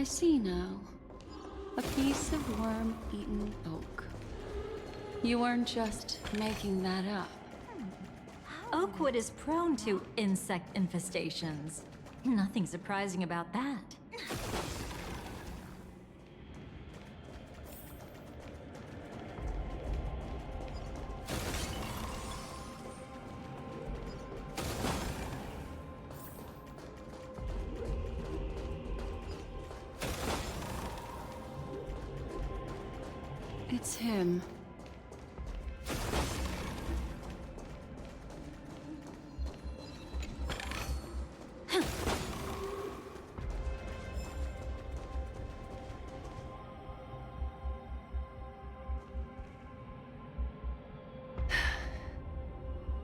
see now. A piece of worm-eaten oak. You weren't just making that up. Oakwood is prone to insect infestations. Nothing surprising about that. It's him.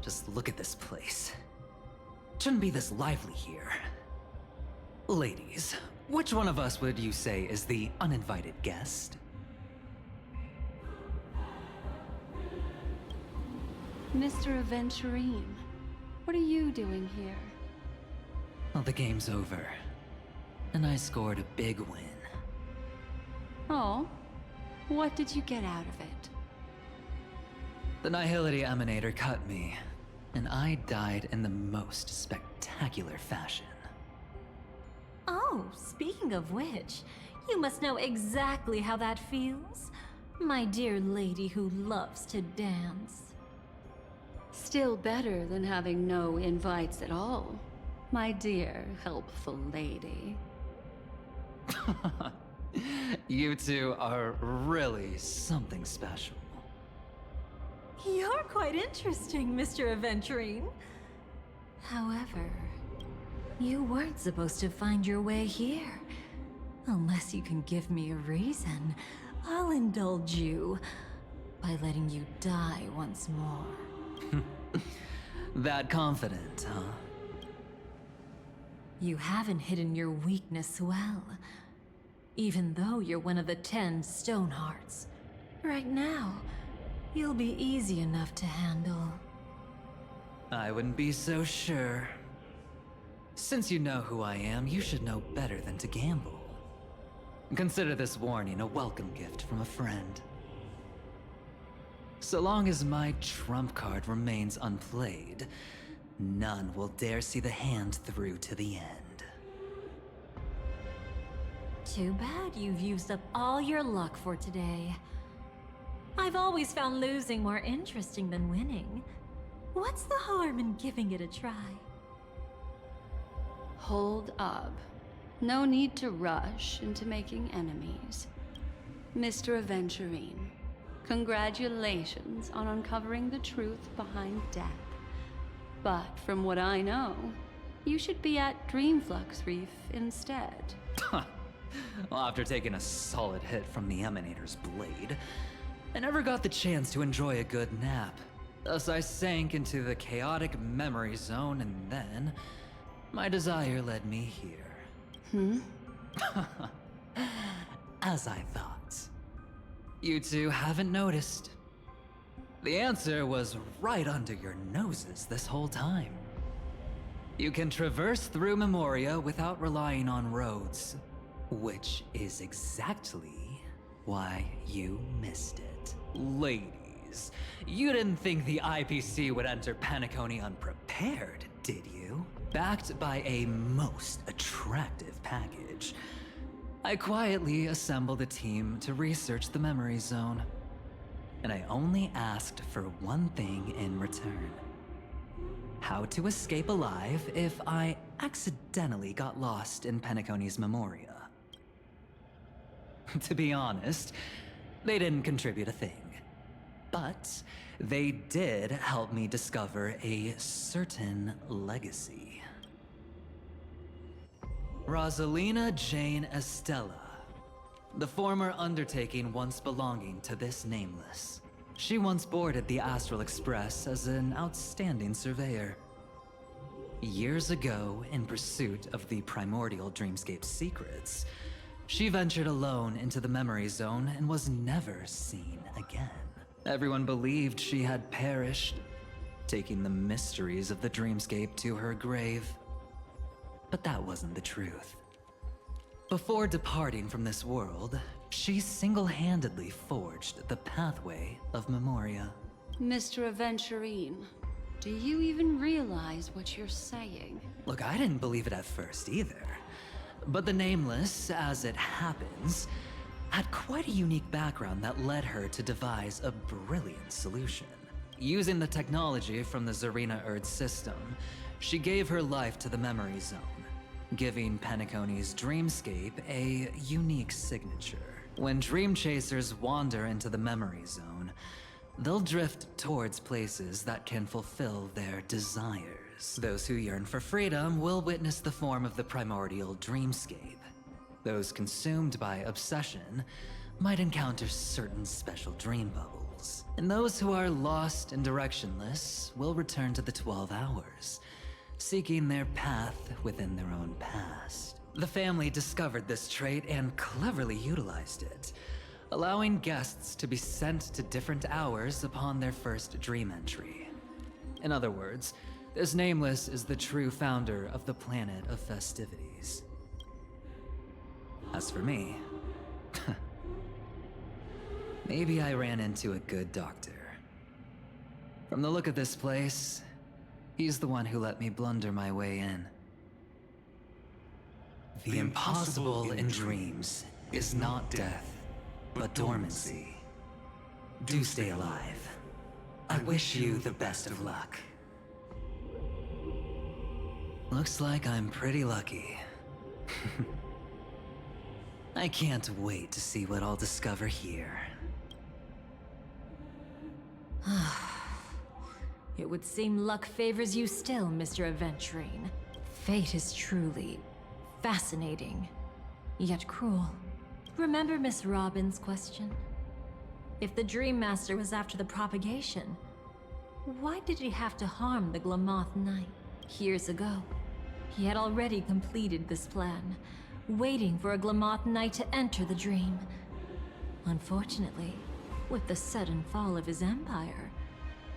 Just look at this place. Shouldn't be this lively here. Ladies, which one of us would you say is the uninvited guest? Mr. Aventurine, what are you doing here? Well, the game's over. And I scored a big win. Oh? What did you get out of it? The Nihility Emanator cut me, and I died in the most spectacular fashion. Oh, speaking of which, you must know exactly how that feels. My dear lady who loves to dance. Still better than having no invites at all, my dear helpful lady. You two are really something special. You're quite interesting, Mr. Aventurine. However, you weren't supposed to find your way here. Unless you can give me a reason, I'll indulge you by letting you die once more. That confident, huh? You haven't hidden your weakness well. Even though you're one of the 10 Stonehearts. Right now, you'll be easy enough to handle. I wouldn't be so sure. Since you know who I am, you should know better than to gamble. Consider this warning a welcome gift from a friend. So long as my trump card remains unplayed, none will dare see the hand through to the end. Too bad you've used up all your luck for today. I've always found losing more interesting than winning. What's the harm in giving it a try? Hold up. No need to rush into making enemies. Mr. Aventurine, congratulations on uncovering the truth behind death. But from what I know, you should be at Dreamflux Reef instead. Well, after taking a solid hit from the Emanator's blade, I never got the chance to enjoy a good nap. Thus I sank into the chaotic memory zone, and then my desire led me here. As I thought. You two haven't noticed. The answer was right under your noses this whole time. You can traverse through Memoria without relying on roads, which is exactly why you missed it. Ladies, you didn't think the IPC would enter Penacony unprepared, did you? Backed by a most attractive package, I quietly assembled a team to research the memory zone. And I only asked for one thing in return. How to escape alive if I accidentally got lost in Penacony's Memoria. To be honest, they didn't contribute a thing. But they did help me discover a certain legacy. Rosalina Jane Estella, the former undertaking once belonging to this nameless. She once boarded the Astral Express as an outstanding surveyor. Years ago, in pursuit of the primordial dreamscape secrets, she ventured alone into the memory zone and was never seen again. Everyone believed she had perished, taking the mysteries of the dreamscape to her grave. But that wasn't the truth. Before departing from this world, she single-handedly forged the pathway of Memoria. Mr. Aventurine, do you even realize what you're saying? Look, I didn't believe it at first either. But the Nameless, as it happens, had quite a unique background that led her to devise a brilliant solution. Using the technology from the Zarina Erd system, she gave her life to the Memory Zone, giving Penacony's dreamscape a unique signature. When dream chasers wander into the Memory Zone, they'll drift towards places that can fulfill their desires. Those who yearn for freedom will witness the form of the primordial dreamscape. Those consumed by obsession might encounter certain special dream bubbles. And those who are lost and directionless will return to the 12 hours, seeking their path within their own past. The family discovered this trait and cleverly utilized it, allowing guests to be sent to different hours upon their first dream entry. In other words, this Nameless is the true founder of the planet of festivities. As for me, maybe I ran into a good doctor. From the look of this place, he's the one who let me blunder my way in. The impossible in dreams is not death, but dormancy. Do stay alive. I wish you the best of luck. Looks like I'm pretty lucky. I can't wait to see what I'll discover here. It would seem luck favors you still, Mr. Aventurine. Fate is truly fascinating, yet cruel. Remember Miss Robin's question? If the Dream Master was after the propagation, why did he have to harm the Glamoth Knight? Years ago, he had already completed this plan, waiting for a Glamoth Knight to enter the dream. Unfortunately, with the sudden fall of his empire,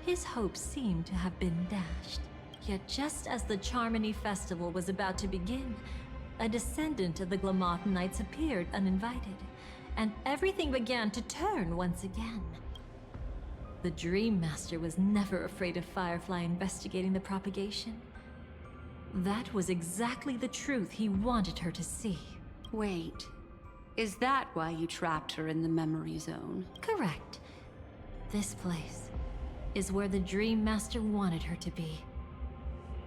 his hopes seemed to have been dashed. Yet just as the Charmony Festival was about to begin, a descendant of the Glamoth Knights appeared uninvited, and everything began to turn once again. The Dream Master was never afraid of Firefly investigating the propagation. That was exactly the truth he wanted her to see. Wait, is that why you trapped her in the Memory Zone? Correct. This place is where the Dream Master wanted her to be.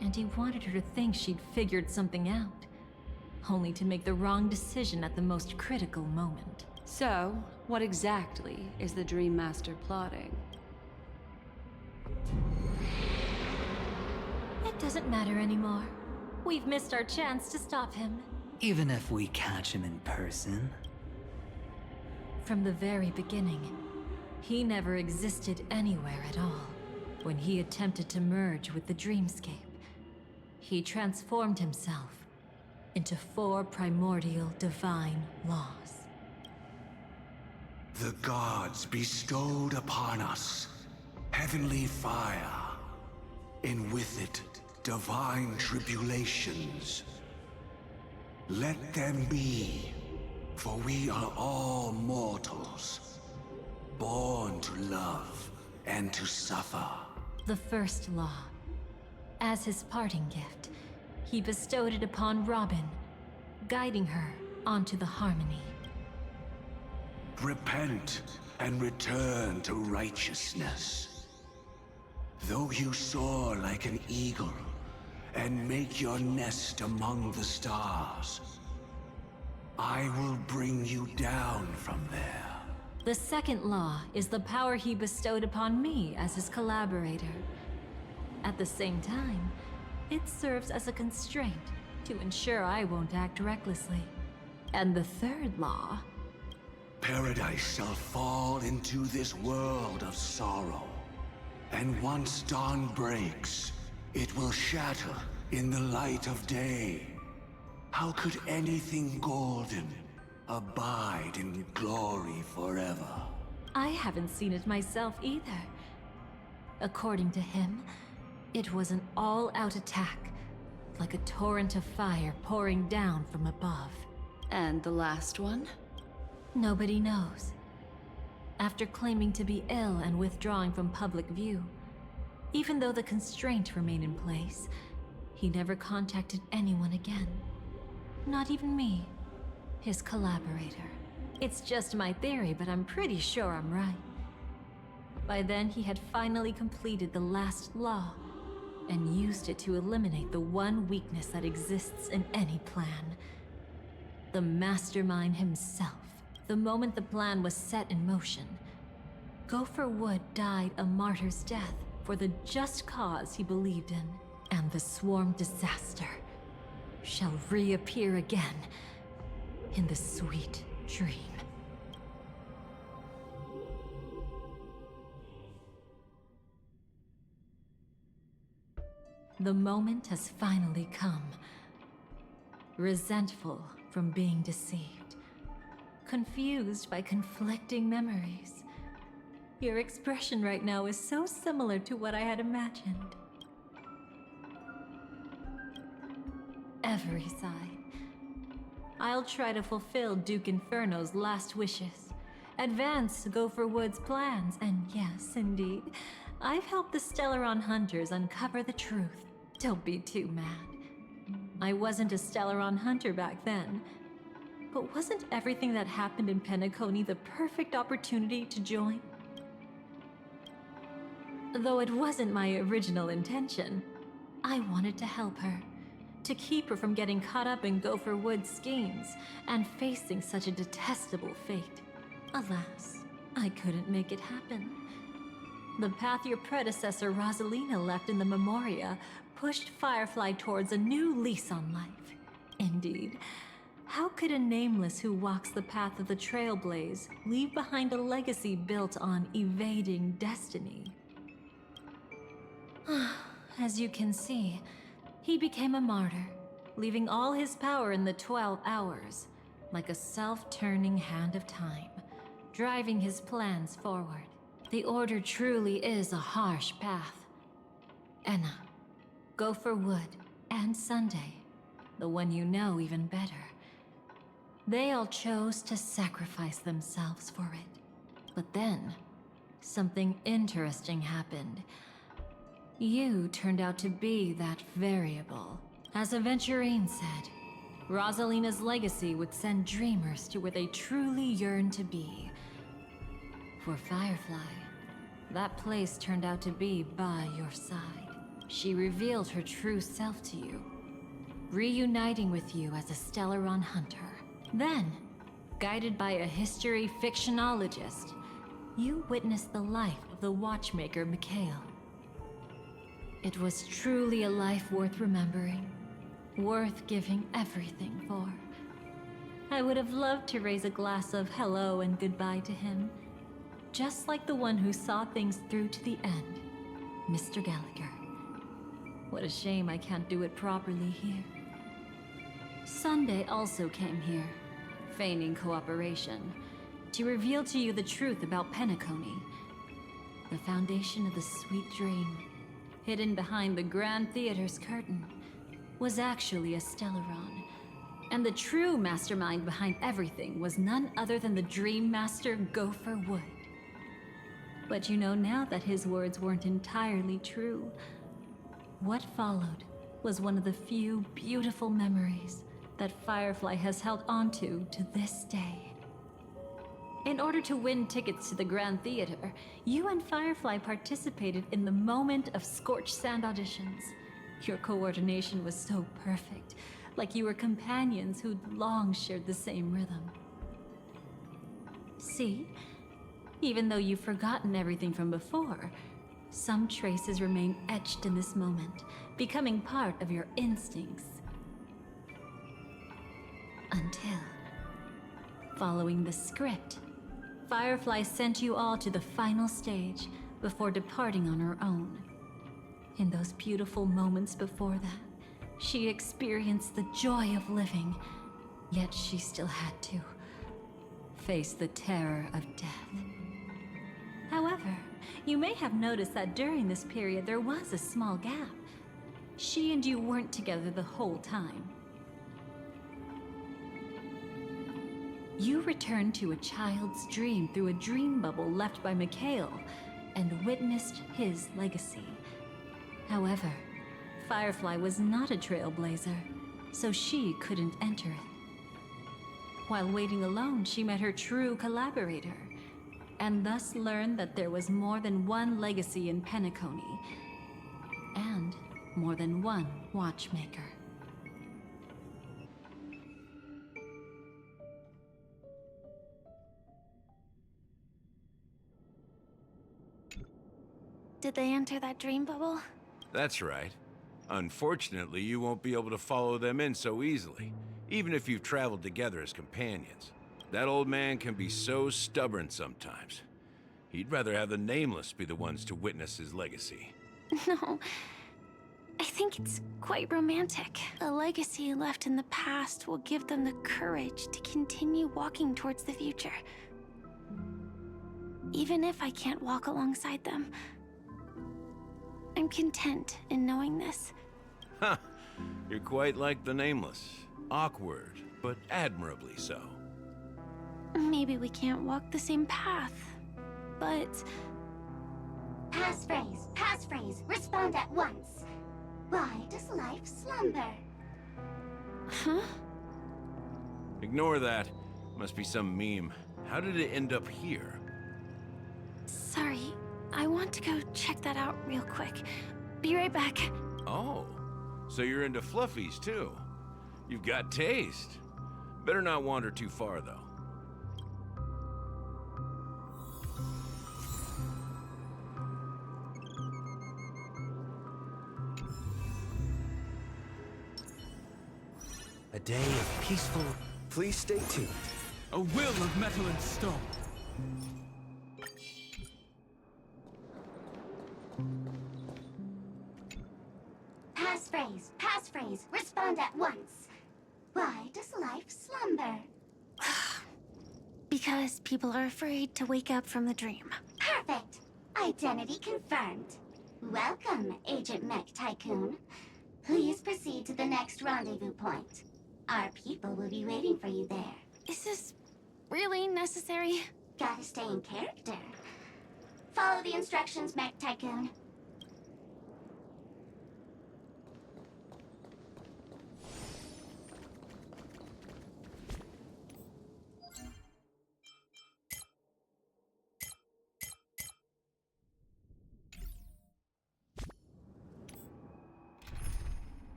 And he wanted her to think she'd figured something out, only to make the wrong decision at the most critical moment. So, what exactly is the Dream Master plotting? It doesn't matter anymore. We've missed our chance to stop him. Even if we catch him in person? From the very beginning, he never existed anywhere at all. When he attempted to merge with the dreamscape, he transformed himself into 4 primordial divine laws. The gods bestowed upon us heavenly fire, and with it divine tribulations. Let them be, for we are all mortals, born to love and to suffer. The first law. As his parting gift, he bestowed it upon Robin, guiding her onto the harmony. Repent and return to righteousness. Though you soar like an eagle and make your nest among the stars, I will bring you down from there. The second law is the power he bestowed upon me as his collaborator. At the same time, it serves as a constraint to ensure I won't act recklessly. And the third law... Paradise shall fall into this world of sorrow. And once dawn breaks, it will shatter in the light of day. How could anything golden abide in glory forever? I haven't seen it myself either. According to him, it was an all-out attack, like a torrent of fire pouring down from above. And the last one? Nobody knows. After claiming to be ill and withdrawing from public view, even though the constraints remain in place, he never contacted anyone again. Not even me, his collaborator. It's just my theory, but I'm pretty sure I'm right. By then, he had finally completed the last law and used it to eliminate the one weakness that exists in any plan. The mastermind himself. The moment the plan was set in motion, Gopher Wood died a martyr's death for the just cause he believed in, and the swarm disaster shall reappear again in the sweet dream. The moment has finally come. Resentful from being deceived. Confused by conflicting memories. Your expression right now is so similar to what I had imagined. Every side. I'll try to fulfill Duke Inferno's last wishes. Advance Gopher Wood's plans, and yes, indeed, I've helped the Stellaron hunters uncover the truth. Don't be too mad. I wasn't a Stellaron hunter back then. But wasn't everything that happened in Penacony the perfect opportunity to join? Though it wasn't my original intention, I wanted to help her. To keep her from getting caught up in Gopher Wood's schemes and facing such a detestable fate. Alas, I couldn't make it happen. The path your predecessor Rosalina left in the Memoria pushed Firefly towards a new lease on life. Indeed, how could a nameless who walks the path of the Trailblaze leave behind a legacy built on evading destiny? As you can see, he became a martyr, leaving all his power in the 12 hours, like a self-turning hand of time, driving his plans forward. The Order truly is a harsh path. Enna, Gopher Wood, and Sunday, the one you know even better. They all chose to sacrifice themselves for it. But then, something interesting happened. You turned out to be that variable. As Aventurine said, Rosalina's legacy would send dreamers to where they truly yearn to be. For Firefly, that place turned out to be by your side. She revealed her true self to you, reuniting with you as a Stellaron hunter. Then, guided by a history fictionologist, you witnessed the life of the watchmaker Mikhail. It was truly a life worth remembering, worth giving everything for. I would have loved to raise a glass of hello and goodbye to him, just like the one who saw things through to the end, Mr. Gallagher. What a shame I can't do it properly here. Sunday also came here, feigning cooperation, to reveal to you the truth about Penacony, the foundation of the sweet dream, hidden behind the Grand Theater's curtain, was actually a Stellaron. And the true mastermind behind everything was none other than the Dream Master Gopher Wood. But you know now that his words weren't entirely true. What followed was one of the few beautiful memories that Firefly has held onto to this day. In order to win tickets to the Grand Theater, you and Firefly participated in the moment of scorched sand auditions. Your coordination was so perfect, like you were companions who'd long shared the same rhythm. See? Even though you've forgotten everything from before, some traces remain etched in this moment, becoming part of your instincts. Until, following the script, Firefly sent you all to the final stage before departing on her own. In those beautiful moments before that, she experienced the joy of living, yet she still had to face the terror of death. However, you may have noticed that during this period there was a small gap. She and you weren't together the whole time. You returned to a child's dream through a dream bubble left by Mikhail and witnessed his legacy. However, Firefly was not a trailblazer, so she couldn't enter it. While waiting alone, she met her true collaborator, and thus learned that there was more than one legacy in Penacony, and more than one watchmaker. Did they enter that dream bubble? That's right. Unfortunately, you won't be able to follow them in so easily, even if you've traveled together as companions. That old man can be so stubborn sometimes. He'd rather have the Nameless be the ones to witness his legacy. No. I think it's quite romantic. A legacy left in the past will give them the courage to continue walking towards the future. Even if I can't walk alongside them, I'm content in knowing this. Ha! You're quite like the Nameless. Awkward, but admirably so. Maybe we can't walk the same path, but... Passphrase, respond at once. Why does life slumber? Huh? Ignore that. Must be some meme. How did it end up here? Sorry, I want to go check that out real quick. Be right back. Oh, so you're into fluffies too. You've got taste. Better not wander too far though. A day of peaceful... Please stay tuned. A will of metal and stone. Passphrase, respond at once. Why does life slumber? Because people are afraid to wake up from the dream. Perfect. Identity confirmed. Welcome, Agent Mech Tycoon. Please proceed to the next rendezvous point. Our people will be waiting for you there. Is this really necessary? Gotta stay in character. Follow the instructions, Mech Tycoon.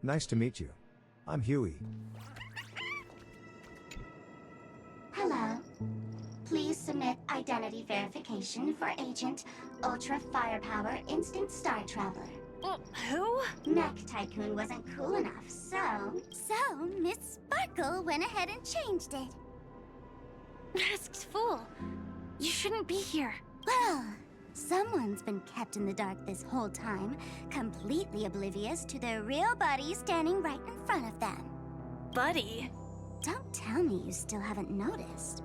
Nice to meet you. I'm Huey. Hello. Please submit identity verification for Agent Ultra Firepower Instant Star Traveler. Who? Mech Tycoon wasn't cool enough, so... So, Miss Sparkle went ahead and changed it. Masked fool. You shouldn't be here. Well, someone's been kept in the dark this whole time, completely oblivious to their real body standing right in front of them. Buddy. Don't tell me you still haven't noticed.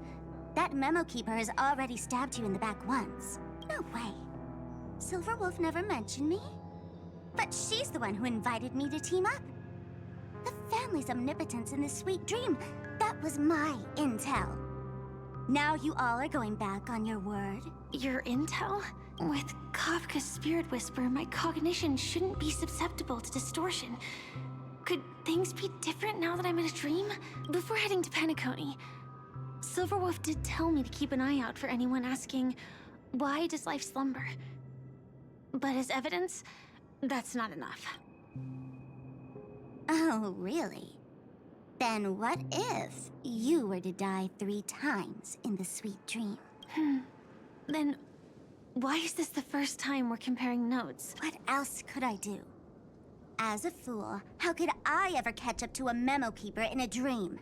That memo keeper has already stabbed you in the back once. No way. Silverwolf never mentioned me. But she's the one who invited me to team up. The family's omnipotence in this sweet dream, that was my intel. Now you all are going back on your word? Your intel? With Kafka's spirit whisper, my cognition shouldn't be susceptible to distortion. Could things be different now that I'm in a dream? Before heading to Penacony, Silverwolf did tell me to keep an eye out for anyone asking, why does life slumber? But as evidence, that's not enough. Oh, really? Then what if you were to die 3 times in the sweet dream? Then why is this the first time we're comparing notes? What else could I do? As a fool, how could I ever catch up to a memo keeper in a dream?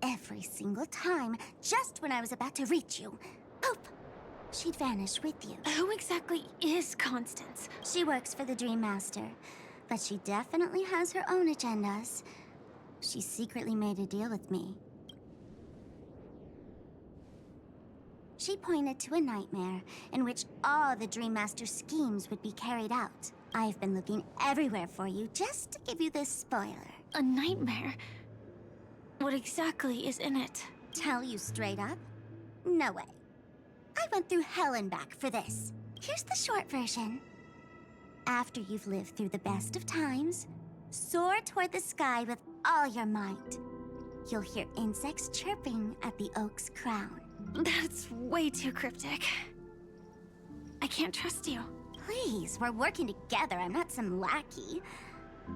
Every single time, just when I was about to reach you, poof, she'd vanish with you. Who exactly is Constance? She works for the Dream Master, but she definitely has her own agendas. She secretly made a deal with me. She pointed to a nightmare in which all the Dream Master's schemes would be carried out. I've been looking everywhere for you just to give you this spoiler. A nightmare? What exactly is in it? Tell you straight up? No way. I went through hell and back for this. Here's the short version. After you've lived through the best of times, soar toward the sky with all your might. You'll hear insects chirping at the oak's crown. That's way too cryptic. I can't trust you. Please, we're working together. I'm not some lackey.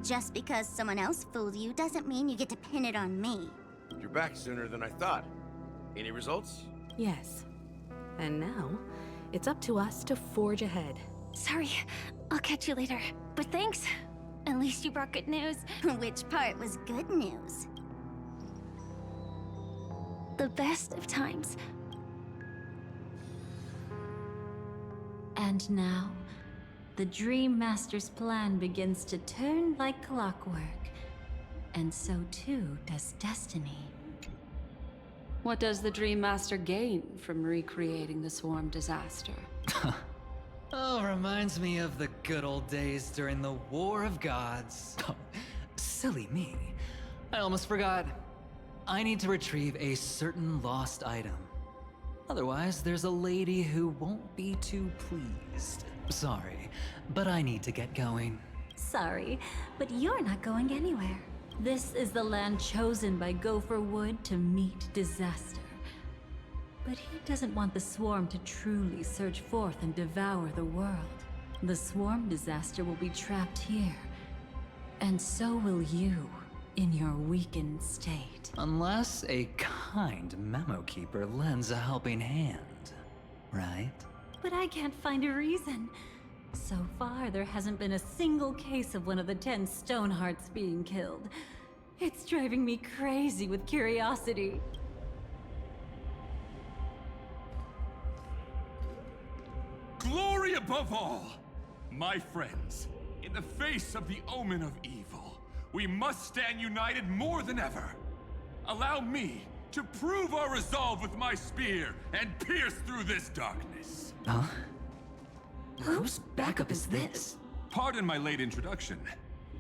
Just because someone else fooled you doesn't mean you get to pin it on me. You're back sooner than I thought. Any results? Yes. And now, it's up to us to forge ahead. Sorry, I'll catch you later. But thanks. At least you brought good news. Which part was good news? The best of times. And now, the Dream Master's plan begins to turn like clockwork. And so too does destiny. What does the Dream Master gain from recreating the swarm disaster? Oh, reminds me of the good old days during the War of Gods. Oh, silly me. I almost forgot. I need to retrieve a certain lost item. Otherwise, there's a lady who won't be too pleased. Sorry, but I need to get going. Sorry, but you're not going anywhere. This is the land chosen by Gopher Wood to meet disaster. But he doesn't want the swarm to truly surge forth and devour the world. The swarm disaster will be trapped here. And so will you, in your weakened state. Unless a kind memo keeper lends a helping hand, right? But I can't find a reason. So far, there hasn't been a single case of one of the 10 Stonehearts being killed. It's driving me crazy with curiosity. Glory above all! My friends, in the face of the omen of evil, we must stand united more than ever. Allow me to prove our resolve with my spear and pierce through this darkness. Huh? Whose backup is this? Pardon my late introduction.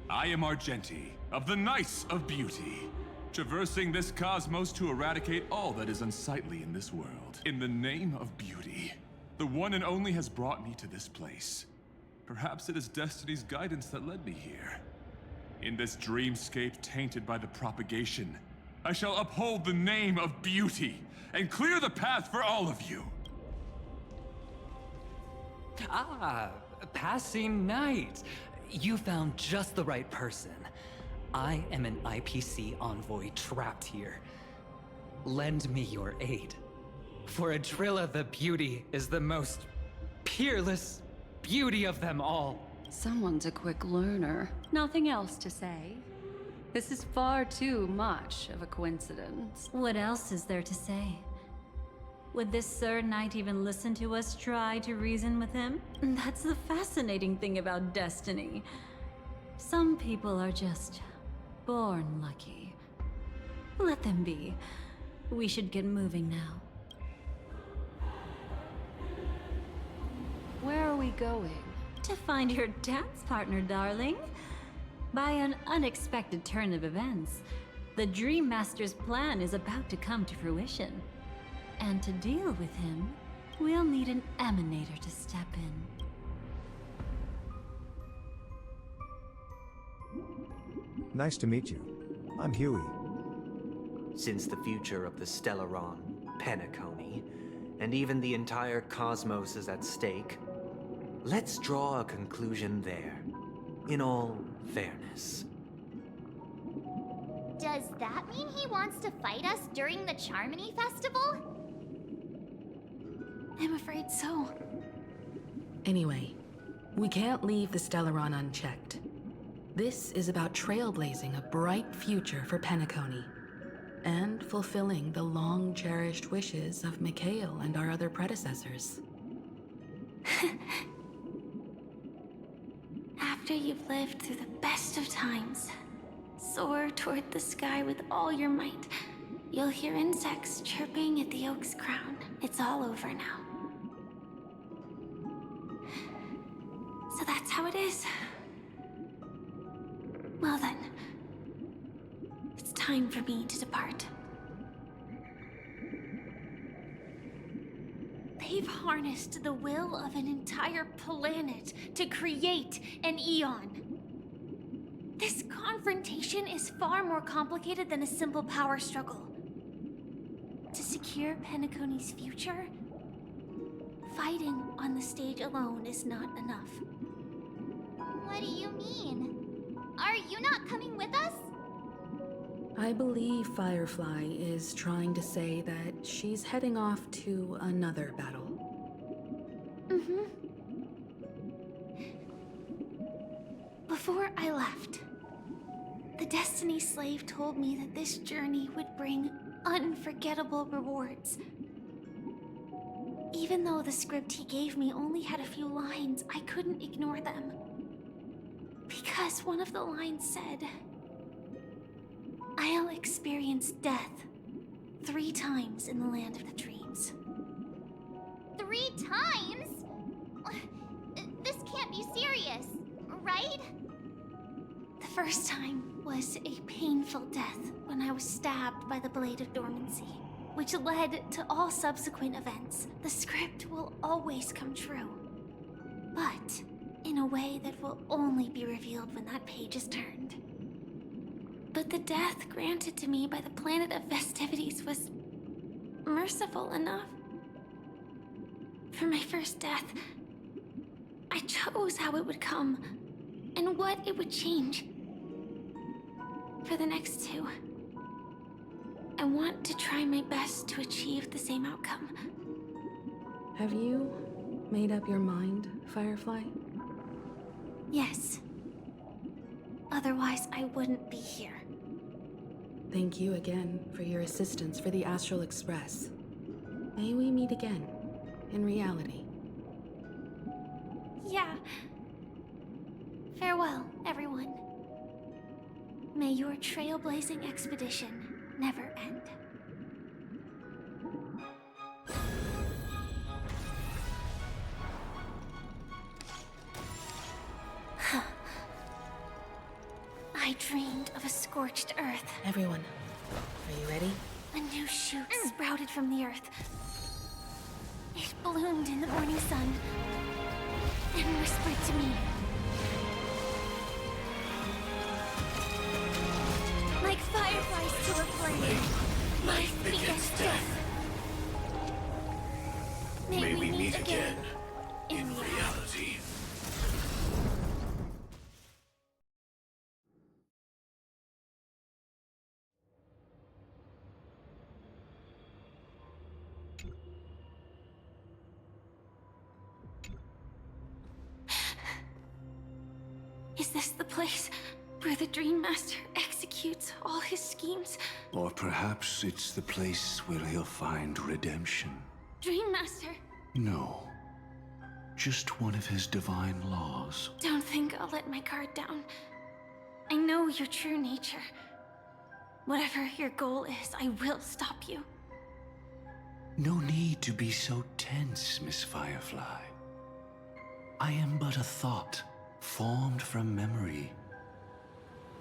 I am Argenti, of the Knights of Beauty, traversing this cosmos to eradicate all that is unsightly in this world. In the name of beauty, the one and only has brought me to this place. Perhaps it is destiny's guidance that led me here. In this dreamscape tainted by the propagation, I shall uphold the name of beauty and clear the path for all of you. Ah, passing knight. You found just the right person. I am an IPC envoy trapped here. Lend me your aid. For Adrilla the Beauty is the most peerless beauty of them all. Someone's a quick learner. Nothing else to say. This is far too much of a coincidence. What else is there to say? Would this Sir Knight even listen to us try to reason with him? That's the fascinating thing about destiny. Some people are just born lucky. Let them be. We should get moving now. Where are we going? To find your dance partner, darling. By an unexpected turn of events, the Dream Master's plan is about to come to fruition. And to deal with him, we'll need an emanator to step in. Nice to meet you. I'm Huey. Since the future of the Stellaron, Penacony, and even the entire cosmos is at stake, let's draw a conclusion there, in all fairness. Does that mean he wants to fight us during the Charmony Festival? I'm afraid so. Anyway, we can't leave the Stellaron unchecked. This is about trailblazing a bright future for Penacony, and fulfilling the long-cherished wishes of Mikhail and our other predecessors. After you've lived through the best of times, soar toward the sky with all your might. You'll hear insects chirping at the oak's crown. It's all over now. So that's how it is. Well then, it's time for me to depart. They've harnessed the will of an entire planet to create an Eon. This confrontation is far more complicated than a simple power struggle. To secure Penacony's future, fighting on the stage alone is not enough. What do you mean? Are you not coming with us? I believe Firefly is trying to say that she's heading off to another battle. Before I left, the Destiny Slave told me that this journey would bring unforgettable rewards. Even though the script he gave me only had a few lines, I couldn't ignore them. Because one of the lines said, "I'll experience death 3 times in the land of the dreams." 3 times? This can't be serious, right? The first time was a painful death when I was stabbed by the Blade of Dormancy, which led to all subsequent events. The script will always come true, but in a way that will only be revealed when that page is turned. But the death granted to me by the planet of festivities was merciful enough. For my first death, I chose how it would come and what it would change. For the next 2, I want to try my best to achieve the same outcome. Have you made up your mind, Firefly? Yes. Otherwise, I wouldn't be here. Thank you again for your assistance for the Astral Express. May we meet again, in reality. Yeah. Farewell, everyone. May your trailblazing expedition never end. I dreamed of a scorched earth. Everyone, are you ready? A new shoot sprouted from the earth. It bloomed in the morning sun and whispered to me. Like fireflies to a flame, life begets death. May we meet again in reality. Is this the place where the Dream Master executes all his schemes? Or perhaps it's the place where he'll find redemption. Dream Master! No. Just one of his divine laws. Don't think I'll let my guard down. I know your true nature. Whatever your goal is, I will stop you. No need to be so tense, Miss Firefly. I am but a thought, formed from memory.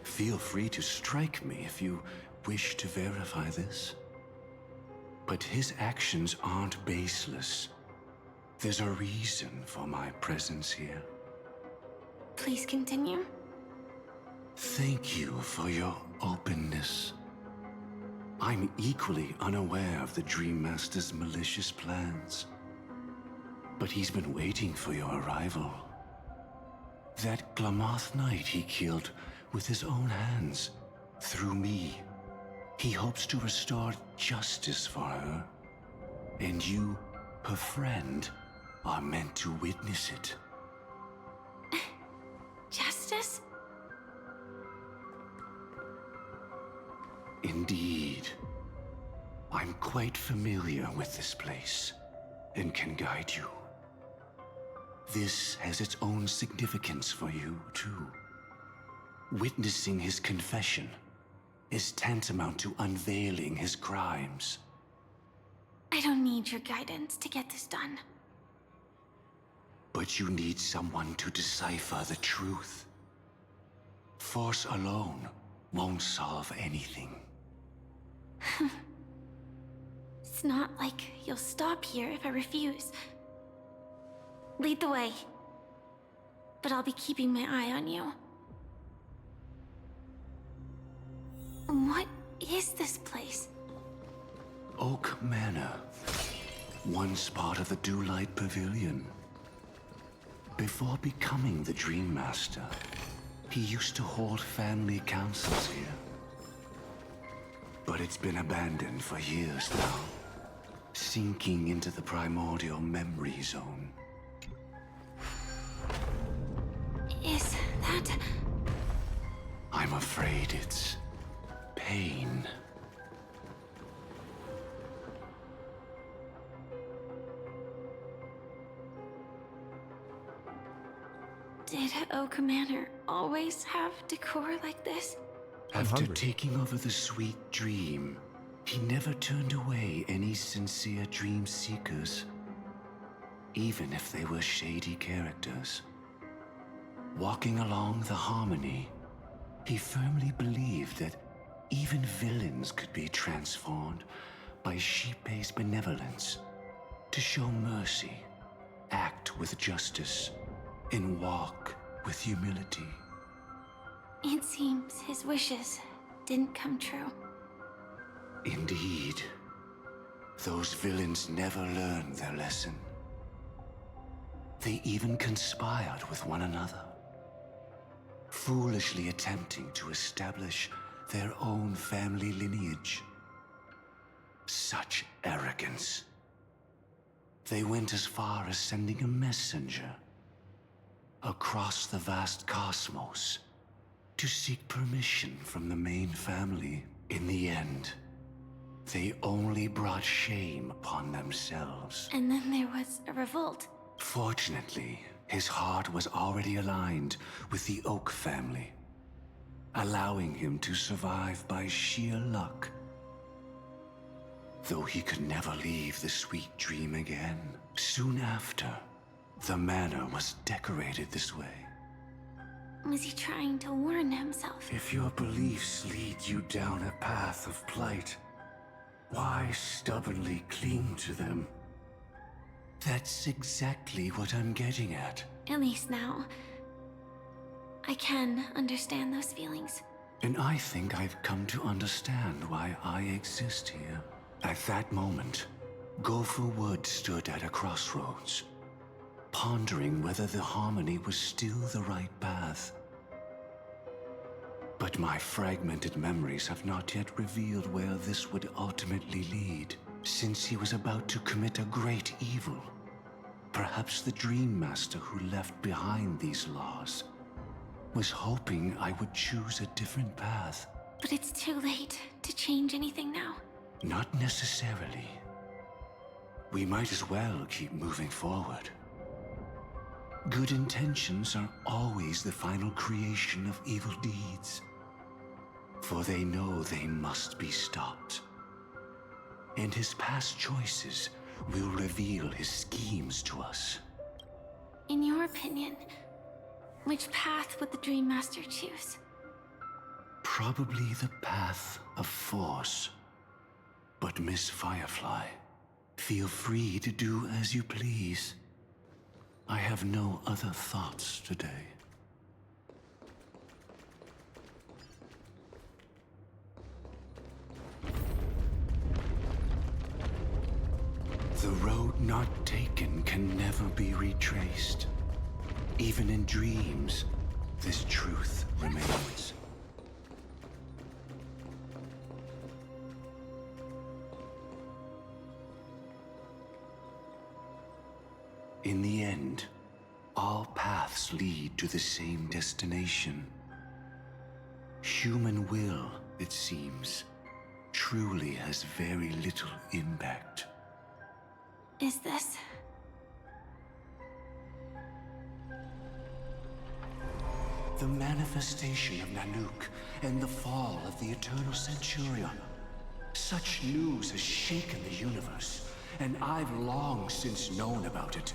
Feel free to strike me if you wish to verify this. But his actions aren't baseless. There's a reason for my presence here. Please continue. Thank you for your openness. I'm equally unaware of the Dream Master's malicious plans. But he's been waiting for your arrival. That Glamoth Knight he killed with his own hands, through me. He hopes to restore justice for her. And you, her friend, are meant to witness it. Justice? Indeed. I'm quite familiar with this place, and can guide you. This has its own significance for you, too. Witnessing his confession is tantamount to unveiling his crimes. I don't need your guidance to get this done. But you need someone to decipher the truth. Force alone won't solve anything. It's not like you'll stop here if I refuse. Lead the way. But I'll be keeping my eye on you. What is this place? Oak Manor. Once part of the Dewlight Pavilion. Before becoming the Dream Master, he used to hold family councils here. But it's been abandoned for years now, sinking into the primordial memory zone. Is that... I'm afraid it's pain. Did Oak Manor always have decor like this? After taking over the sweet dream, he never turned away any sincere dream seekers, even if they were shady characters. Walking along the harmony, he firmly believed that even villains could be transformed by Shippei's benevolence to show mercy, act with justice, and walk with humility. It seems his wishes didn't come true. Indeed. Those villains never learned their lesson. They even conspired with one another, foolishly attempting to establish their own family lineage. Such arrogance. They went as far as sending a messenger across the vast cosmos to seek permission from the main family. In the end, they only brought shame upon themselves. And then there was a revolt. Fortunately, his heart was already aligned with the Oak family, allowing him to survive by sheer luck. Though he could never leave the sweet dream again. Soon after, the manor was decorated this way. Was he trying to warn himself? If your beliefs lead you down a path of plight, why stubbornly cling to them? That's exactly what I'm getting at. At least now, I can understand those feelings. And I think I've come to understand why I exist here. At that moment, Gopher Wood stood at a crossroads, pondering whether the harmony was still the right path. But my fragmented memories have not yet revealed where this would ultimately lead, since he was about to commit a great evil. Perhaps the Dream Master who left behind these laws was hoping I would choose a different path. But it's too late to change anything now. Not necessarily. We might as well keep moving forward. Good intentions are always the final creation of evil deeds, for they know they must be stopped. And his past choices will reveal his schemes to us. In your opinion, which path would the Dream Master choose? Probably the path of force. But Miss Firefly, feel free to do as you please. I have no other thoughts today. The road not taken can never be retraced. Even in dreams, this truth remains. In the end, all paths lead to the same destination. Human will, it seems, truly has very little impact. Is this... The manifestation of Nanook and the fall of the Eternal Centurion. Such news has shaken the universe and I've long since known about it.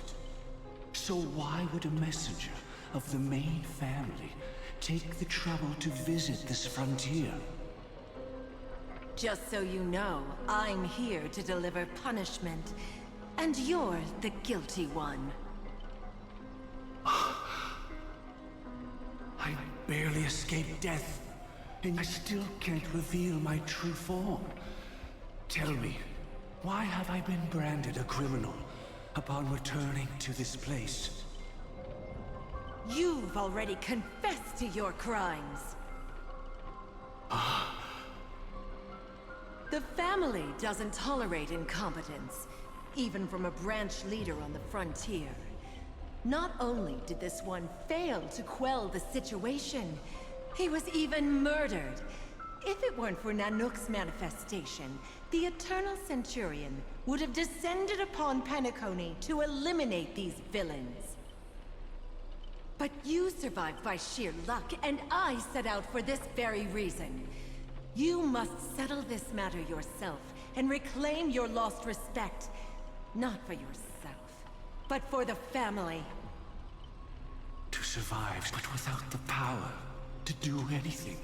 So why would a messenger of the main family take the trouble to visit this frontier? Just so you know, I'm here to deliver punishment, and you're the guilty one. I barely escaped death, and I still can't reveal my true form. Tell me, why have I been branded a criminal upon returning to this place? You've already confessed to your crimes. The family doesn't tolerate incompetence, even from a branch leader on the frontier. Not only did this one fail to quell the situation, he was even murdered. If it weren't for Nanook's manifestation, the Eternal Centurion would have descended upon Penacony to eliminate these villains. But you survived by sheer luck, and I set out for this very reason. You must settle this matter yourself and reclaim your lost respect. Not for yourself, but for the family. To survive, but without the power to do anything.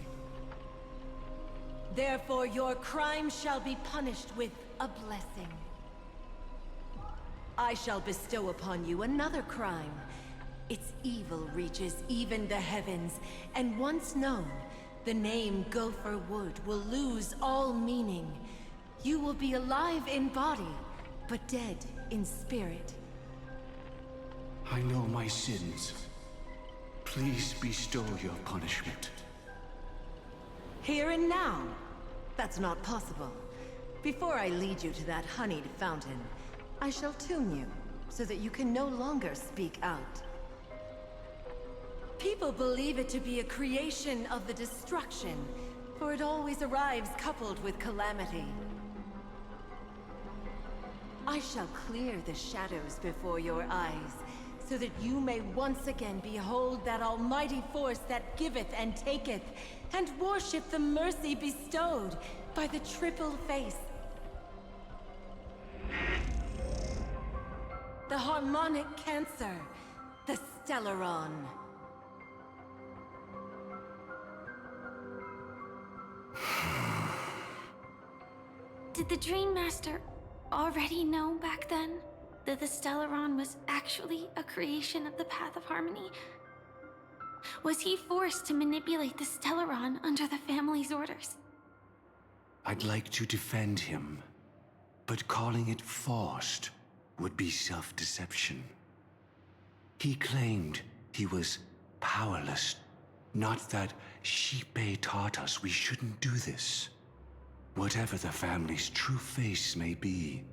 Therefore, your crime shall be punished with a blessing. I shall bestow upon you another crime. Its evil reaches even the heavens, and once known, the name Gopher Wood will lose all meaning. You will be alive in body, but dead in spirit. I know my sins. Please bestow your punishment. Here and now? That's not possible. Before I lead you to that honeyed fountain, I shall tune you, so that you can no longer speak out. People believe it to be a creation of the destruction, for it always arrives coupled with calamity. I shall clear the shadows before your eyes, so that you may once again behold that almighty force that giveth and taketh, and worship the mercy bestowed by the triple face. The harmonic cancer, the Stellaron. Did the Dream Master already know back then that the Stellaron was actually a creation of the Path of Harmony? Was he forced to manipulate the Stellaron under the family's orders? I'd like to defend him, but calling it forced would be self-deception. He claimed he was powerless, not that Xipe taught us we shouldn't do this. Whatever the family's true face may be,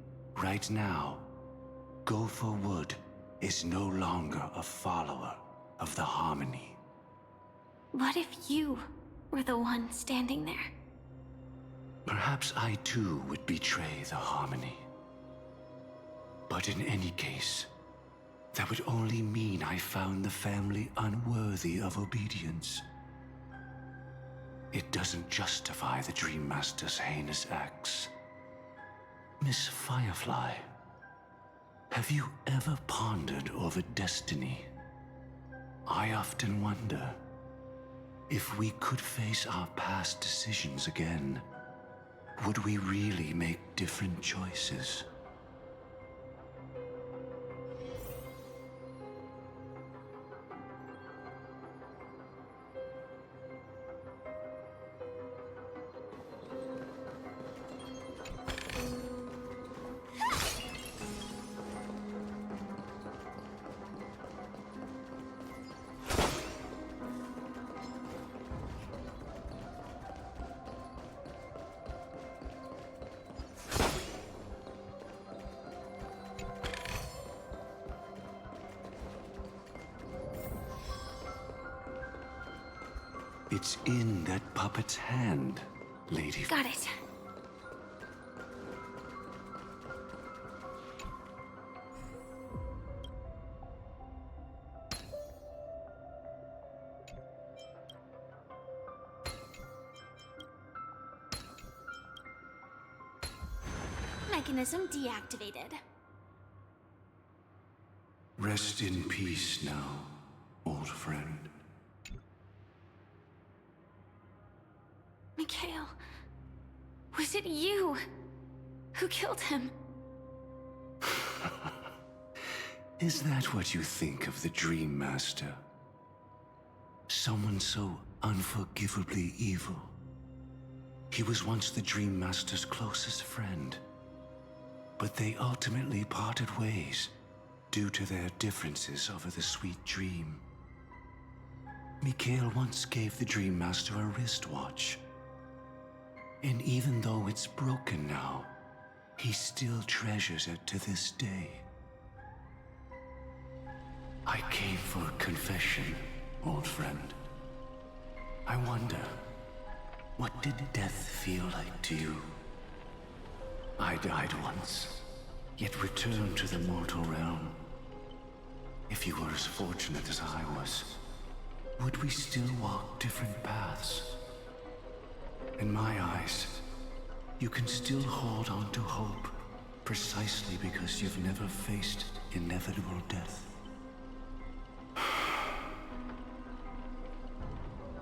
right now, Gopher Wood is no longer a follower of the Harmony. What if you were the one standing there? Perhaps I too would betray the Harmony. But in any case, that would only mean I found the family unworthy of obedience. It doesn't justify the Dream Master's heinous acts. Miss Firefly, have you ever pondered over destiny? I often wonder if we could face our past decisions again, would we really make different choices? It's in that puppet's hand, Lady. Got it. mechanism deactivated. Rest in peace now, old friend. Mikhail, was it you who killed him? Is that what you think of the Dream Master? Someone so unforgivably evil. He was once the Dream Master's closest friend, but they ultimately parted ways due to their differences over the sweet dream. Mikhail once gave the Dream Master a wristwatch, and even though it's broken now, he still treasures it to this day. I came for a confession, old friend. I wonder, what did death feel like to you? I died once, yet returned to the mortal realm. If you were as fortunate as I was, would we still walk different paths? In my eyes, you can still hold on to hope, precisely because you've never faced inevitable death.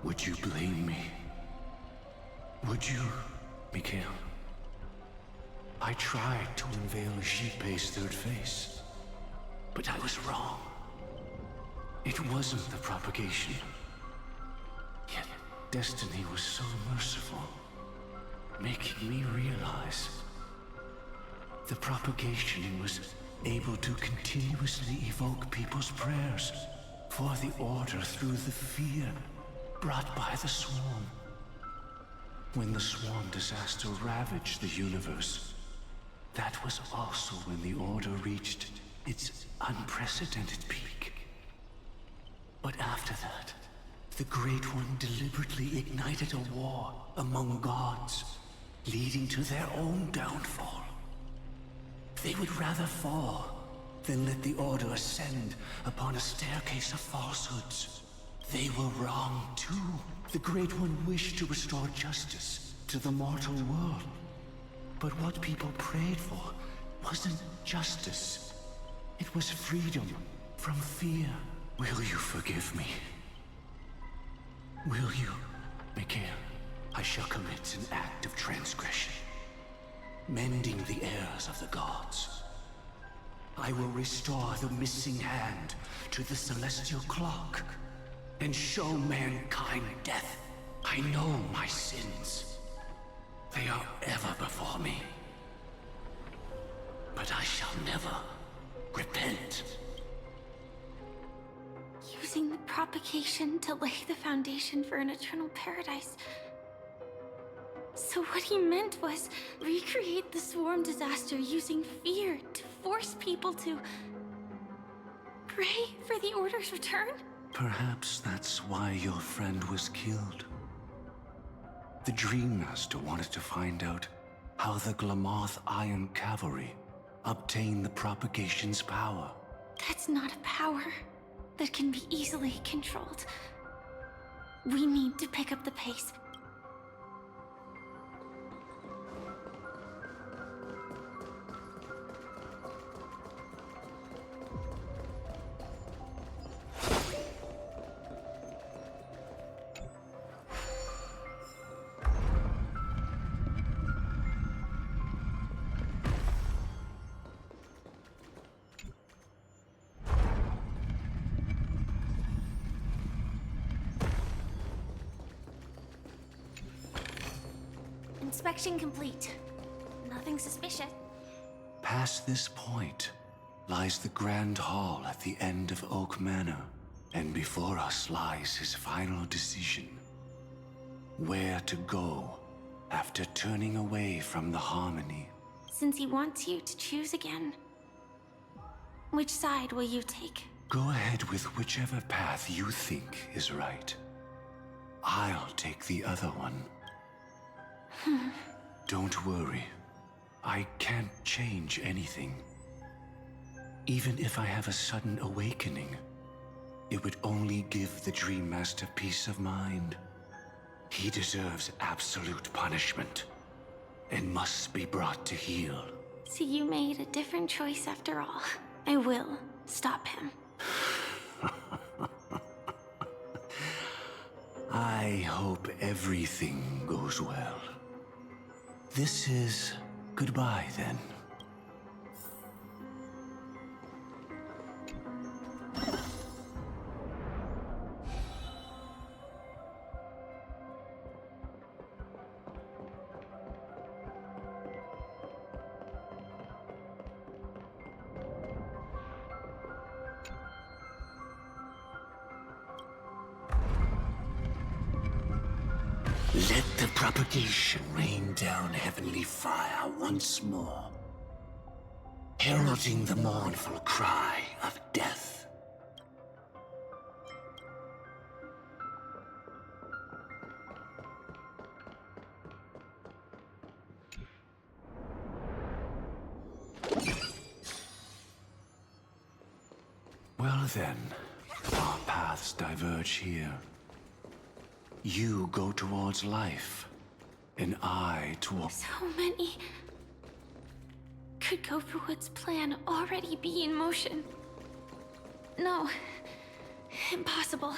Would you blame me? Would you, Mikhail? I tried to unveil Xipe's third face, but I was wrong. It wasn't the propagation. Yet destiny was so merciful, making me realize the propagation was able to continuously evoke people's prayers for the Order through the fear brought by the Swarm. When the Swarm disaster ravaged the universe, that was also when the Order reached its unprecedented peak. But after that, the Great One deliberately ignited a war among gods, leading to their own downfall. They would rather fall than let the Order ascend upon a staircase of falsehoods. They were wrong too. The Great One wished to restore justice to the mortal world. But what people prayed for wasn't justice. It was freedom from fear. Will you forgive me? Will you, Mikhail? I shall commit an act of transgression, mending the errors of the gods. I will restore the missing hand to the celestial clock and show mankind death. I know my sins. They are ever before me. But I shall never repent. Using the propagation to lay the foundation for an eternal paradise. So what he meant was recreate the Swarm disaster using fear to force people to pray for the Order's return? Perhaps that's why your friend was killed. The Dream Master wanted to find out how the Glamoth Iron Cavalry obtained the propagation's power. That's not a power that can be easily controlled. We need to pick up the pace. Inspection complete. Nothing suspicious. Past this point lies the Grand Hall at the end of Oak Manor, and before us lies his final decision. Where to go after turning away from the Harmony. Since he wants you to choose again, which side will you take? Go ahead with whichever path you think is right. I'll take the other one. Don't worry. I can't change anything. Even if I have a sudden awakening, it would only give the Dream Master peace of mind. He deserves absolute punishment and must be brought to heel. See, you made a different choice after all. I will stop him. I hope everything goes well. This is goodbye, then. Let the propagation rain down heavenly fire once more, heralding the mournful cry of death. Well then, our paths diverge here. You go towards life, and I towards... So many. Could Gofuwood's plan already be in motion? No. Impossible.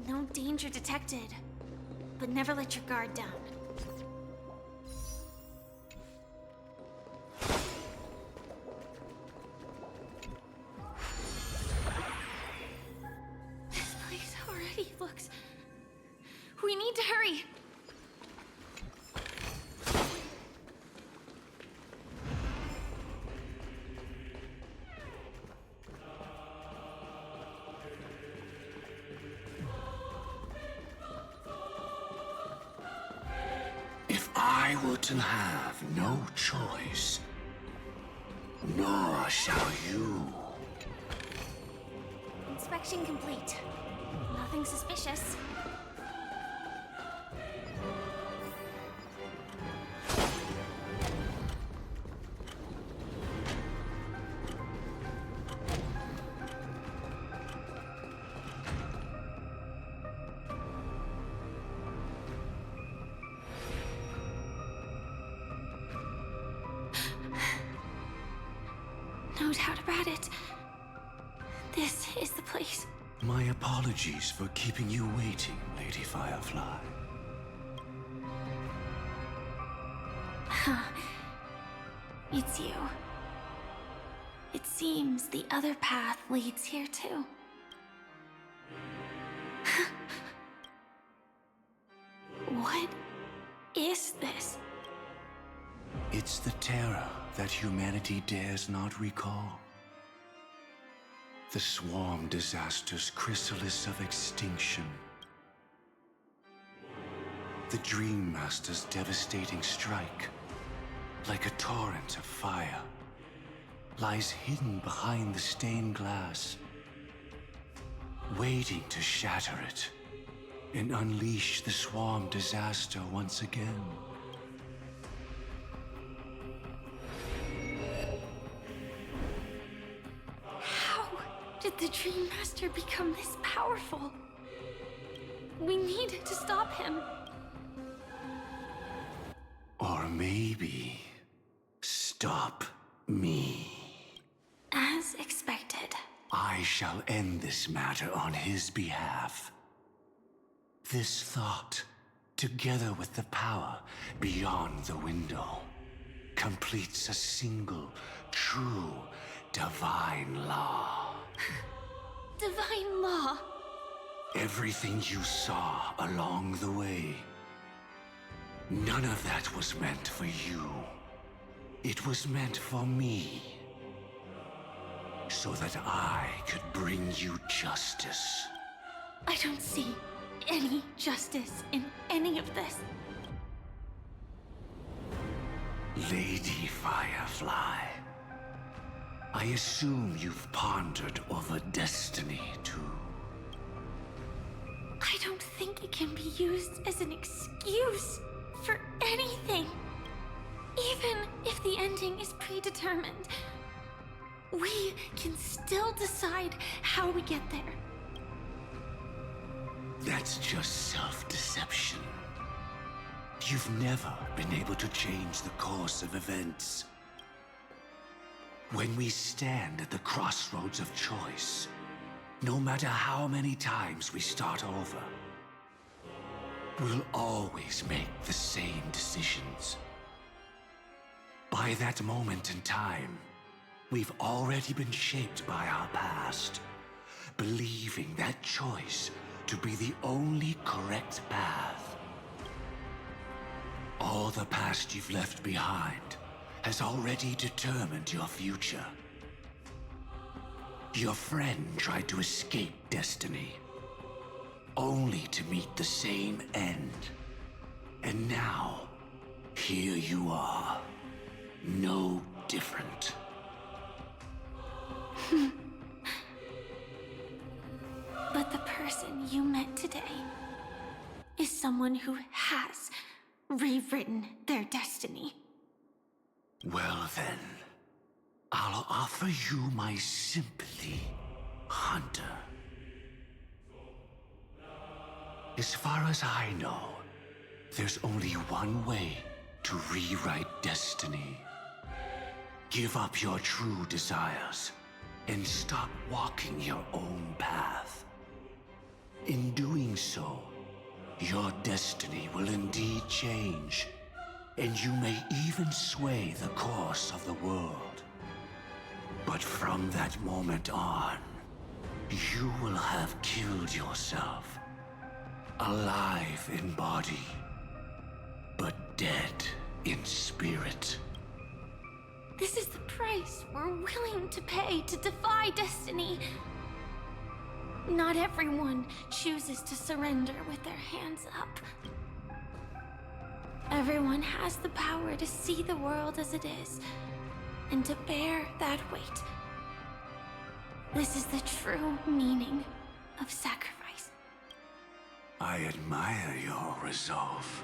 No danger detected. But never let your guard down. This place already looks... We need to hurry! If I were to have no choice, nor shall you. Inspection complete. Nothing suspicious. No doubt about it. This is the place. My apologies for keeping you waiting, Lady Firefly. It's you. It seems the other path leads here too. What is this? It's the terror that humanity dares not recall. The swarm disaster's chrysalis of extinction. The Dream Master's devastating strike, like a torrent of fire, lies hidden behind the stained glass, waiting to shatter it and unleash the swarm disaster once again. How did the Dream Master become this powerful? We need to stop him. Or maybe stop me. As expected. I shall end this matter on his behalf. This thought, together with the power beyond the window, completes a single, true, divine law. Divine law? Everything you saw along the way, none of that was meant for you. It was meant for me. So that I could bring you justice. I don't see any justice in any of this. Lady Firefly, I assume you've pondered over destiny too. I don't think it can be used as an excuse for anything. Even if the ending is predetermined, we can still decide how we get there. That's just self-deception. You've never been able to change the course of events. When we stand at the crossroads of choice, no matter how many times we start over, we'll always make the same decisions. By that moment in time, we've already been shaped by our past, believing that choice to be the only correct path. All the past you've left behind has already determined your future. Your friend tried to escape destiny, only to meet the same end. And now, here you are, no different. But the person you met today is someone who has rewritten their destiny. Well then, I'll offer you my sympathy, Hunter. As far as I know, there's only one way to rewrite destiny. Give up your true desires and stop walking your own path. In doing so, your destiny will indeed change, and you may even sway the course of the world. But from that moment on, you will have killed yourself. Alive in body, but dead in spirit. This is the price we're willing to pay to defy destiny. Not everyone chooses to surrender with their hands up. Everyone has the power to see the world as it is, and to bear that weight. This is the true meaning of sacrifice. I admire your resolve.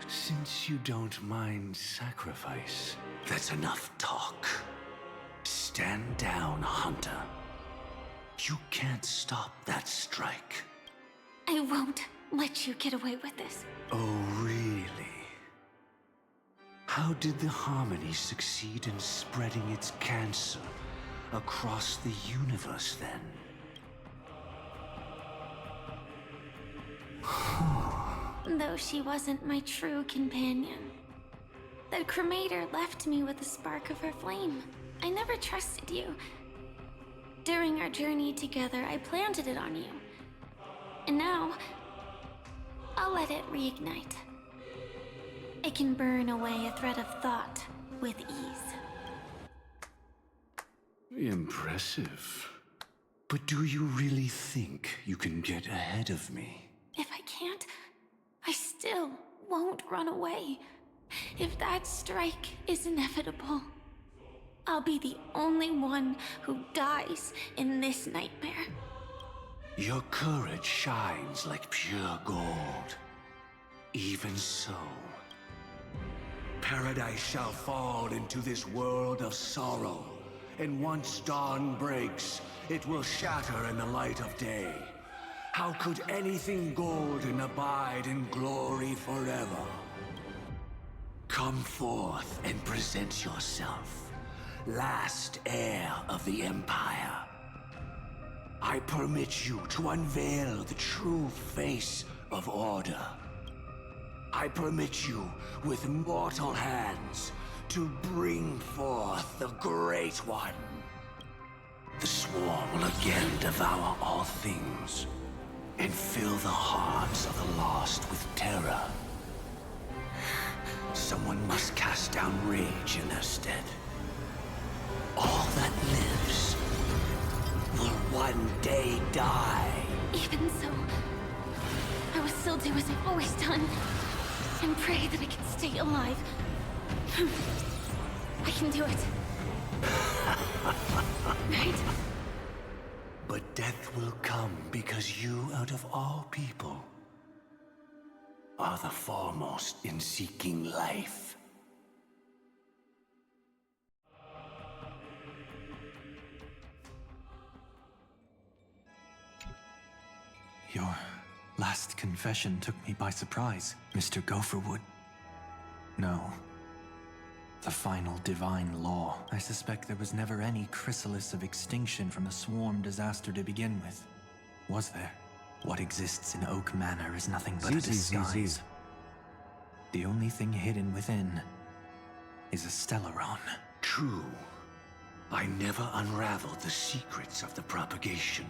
Since you don't mind sacrifice, that's enough talk. Stand down, Hunter. You can't stop that strike. I won't let you get away with this. Oh, really? How did the Harmony succeed in spreading its cancer across the universe, then? Though she wasn't my true companion, the cremator left me with a spark of her flame. I never trusted you. During our journey together, I planted it on you. And now, I'll let it reignite. It can burn away a thread of thought with ease. Impressive. But do you really think you can get ahead of me? If I can't, I still won't run away. If that strike is inevitable, I'll be the only one who dies in this nightmare. Your courage shines like pure gold. Even so, paradise shall fall into this world of sorrow, and once dawn breaks, it will shatter in the light of day. How could anything golden abide in glory forever? Come forth and present yourself, last heir of the Empire. I permit you to unveil the true face of order. I permit you, with mortal hands, to bring forth the Great One. The Swarm will again devour all things, and fill the hearts of the lost with terror. Someone must cast down rage in their stead. All that lives will one day die. Even so, I will still do as I've always done, and pray that I can stay alive. I can do it. Right? But death will come because you, out of all people, are the foremost in seeking life. Your last last confession took me by surprise, Mr. Gopherwood. No. The final divine law. I suspect there was never any chrysalis of extinction from a swarm disaster to begin with. Was there? What exists in Oak Manor is nothing but a disguise. The only thing hidden within is a Stellaron. True. I never unraveled the secrets of the propagation.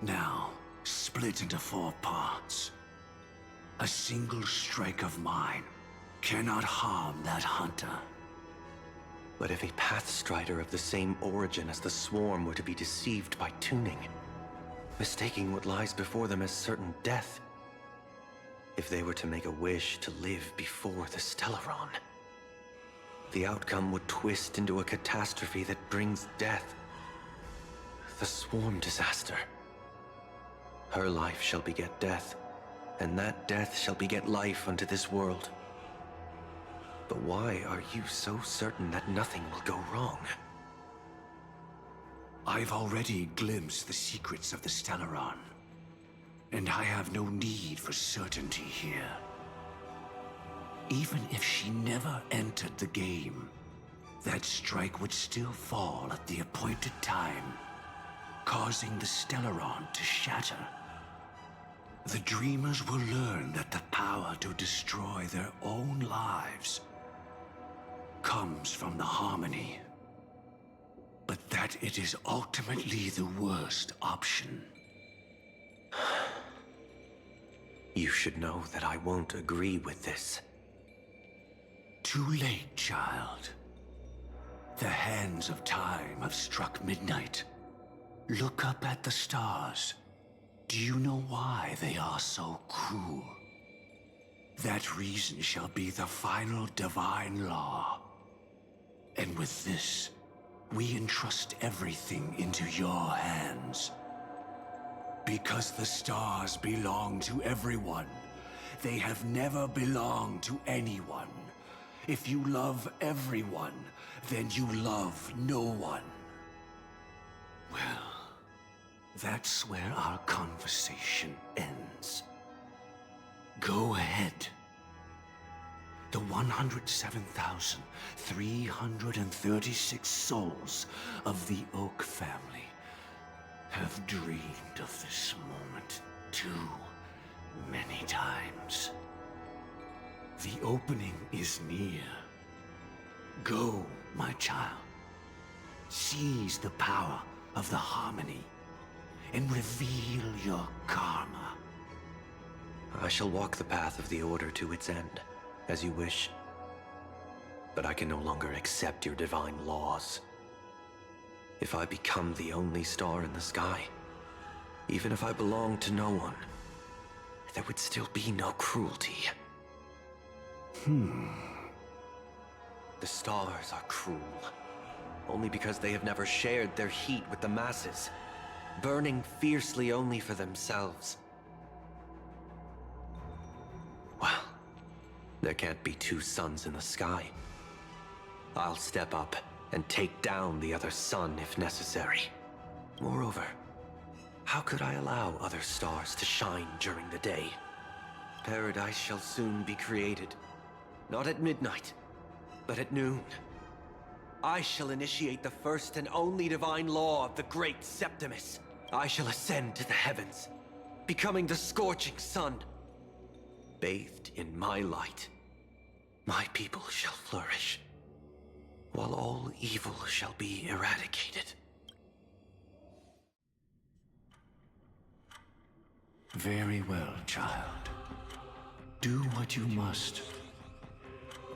Now, split into 4 parts. A single strike of mine cannot harm that hunter. But if a Pathstrider of the same origin as the Swarm were to be deceived by tuning, mistaking what lies before them as certain death, if they were to make a wish to live before the Stellaron, the outcome would twist into a catastrophe that brings death. The Swarm disaster. Her life shall beget death, and that death shall beget life unto this world. But why are you so certain that nothing will go wrong? I've already glimpsed the secrets of the Stellaron, and I have no need for certainty here. Even if she never entered the game, that strike would still fall at the appointed time, causing the Stellaron to shatter. The Dreamers will learn that the power to destroy their own lives comes from the Harmony, but that it is ultimately the worst option. You should know that I won't agree with this. Too late, child. The hands of time have struck midnight. Look up at the stars. Do you know why they are so cruel? That reason shall be the final divine law. And with this, we entrust everything into your hands. Because the stars belong to everyone. They have never belonged to anyone. If you love everyone, then you love no one. Well, that's where our conversation ends. Go ahead. The 107,336 souls of the Oak family have dreamed of this moment too many times. The opening is near. Go, my child. Seize the power of the Harmony and reveal your karma. I shall walk the path of the Order to its end, as you wish. But I can no longer accept your divine laws. If I become the only star in the sky, even if I belong to no one, there would still be no cruelty. The stars are cruel, only because they have never shared their heat with the masses, burning fiercely only for themselves. Well, there can't be 2 suns in the sky. I'll step up and take down the other sun if necessary. Moreover, how could I allow other stars to shine during the day? Paradise shall soon be created. Not at midnight, but at noon. I shall initiate the first and only divine law of the great Septimus. I shall ascend to the heavens, becoming the scorching sun. Bathed in my light, my people shall flourish, while all evil shall be eradicated. Very well, child. Do what you must.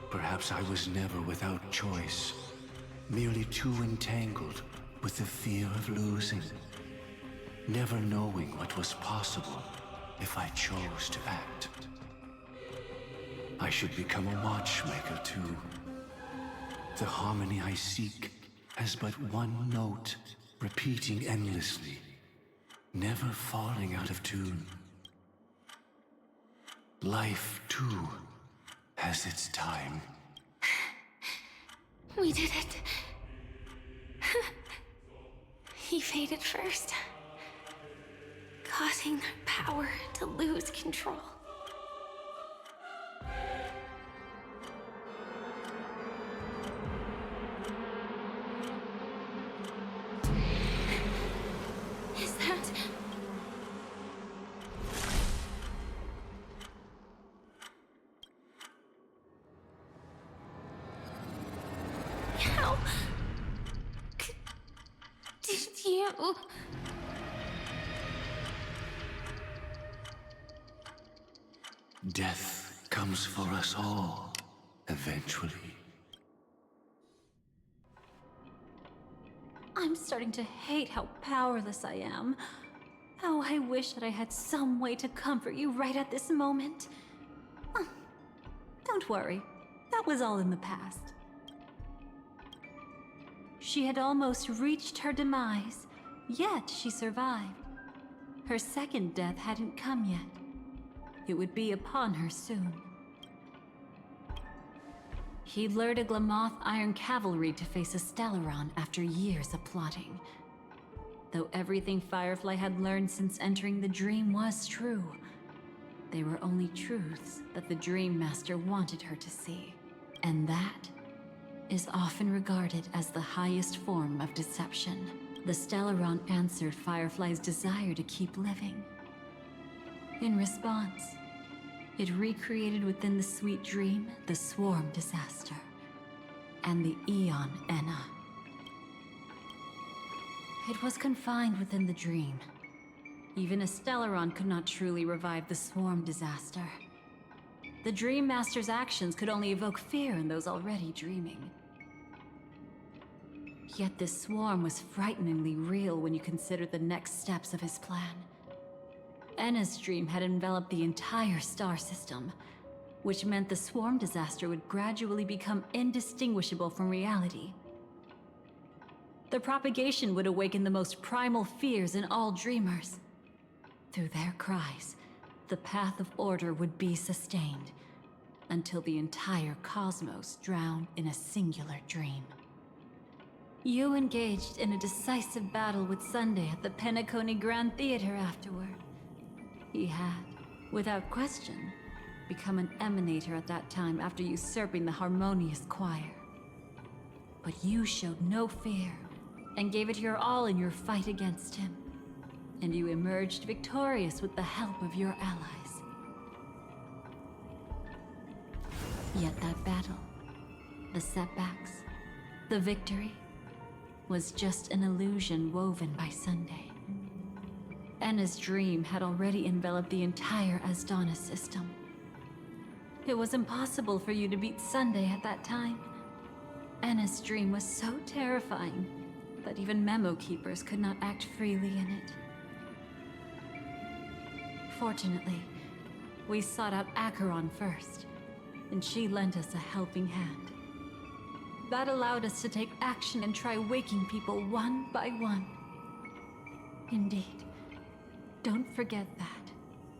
Perhaps I was never without choice, merely too entangled with the fear of losing, never knowing what was possible if I chose to act. I should become a watchmaker too. The harmony I seek has but one note, repeating endlessly, never falling out of tune. Life, too, has its time. We did it. He faded first. causing their power to lose control. Is that... How... did you... Death comes for us all, eventually. I'm starting to hate how powerless I am. How I wish that I had some way to comfort you right at this moment. Don't worry, that was all in the past. She had almost reached her demise, yet she survived. Her second death hadn't come yet. It would be upon her soon. He lured a Glamoth Iron Cavalry to face a Stellaron after years of plotting. Though everything Firefly had learned since entering the dream was true, they were only truths that the Dream Master wanted her to see. And that is often regarded as the highest form of deception. The Stellaron answered Firefly's desire to keep living. In response, it recreated within the sweet dream the Swarm Disaster and the Eon Enna. It was confined within the dream. Even a Stellaron could not truly revive the Swarm Disaster. The Dream Master's actions could only evoke fear in those already dreaming. Yet this swarm was frighteningly real when you consider the next steps of his plan. Enna's dream had enveloped the entire star system, which meant the Swarm Disaster would gradually become indistinguishable from reality. The propagation would awaken the most primal fears in all dreamers. Through their cries, the path of order would be sustained, until the entire cosmos drowned in a singular dream. You engaged in a decisive battle with Sunday at the Penacony Grand Theater afterward. He had, without question, become an emanator at that time after usurping the Harmonious Choir. But you showed no fear, and gave it your all in your fight against him. And you emerged victorious with the help of your allies. Yet that battle, the setbacks, the victory, was just an illusion woven by Sunday. Enna's dream had already enveloped the entire Asdana system. It was impossible for you to beat Sunday at that time. Enna's dream was so terrifying that even Memo Keepers could not act freely in it. Fortunately, we sought out Acheron first, and she lent us a helping hand. That allowed us to take action and try waking people one by one. Indeed, don't forget that,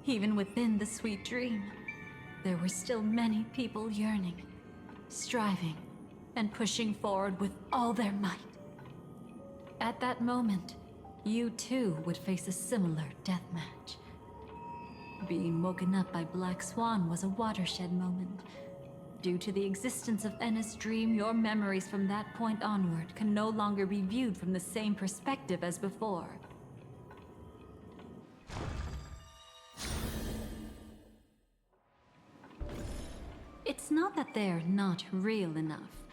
even within the sweet dream, there were still many people yearning, striving, and pushing forward with all their might. At that moment, you too would face a similar deathmatch. Being woken up by Black Swan was a watershed moment. Due to the existence of Enna's dream, your memories from that point onward can no longer be viewed from the same perspective as before. It's not that they're not real enough.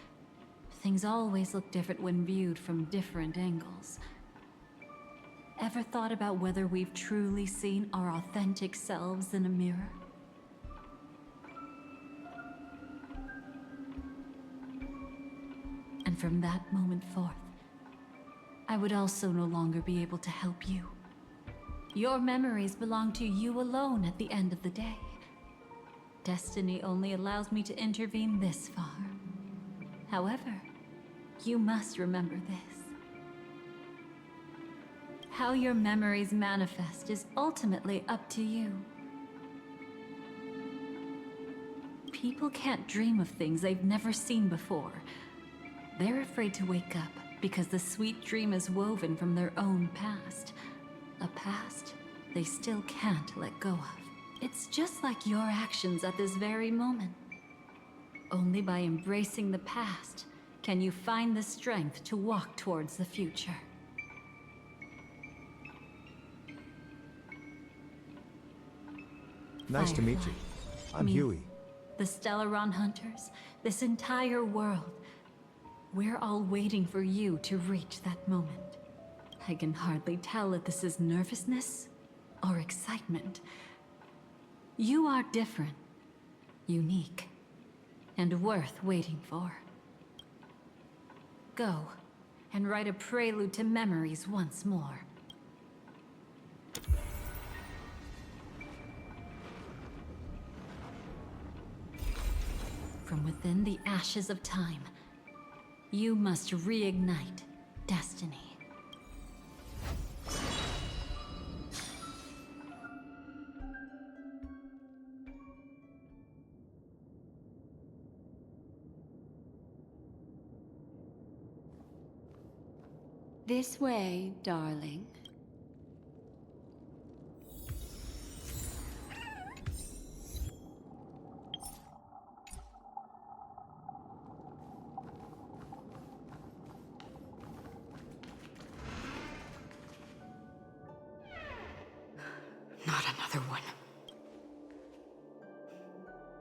Things always look different when viewed from different angles. Ever thought about whether we've truly seen our authentic selves in a mirror? And from that moment forth, I would also no longer be able to help you. Your memories belong to you alone at the end of the day. Destiny only allows me to intervene this far. However, you must remember this. How your memories manifest is ultimately up to you. People can't dream of things they've never seen before. They're afraid to wake up because the sweet dream is woven from their own past. A past they still can't let go of. It's just like your actions at this very moment. Only by embracing the past can you find the strength to walk towards the future. Nice to meet you. I'm Me, Huey. The Stellaron Hunters, this entire world. We're all waiting for you to reach that moment. I can hardly tell if this is nervousness or excitement. You are different, unique, and worth waiting for. Go and write a prelude to memories once more. From within the ashes of time, you must reignite destiny. This way, darling. Not another one.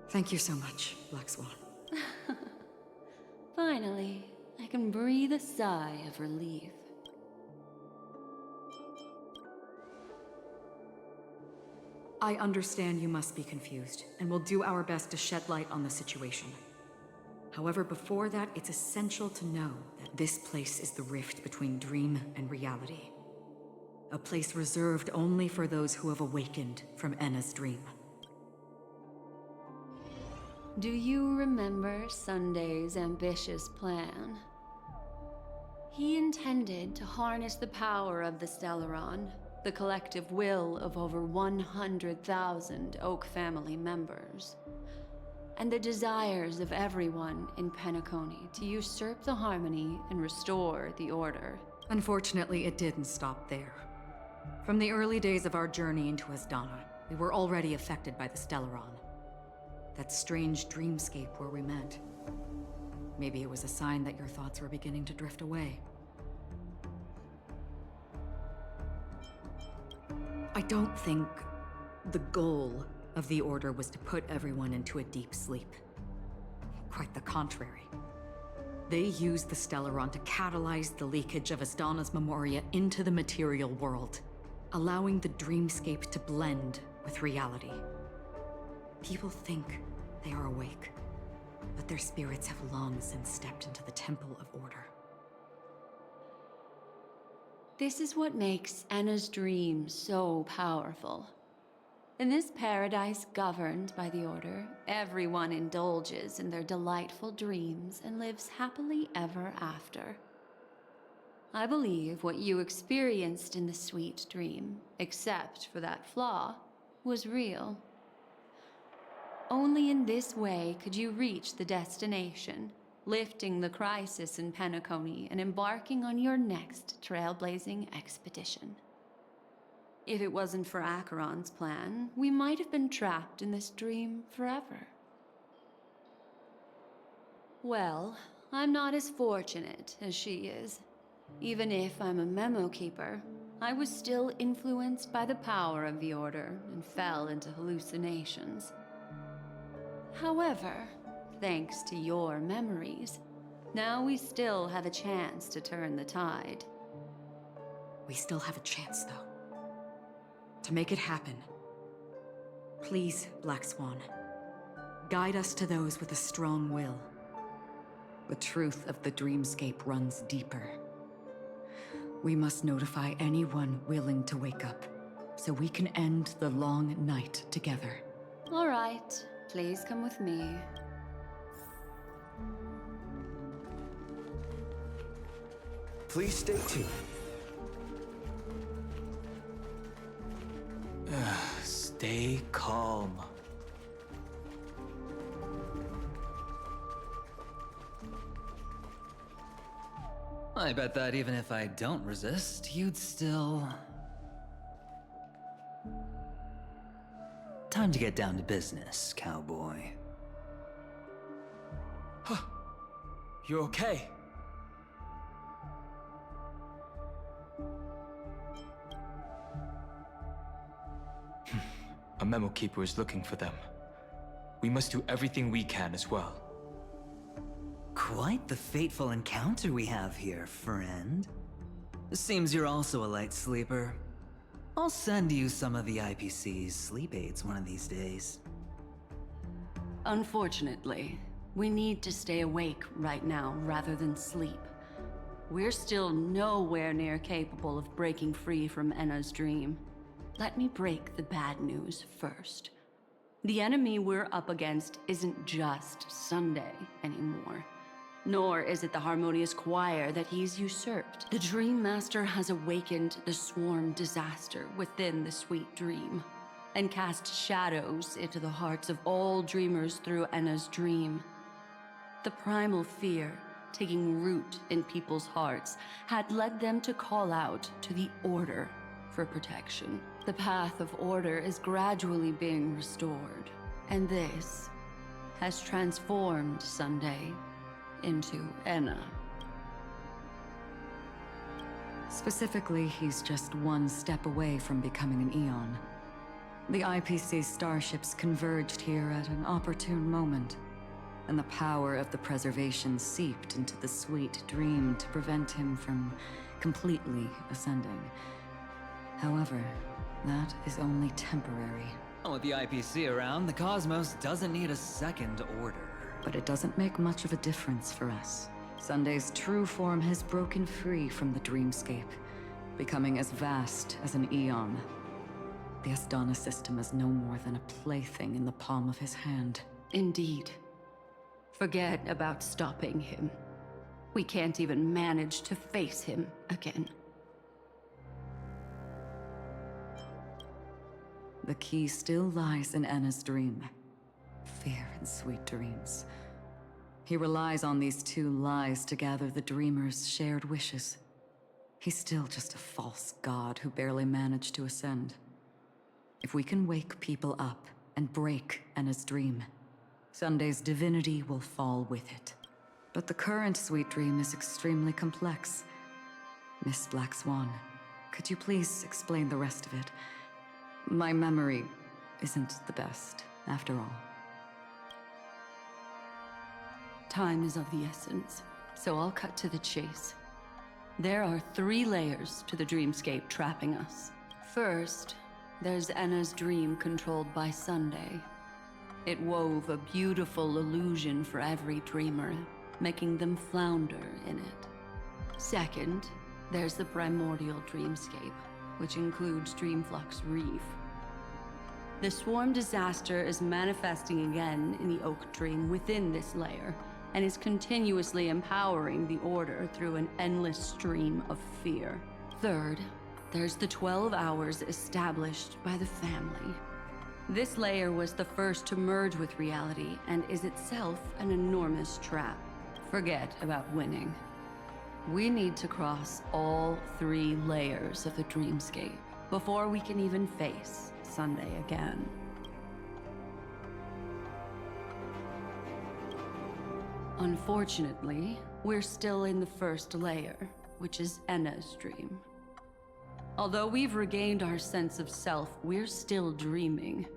Thank you so much, Black Swan. Finally, I can breathe a sigh of relief. I understand you must be confused, and we'll do our best to shed light on the situation. However, before that, it's essential to know that this place is the rift between dream and reality. A place reserved only for those who have awakened from Enna's dream. Do you remember Sunday's ambitious plan? He intended to harness the power of the Stellaron, the collective will of over 100,000 Oak family members, and the desires of everyone in Penacony to usurp the harmony and restore the order. Unfortunately, it didn't stop there. From the early days of our journey into Asdana, we were already affected by the Stellaron. That strange dreamscape where we met. Maybe it was a sign that your thoughts were beginning to drift away. I don't think the goal of the Order was to put everyone into a deep sleep. Quite the contrary. They used the Stellaron to catalyze the leakage of Asdana's memoria into the material world, allowing the dreamscape to blend with reality. People think they are awake, but their spirits have long since stepped into the Temple of Order. This is what makes Enna's dream so powerful. In this paradise governed by the Order, everyone indulges in their delightful dreams and lives happily ever after. I believe what you experienced in the sweet dream, except for that flaw, was real. Only in this way could you reach the destination, lifting the crisis in Penacony and embarking on your next trailblazing expedition. If it wasn't for Acheron's plan, we might have been trapped in this dream forever. Well, I'm not as fortunate as she is. Even if I'm a memo keeper, I was still influenced by the power of the Order and fell into hallucinations. However, thanks to your memories, now we still have a chance to turn the tide. We still have a chance, though. To make it happen, please, Black Swan, guide us to those with a strong will. The truth of the dreamscape runs deeper. We must notify anyone willing to wake up, so we can end the long night together. All right, please come with me. Please stay tuned. Stay calm. I bet that even if I don't resist, you'd still... time to get down to business, cowboy. You okay? A memo keeper is looking for them. We must do everything we can as well. Quite the fateful encounter we have here, friend. Seems you're also a light sleeper. I'll send you some of the IPC's sleep aids one of these days. Unfortunately, we need to stay awake right now rather than sleep. We're still nowhere near capable of breaking free from Enna's dream. Let me break the bad news first. The enemy we're up against isn't just Sunday anymore. Nor is it the harmonious choir that he's usurped. The Dream Master has awakened the swarm disaster within the sweet dream, and cast shadows into the hearts of all dreamers through Enna's dream. The primal fear taking root in people's hearts had led them to call out to the Order for protection. The path of order is gradually being restored, and this has transformed Sunday into Enna. Specifically, he's just one step away from becoming an Eon. The IPC starships converged here at an opportune moment, and the power of the preservation seeped into the sweet dream to prevent him from completely ascending. However, that is only temporary. With the IPC around, the cosmos doesn't need a second order. But it doesn't make much of a difference for us. Sunday's true form has broken free from the dreamscape, becoming as vast as an Eon. The Astana system is no more than a plaything in the palm of his hand. Indeed. Forget about stopping him. We can't even manage to face him again. The key still lies in Enna's dream. Fear and sweet dreams. He relies on these two lies to gather the dreamers' shared wishes. He's still just a false god who barely managed to ascend. If we can wake people up and break Enna's dream, Sunday's divinity will fall with it. But the current sweet dream is extremely complex. Miss Black Swan, could you please explain the rest of it? My memory isn't the best, after all. Time is of the essence, so I'll cut to the chase. There are 3 layers to the dreamscape trapping us. First, there's Enna's dream controlled by Sunday. It wove a beautiful illusion for every dreamer, making them flounder in it. Second, there's the primordial dreamscape, which includes Dreamflux Reef. The swarm disaster is manifesting again in the Oak Dream within this layer, and is continuously empowering the Order through an endless stream of fear. Third, there's the 12 hours established by the family. This layer was the first to merge with reality and is itself an enormous trap. Forget about winning. We need to cross all 3 layers of the dreamscape before we can even face Sunday again. Unfortunately, we're still in the first layer, which is Enna's dream. Although we've regained our sense of self, we're still dreaming.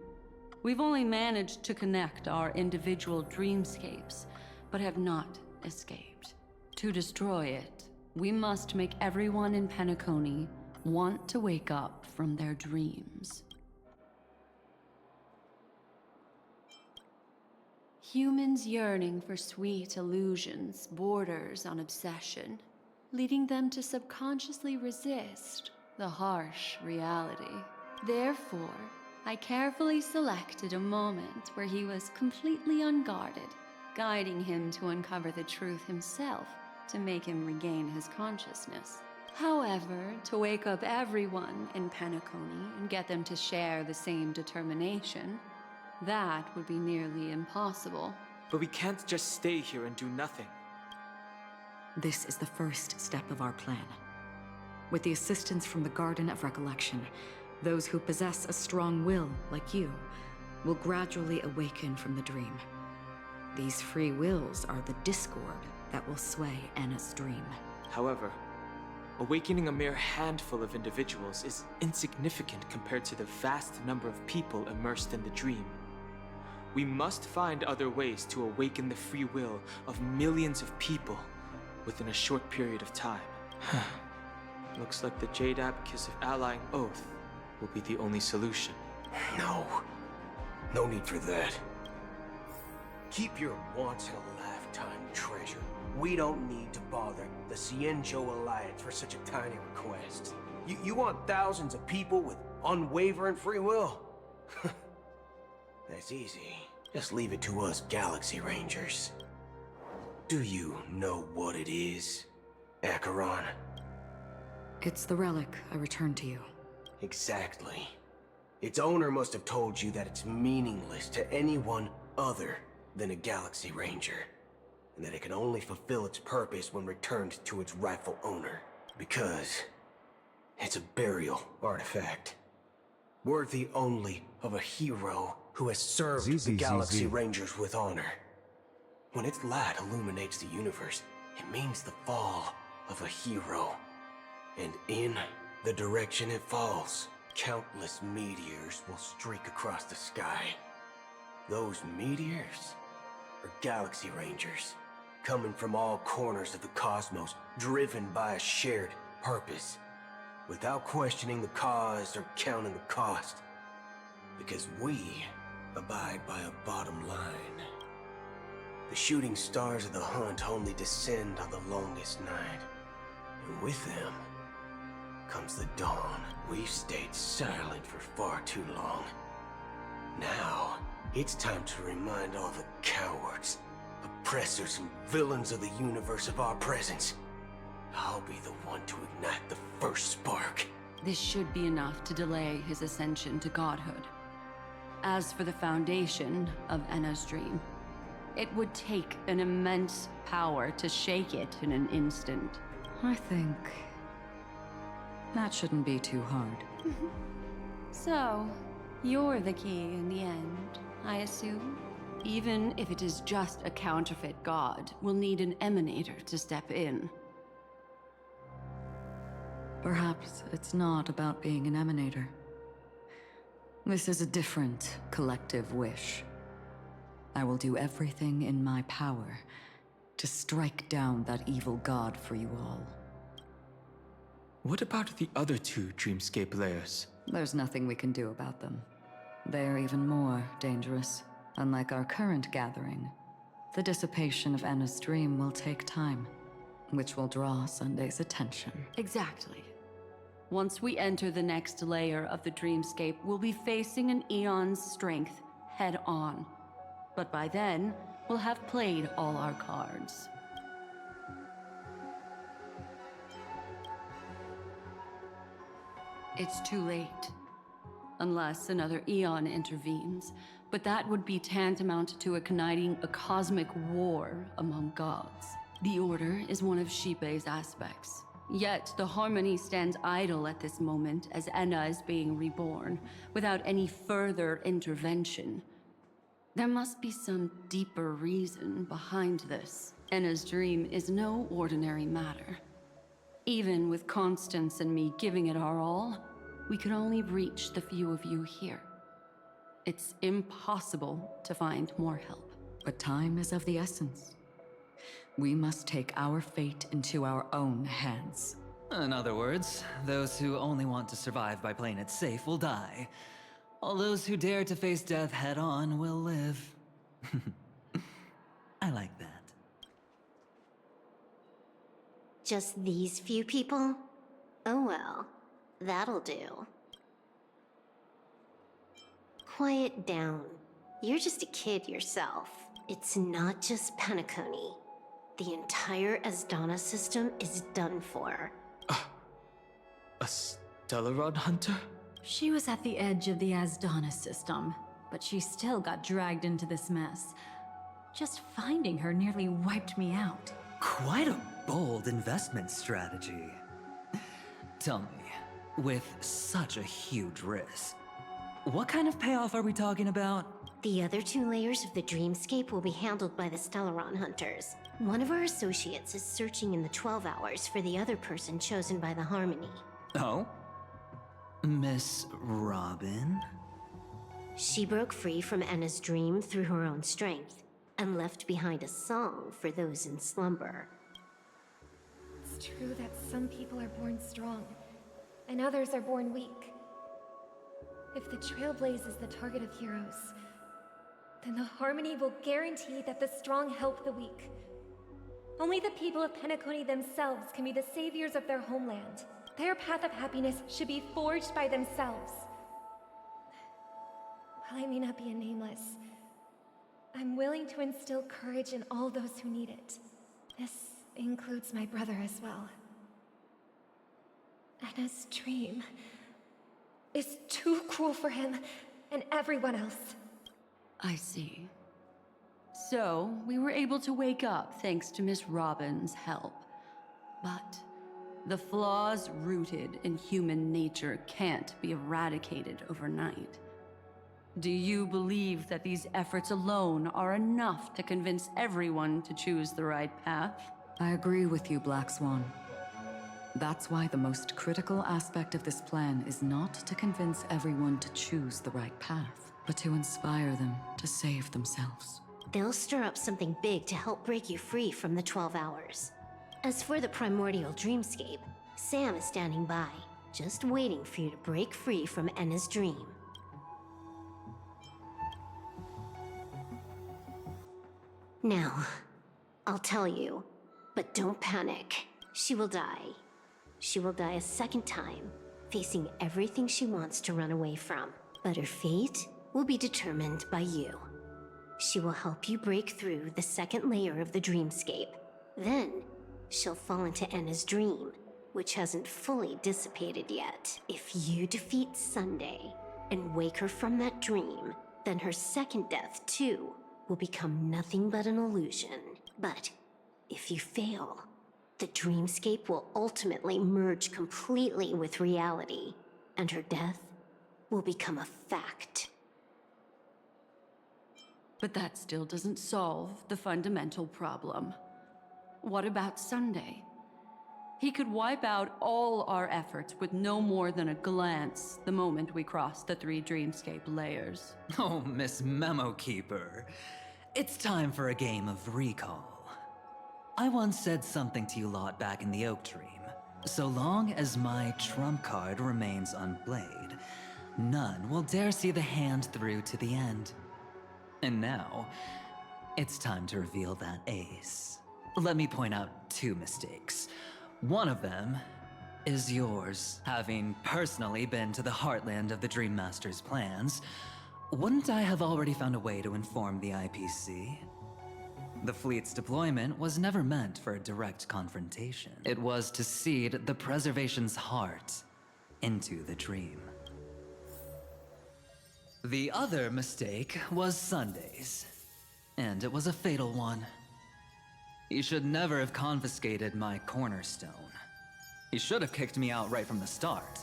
We've only managed to connect our individual dreamscapes, but have not escaped. To destroy it, we must make everyone in Penacony want to wake up from their dreams. Humans yearning for sweet illusions borders on obsession, leading them to subconsciously resist the harsh reality. Therefore, I carefully selected a moment where he was completely unguarded, guiding him to uncover the truth himself to make him regain his consciousness. However, to wake up everyone in Penacony and get them to share the same determination, that would be nearly impossible. But we can't just stay here and do nothing. This is the first step of our plan. With the assistance from the Garden of Recollection, those who possess a strong will, like you, will gradually awaken from the dream. These free wills are the discord that will sway Anna's dream. However, awakening a mere handful of individuals is insignificant compared to the vast number of people immersed in the dream. We must find other ways to awaken the free will of millions of people within a short period of time. Looks like the Jade Abacus of Allying Oath will be the only solution. No. No need for that. Keep your once-in-a-lifetime treasure. We don't need to bother the Cienjo Alliance for such a tiny request. You want thousands of people with unwavering free will? That's easy. Just leave it to us Galaxy Rangers. Do you know what it is, Acheron? It's the relic I returned to you. Exactly. Its owner must have told you that it's meaningless to anyone other than a Galaxy Ranger, and that it can only fulfill its purpose when returned to its rightful owner, because it's a burial artifact, worthy only of a hero who has served the Galaxy Rangers with honor. When its light illuminates the universe, it means the fall of a hero. And in the direction it falls, countless meteors will streak across the sky. Those meteors are Galaxy Rangers, coming from all corners of the cosmos, driven by a shared purpose, without questioning the cause or counting the cost. Because we abide by a bottom line. The shooting stars of the hunt only descend on the longest night, and with them comes the dawn. We've stayed silent for far too long. Now, it's time to remind all the cowards, oppressors, and villains of the universe of our presence. I'll be the one to ignite the first spark. This should be enough to delay his ascension to godhood. As for the foundation of Anna's dream, it would take an immense power to shake it in an instant. I think that shouldn't be too hard. So, you're the key in the end, I assume? Even if it is just a counterfeit god, we'll need an emanator to step in. Perhaps it's not about being an emanator. This is a different collective wish. I will do everything in my power to strike down that evil god for you all. What about the other two dreamscape layers? There's nothing we can do about them. They're even more dangerous. Unlike our current gathering, the dissipation of Anna's dream will take time, which will draw Sunday's attention. Exactly. Once we enter the next layer of the dreamscape, we'll be facing an eon's strength head on. But by then, we'll have played all our cards. It's too late. Unless another eon intervenes, but that would be tantamount to igniting a cosmic war among gods. The Order is one of Shipei's aspects. Yet, the Harmony stands idle at this moment as Enna is being reborn, without any further intervention. There must be some deeper reason behind this. Enna's dream is no ordinary matter. Even with Constance and me giving it our all, we could only reach the few of you here. It's impossible to find more help. But time is of the essence. We must take our fate into our own hands. In other words, those who only want to survive by playing it safe will die. All those who dare to face death head-on will live. I like that. Just these few people? Oh well, that'll do. Quiet down. You're just a kid yourself. It's not just Penacony. The entire Asdana system is done for. A Stellaron hunter? She was at the edge of the Asdana system, but she still got dragged into this mess. Just finding her nearly wiped me out. Quite a bold investment strategy. Tell me, with such a huge risk, What kind of payoff are we talking about? The other 2 layers of the dreamscape will be handled by the Stellaron hunters. One of our associates is searching in the 12 hours for the other person chosen by the Harmony. Oh? Miss Robin? She broke free from Enna's dream through her own strength, and left behind a song for those in slumber. It's true that some people are born strong, and others are born weak. If the Trailblaze is the target of heroes, then the Harmony will guarantee that the strong help the weak. Only the people of Penacony themselves can be the saviors of their homeland. Their path of happiness should be forged by themselves. While I may not be a nameless, I'm willing to instill courage in all those who need it. This includes my brother as well. Enna's dream is too cruel for him and everyone else. I see. So, we were able to wake up thanks to Miss Robin's help. But the flaws rooted in human nature can't be eradicated overnight. Do you believe that these efforts alone are enough to convince everyone to choose the right path? I agree with you, Black Swan. That's why the most critical aspect of this plan is not to convince everyone to choose the right path, but to inspire them to save themselves. They'll stir up something big to help break you free from the 12 hours. As for the primordial dreamscape, Sam is standing by, just waiting for you to break free from Enna's dream. Now, I'll tell you, but don't panic. She will die. She will die a second time, facing everything she wants to run away from. But her fate will be determined by you. She will help you break through the second layer of the dreamscape. Then, she'll fall into Enna's dream, which hasn't fully dissipated yet. If you defeat Sunday and wake her from that dream, then her second death, too, will become nothing but an illusion. But if you fail, the dreamscape will ultimately merge completely with reality, and her death will become a fact. But that still doesn't solve the fundamental problem. What about Sunday? He could wipe out all our efforts with no more than a glance the moment we cross the 3 dreamscape layers. Oh, Miss Memo Keeper. It's time for a game of recall. I once said something to you lot back in the Oak Dream. So long as my trump card remains unplayed, none will dare see the hand through to the end. And now, it's time to reveal that ace. Let me point out 2 mistakes. One of them is yours. Having personally been to the heartland of the Dream Master's plans, wouldn't I have already found a way to inform the IPC? The fleet's deployment was never meant for a direct confrontation. It was to seed the Preservation's heart into the dream. The other mistake was Sundays, and it was a fatal one. He should never have confiscated my cornerstone. He should have kicked me out right from the start.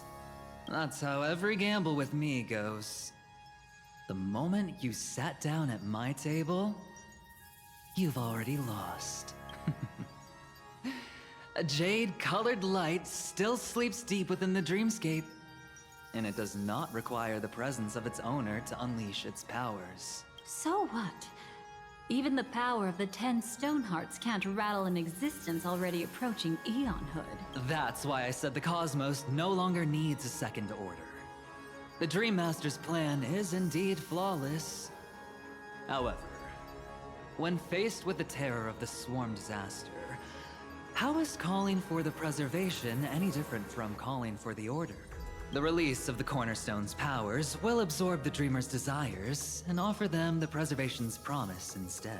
That's how every gamble with me goes. The moment you sat down at my table, you've already lost. A jade-colored light still sleeps deep within the dreamscape, and it does not require the presence of its owner to unleash its powers. So what? Even the power of the 10 Stonehearts can't rattle an existence already approaching eonhood. That's why I said the cosmos no longer needs a second order. The Dream Master's plan is indeed flawless. However, when faced with the terror of the swarm disaster, how is calling for the preservation any different from calling for the order? The release of the Cornerstone's powers will absorb the Dreamer's desires and offer them the preservation's promise instead,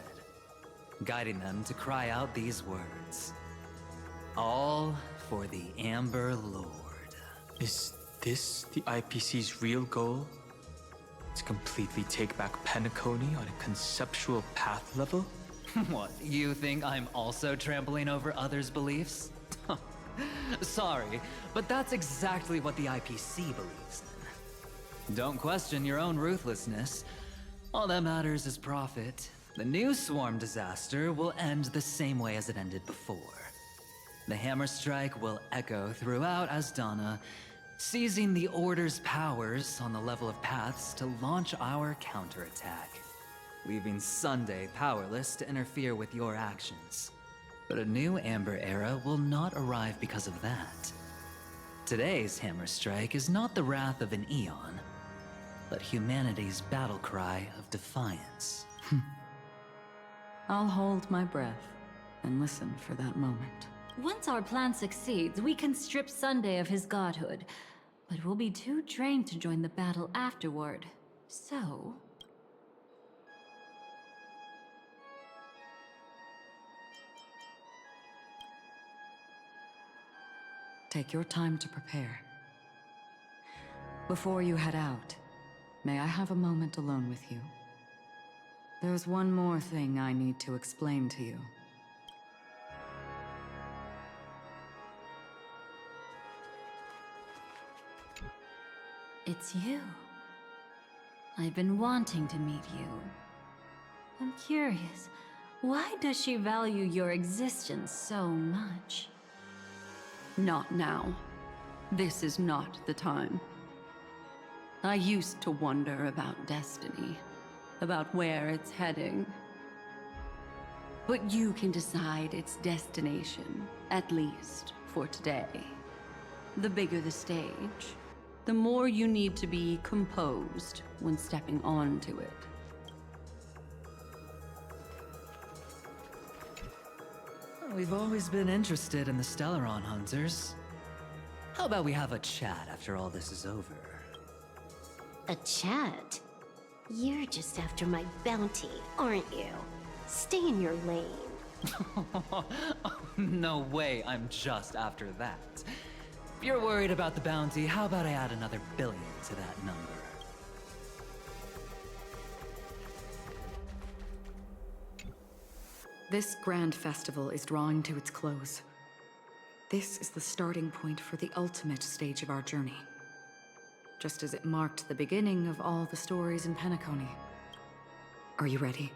guiding them to cry out these words: all for the Amber Lord. Is this the IPC's real goal? To completely take back Penacony on a conceptual path level? What, you think I'm also trampling over others' beliefs? Sorry, but that's exactly what the IPC believes in. Don't question your own ruthlessness. All that matters is profit. The new swarm disaster will end the same way as it ended before. The hammer strike will echo throughout Asdana, seizing the Order's powers on the level of paths to launch our counterattack, leaving Sunday powerless to interfere with your actions. But a new Amber Era will not arrive because of that. Today's hammer strike is not the wrath of an eon, but humanity's battle cry of defiance. I'll hold my breath and listen for that moment. Once our plan succeeds, we can strip Sunday of his godhood, but we'll be too drained to join the battle afterward. So... take your time to prepare. Before you head out, may I have a moment alone with you? There's one more thing I need to explain to you. It's you. I've been wanting to meet you. I'm curious, why does she value your existence so much? Not now. This is not the time. I used to wonder about destiny, about where it's heading. But you can decide its destination, at least for today. The bigger the stage, the more you need to be composed when stepping onto it. We've always been interested in the Stellaron hunters. How about we have a chat after all this is over? A chat? You're just after my bounty, aren't you? Stay in your lane. No way I'm just after that. If you're worried about the bounty, how about I add another billion to that number? This grand festival is drawing to its close. This is the starting point for the ultimate stage of our journey. Just as it marked the beginning of all the stories in Penacony. Are you ready?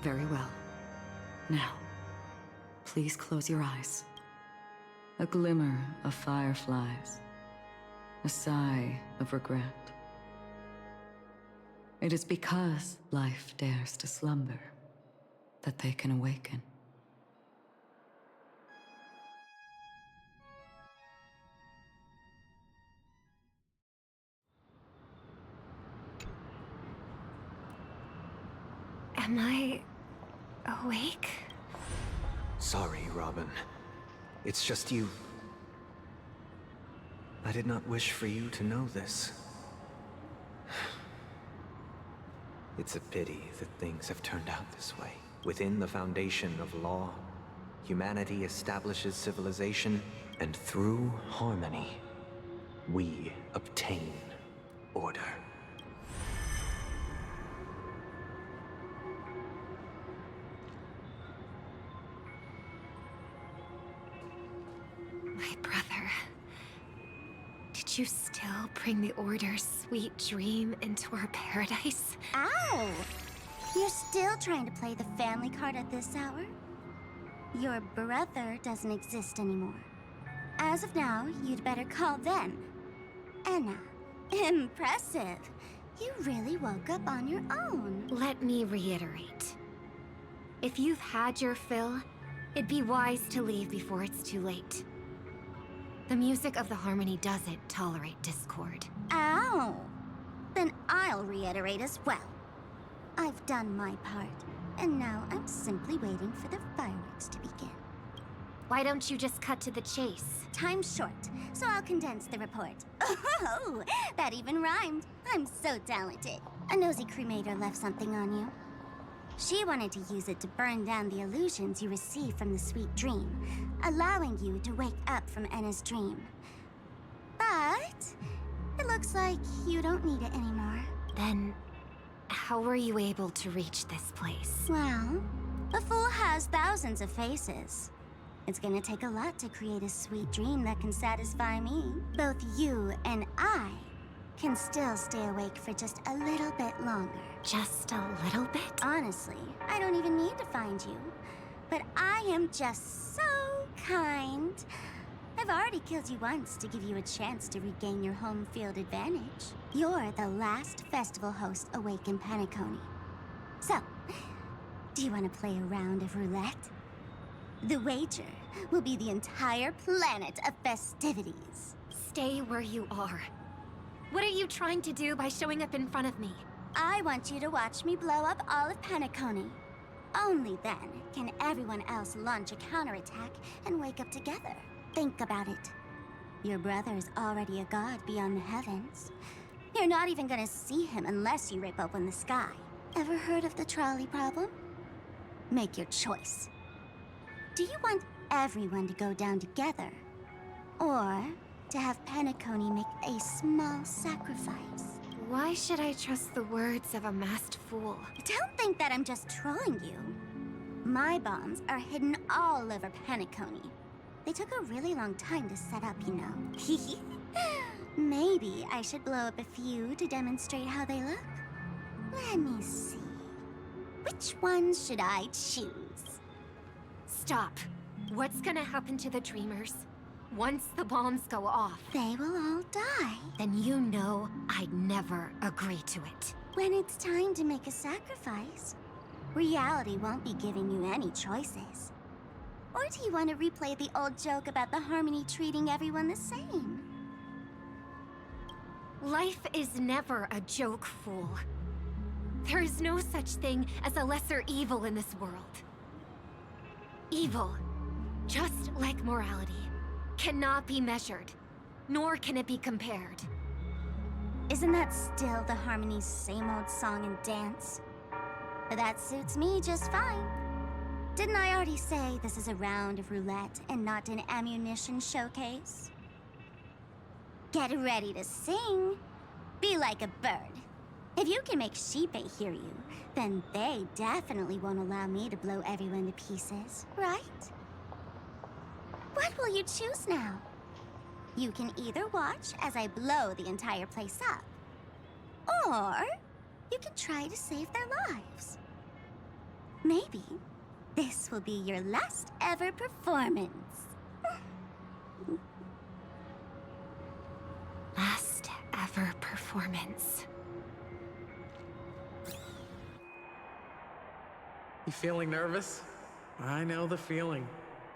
Very well. Now, please close your eyes. A glimmer of fireflies. A sigh of regret. It is because life dares to slumber that they can awaken. Am I awake? Sorry, Robin. It's just you. I did not wish for you to know this. It's a pity that things have turned out this way. Within the foundation of law, humanity establishes civilization, and through harmony, we obtain order. My brother. Did you still bring the Order's sweet dream into our paradise? Ow! You're still trying to play the family card at this hour? Your brother doesn't exist anymore. As of now, you'd better call them. Enna. Impressive. You really woke up on your own. Let me reiterate. If you've had your fill, it'd be wise to leave before it's too late. The music of the Harmony doesn't tolerate discord. Ow! Then I'll reiterate as well. I've done my part, and now I'm simply waiting for the fireworks to begin. Why don't you just cut to the chase? Time's short, so I'll condense the report. Oh, that even rhymed. I'm so talented. A nosy cremator left something on you. She wanted to use it to burn down the illusions you received from the sweet dream, allowing you to wake up from Enna's dream. But it looks like you don't need it anymore. Then How were you able to reach this place? Well, a fool has thousands of faces. It's gonna take a lot to create a sweet dream that can satisfy me. Both you and I can still stay awake for just a little bit longer. Just a little bit? Honestly, I don't even need to find you. But I am just so kind. I've already killed you once to give you a chance to regain your home field advantage. You're the last festival host awake in Penacony. So, do you want to play a round of roulette? The wager will be the entire planet of festivities. Stay where you are. What are you trying to do by showing up in front of me? I want you to watch me blow up all of Penacony. Only then can everyone else launch a counterattack and wake up together. Think about it. Your brother's already a god beyond the heavens. You're not even gonna see him unless you rip open the sky. Ever heard of the trolley problem? Make your choice. Do you want everyone to go down together? Or to have Penacony make a small sacrifice? Why should I trust the words of a masked fool? Don't think that I'm just trolling you. My bombs are hidden all over Penacony. They took a really long time to set up, you know. Maybe I should blow up a few to demonstrate how they look. Let me see. Which ones should I choose? Stop. What's gonna happen to the dreamers? Once the bombs go off, they will all die. Then you know I'd never agree to it. When it's time to make a sacrifice, reality won't be giving you any choices. Or do you want to replay the old joke about the Harmony treating everyone the same? Life is never a joke, fool. There is no such thing as a lesser evil in this world. Evil, just like morality, cannot be measured, nor can it be compared. Isn't that still the Harmony's same old song and dance? But that suits me just fine. Didn't I already say this is a round of roulette and not an ammunition showcase? Get ready to sing. Be like a bird. If you can make Sheepei hear you, then they definitely won't allow me to blow everyone to pieces, right? What will you choose now? You can either watch as I blow the entire place up, or you can try to save their lives. Maybe this will be your last ever performance. Last ever performance. You feeling nervous? I know the feeling.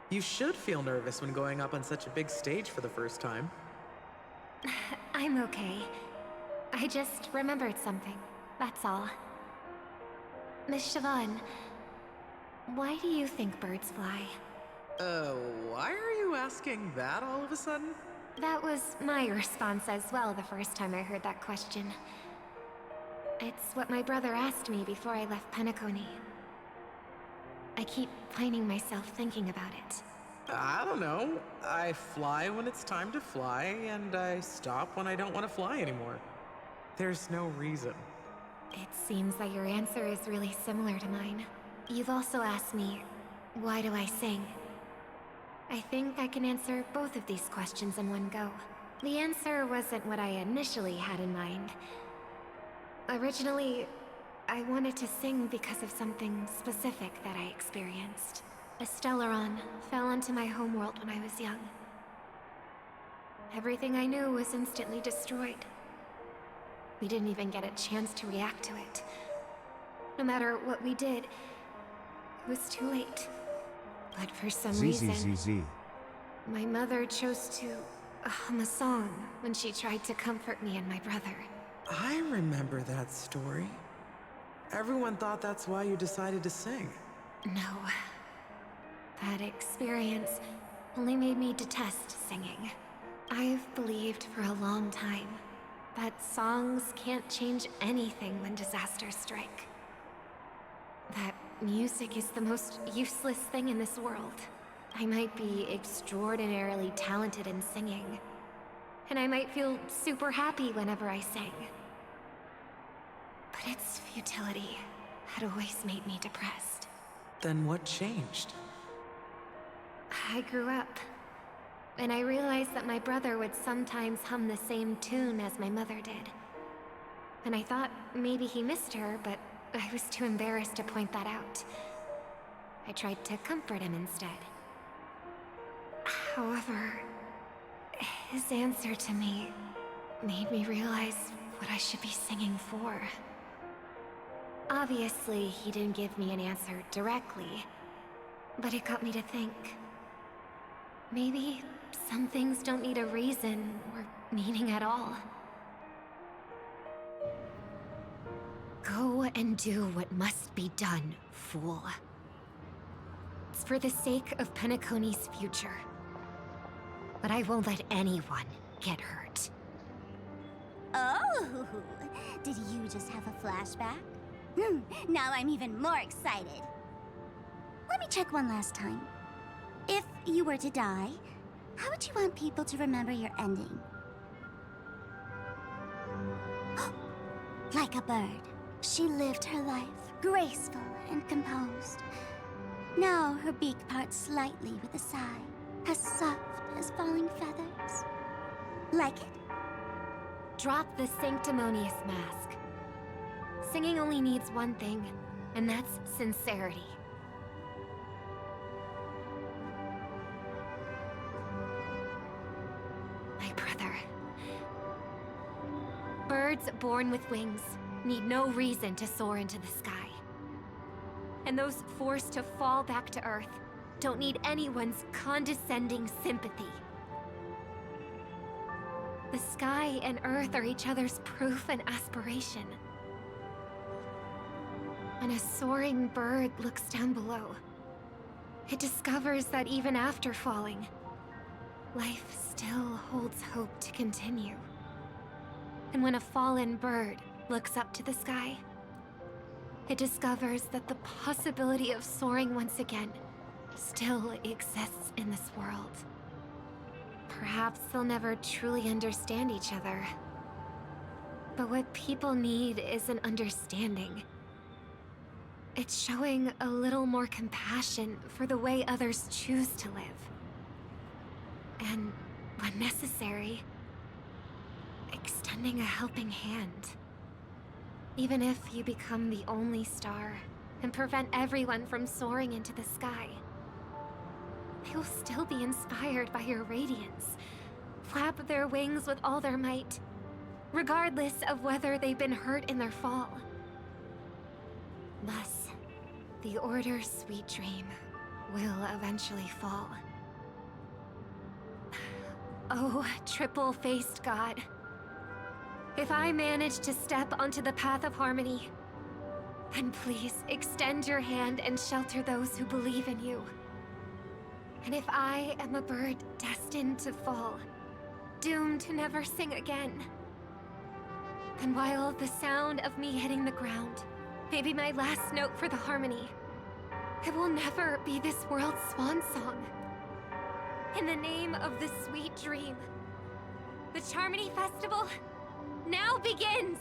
You should feel nervous when going up on such a big stage for the first time. I'm okay. I just remembered something, that's all. Miss Siobhan, why do you think birds fly? Why are you asking that all of a sudden? That was my response as well the first time I heard that question. It's what my brother asked me before I left Penacony. I keep finding myself thinking about it. I don't know. I fly when it's time to fly, and I stop when I don't want to fly anymore. There's no reason. It seems that your answer is really similar to mine. You've also asked me, why do I sing? I think I can answer both of these questions in one go. The answer wasn't what I initially had in mind. Originally, I wanted to sing because of something specific that I experienced. A Stellaron fell into my homeworld when I was young. Everything I knew was instantly destroyed. We didn't even get a chance to react to it. No matter what we did, it was too late. But for some reason, my mother chose to hum a song when she tried to comfort me and my brother. I remember that story. Everyone thought that's why you decided to sing. No. That experience only made me detest singing. I've believed for a long time that songs can't change anything when disasters strike. That music is the most useless thing in this world. I might be extraordinarily talented in singing, and I might feel super happy whenever I sing. But its futility had always made me depressed. Then what changed? I grew up, and I realized that my brother would sometimes hum the same tune as my mother did. And I thought maybe he missed her, but I was too embarrassed to point that out. I tried to comfort him instead. However, his answer to me made me realize what I should be singing for. Obviously, he didn't give me an answer directly, but it got me to think. Maybe some things don't need a reason or meaning at all. Go and do what must be done, fool. It's for the sake of Penacony's future. But I won't let anyone get hurt. Oh, did you just have a flashback? Now I'm even more excited. Let me check one last time. If you were to die, how would you want people to remember your ending? Like a bird, she lived her life, graceful and composed. Now her beak parts slightly with a sigh, as soft as falling feathers. Like it? Drop the sanctimonious mask. Singing only needs one thing, and that's sincerity. My brother. Birds born with wings need no reason to soar into the sky. And those forced to fall back to Earth don't need anyone's condescending sympathy. The sky and Earth are each other's proof and aspiration. When a soaring bird looks down below, it discovers that even after falling, life still holds hope to continue. And when a fallen bird looks up to the sky, it discovers that the possibility of soaring once again still exists in this world. Perhaps they'll never truly understand each other. But what people need is an understanding. It's showing a little more compassion for the way others choose to live. And, when necessary, extending a helping hand. Even if you become the only star and prevent everyone from soaring into the sky, they will still be inspired by your radiance, flap their wings with all their might, regardless of whether they've been hurt in their fall. Thus, the Order's sweet dream will eventually fall. Oh, triple-faced God. If I manage to step onto the path of harmony, then please extend your hand and shelter those who believe in you. And if I am a bird destined to fall, doomed to never sing again, then while the sound of me hitting the ground may be my last note for the harmony, it will never be this world's swan song. In the name of the sweet dream, the Charmony Festival now begins!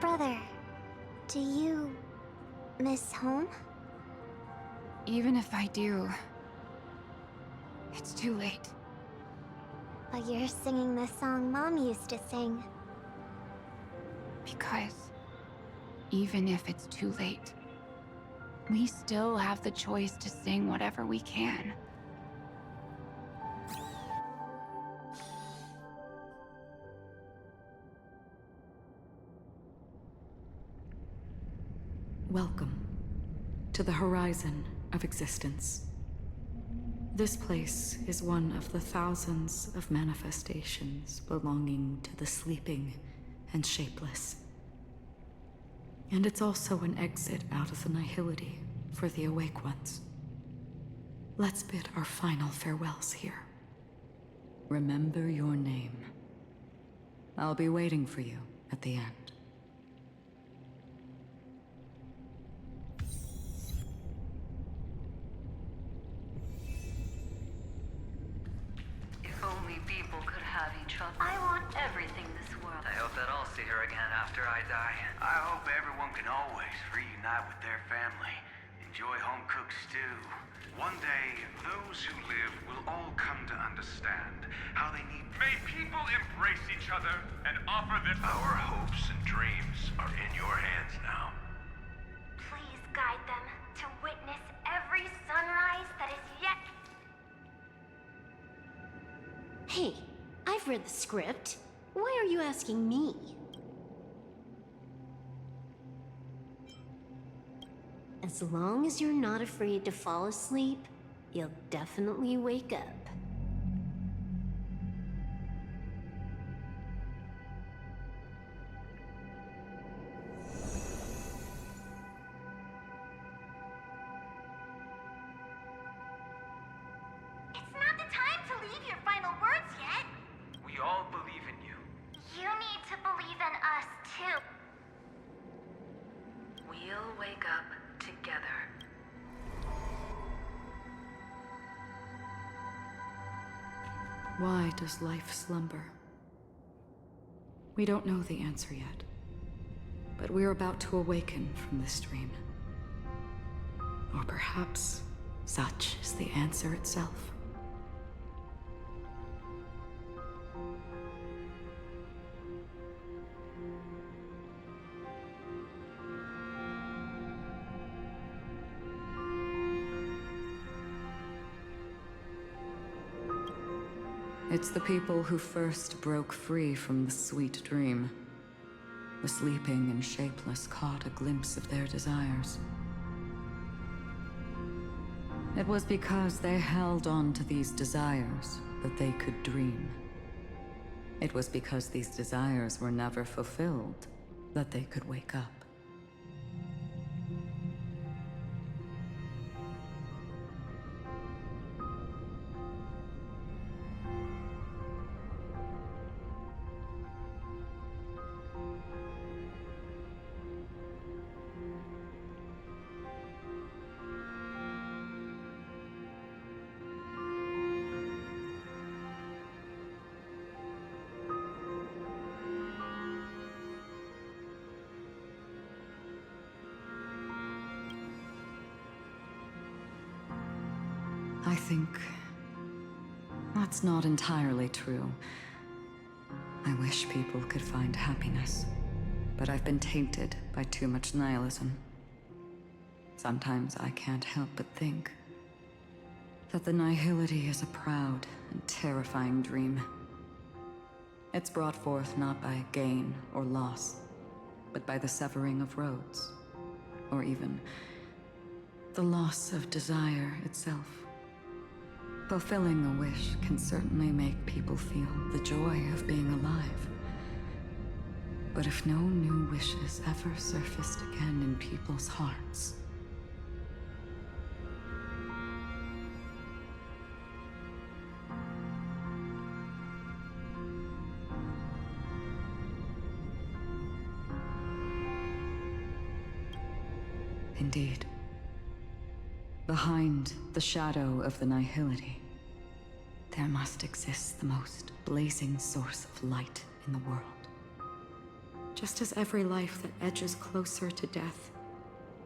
Brother, do you miss home? Even if I do, it's too late. But you're singing the song Mom used to sing. Because even if it's too late, we still have the choice to sing whatever we can. Welcome to the horizon of existence. This place is one of the thousands of manifestations belonging to the sleeping and shapeless. And it's also an exit out of the nihility for the awake ones. Let's bid our final farewells here. Remember your name. I'll be waiting for you at the end. If only people could have each other. I want everything this world. I hope that I'll see her again after I die. I hope everyone can always reunite with their family. Enjoy home-cooked stew. One day, those who live will all come to understand how they need. May people embrace each other and offer them. Our hopes and dreams are in your hands now. Please guide them to witness every sunrise that is yet. Hey, I've read the script. Why are you asking me? As long as you're not afraid to fall asleep, you'll definitely wake up. It's not the time to leave your final words yet. We all believe in you. You need to believe in us, too. We'll wake up together. Why does life slumber? We don't know the answer yet, but we're about to awaken from this dream. Or perhaps such is the answer itself. It's the people who first broke free from the sweet dream. The sleeping and shapeless caught a glimpse of their desires. It was because they held on to these desires that they could dream. It was because these desires were never fulfilled that they could wake up. I think that's not entirely true. I wish people could find happiness, but I've been tainted by too much nihilism. Sometimes I can't help but think that the nihility is a proud and terrifying dream. It's brought forth not by gain or loss, but by the severing of roads, or even the loss of desire itself. Fulfilling a wish can certainly make people feel the joy of being alive. But if no new wishes ever surfaced again in people's hearts, indeed, behind the shadow of the nihility, there must exist the most blazing source of light in the world. Just as every life that edges closer to death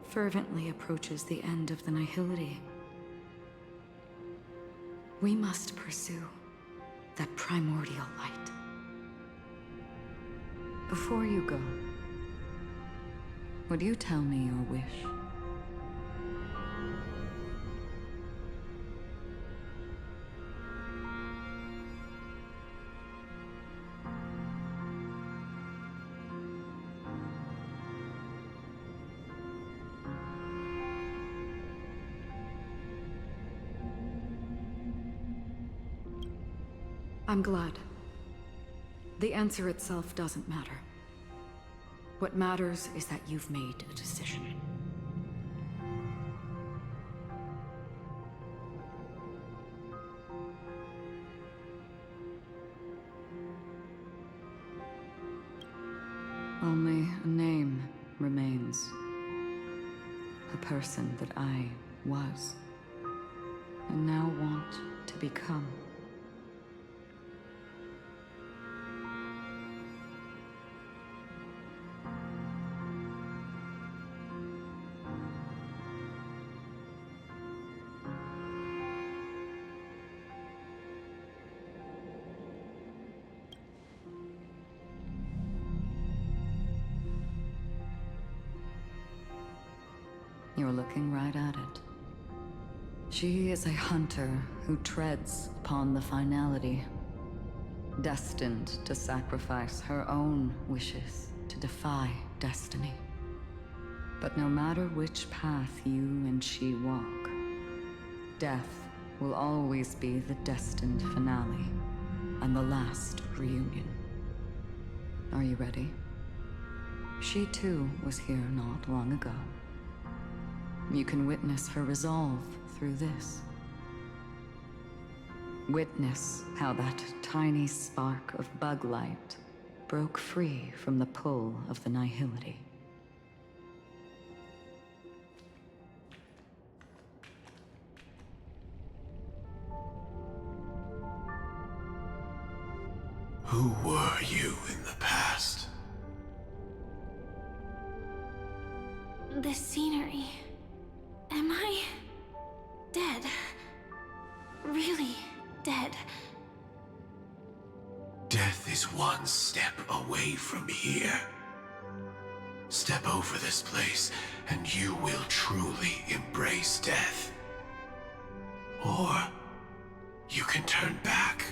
fervently approaches the end of the nihility, we must pursue that primordial light. Before you go, would you tell me your wish? I'm glad. The answer itself doesn't matter. What matters is that you've made a decision. Only a name remains. A person that I was, and now want to become. You're looking right at it. She is a hunter who treads upon the finality, destined to sacrifice her own wishes to defy destiny. But no matter which path you and she walk, death will always be the destined finale and the last reunion. Are you ready? She too was here not long ago. You can witness her resolve through this. Witness how that tiny spark of bug light broke free from the pull of the nihility. Who were you in the past? This scenery. Am I dead? Really dead? Death is one step away from here. Step over this place, and you will truly embrace death. Or you can turn back.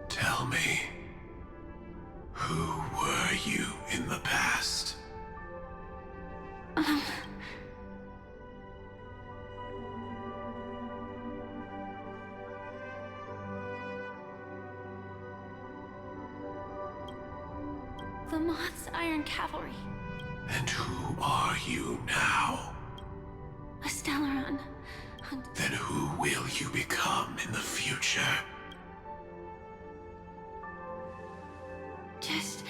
Tell me, who were you in the past? The Moth's Iron Cavalry. And who are you now? A Stellaron. Then who will you become in the future? Just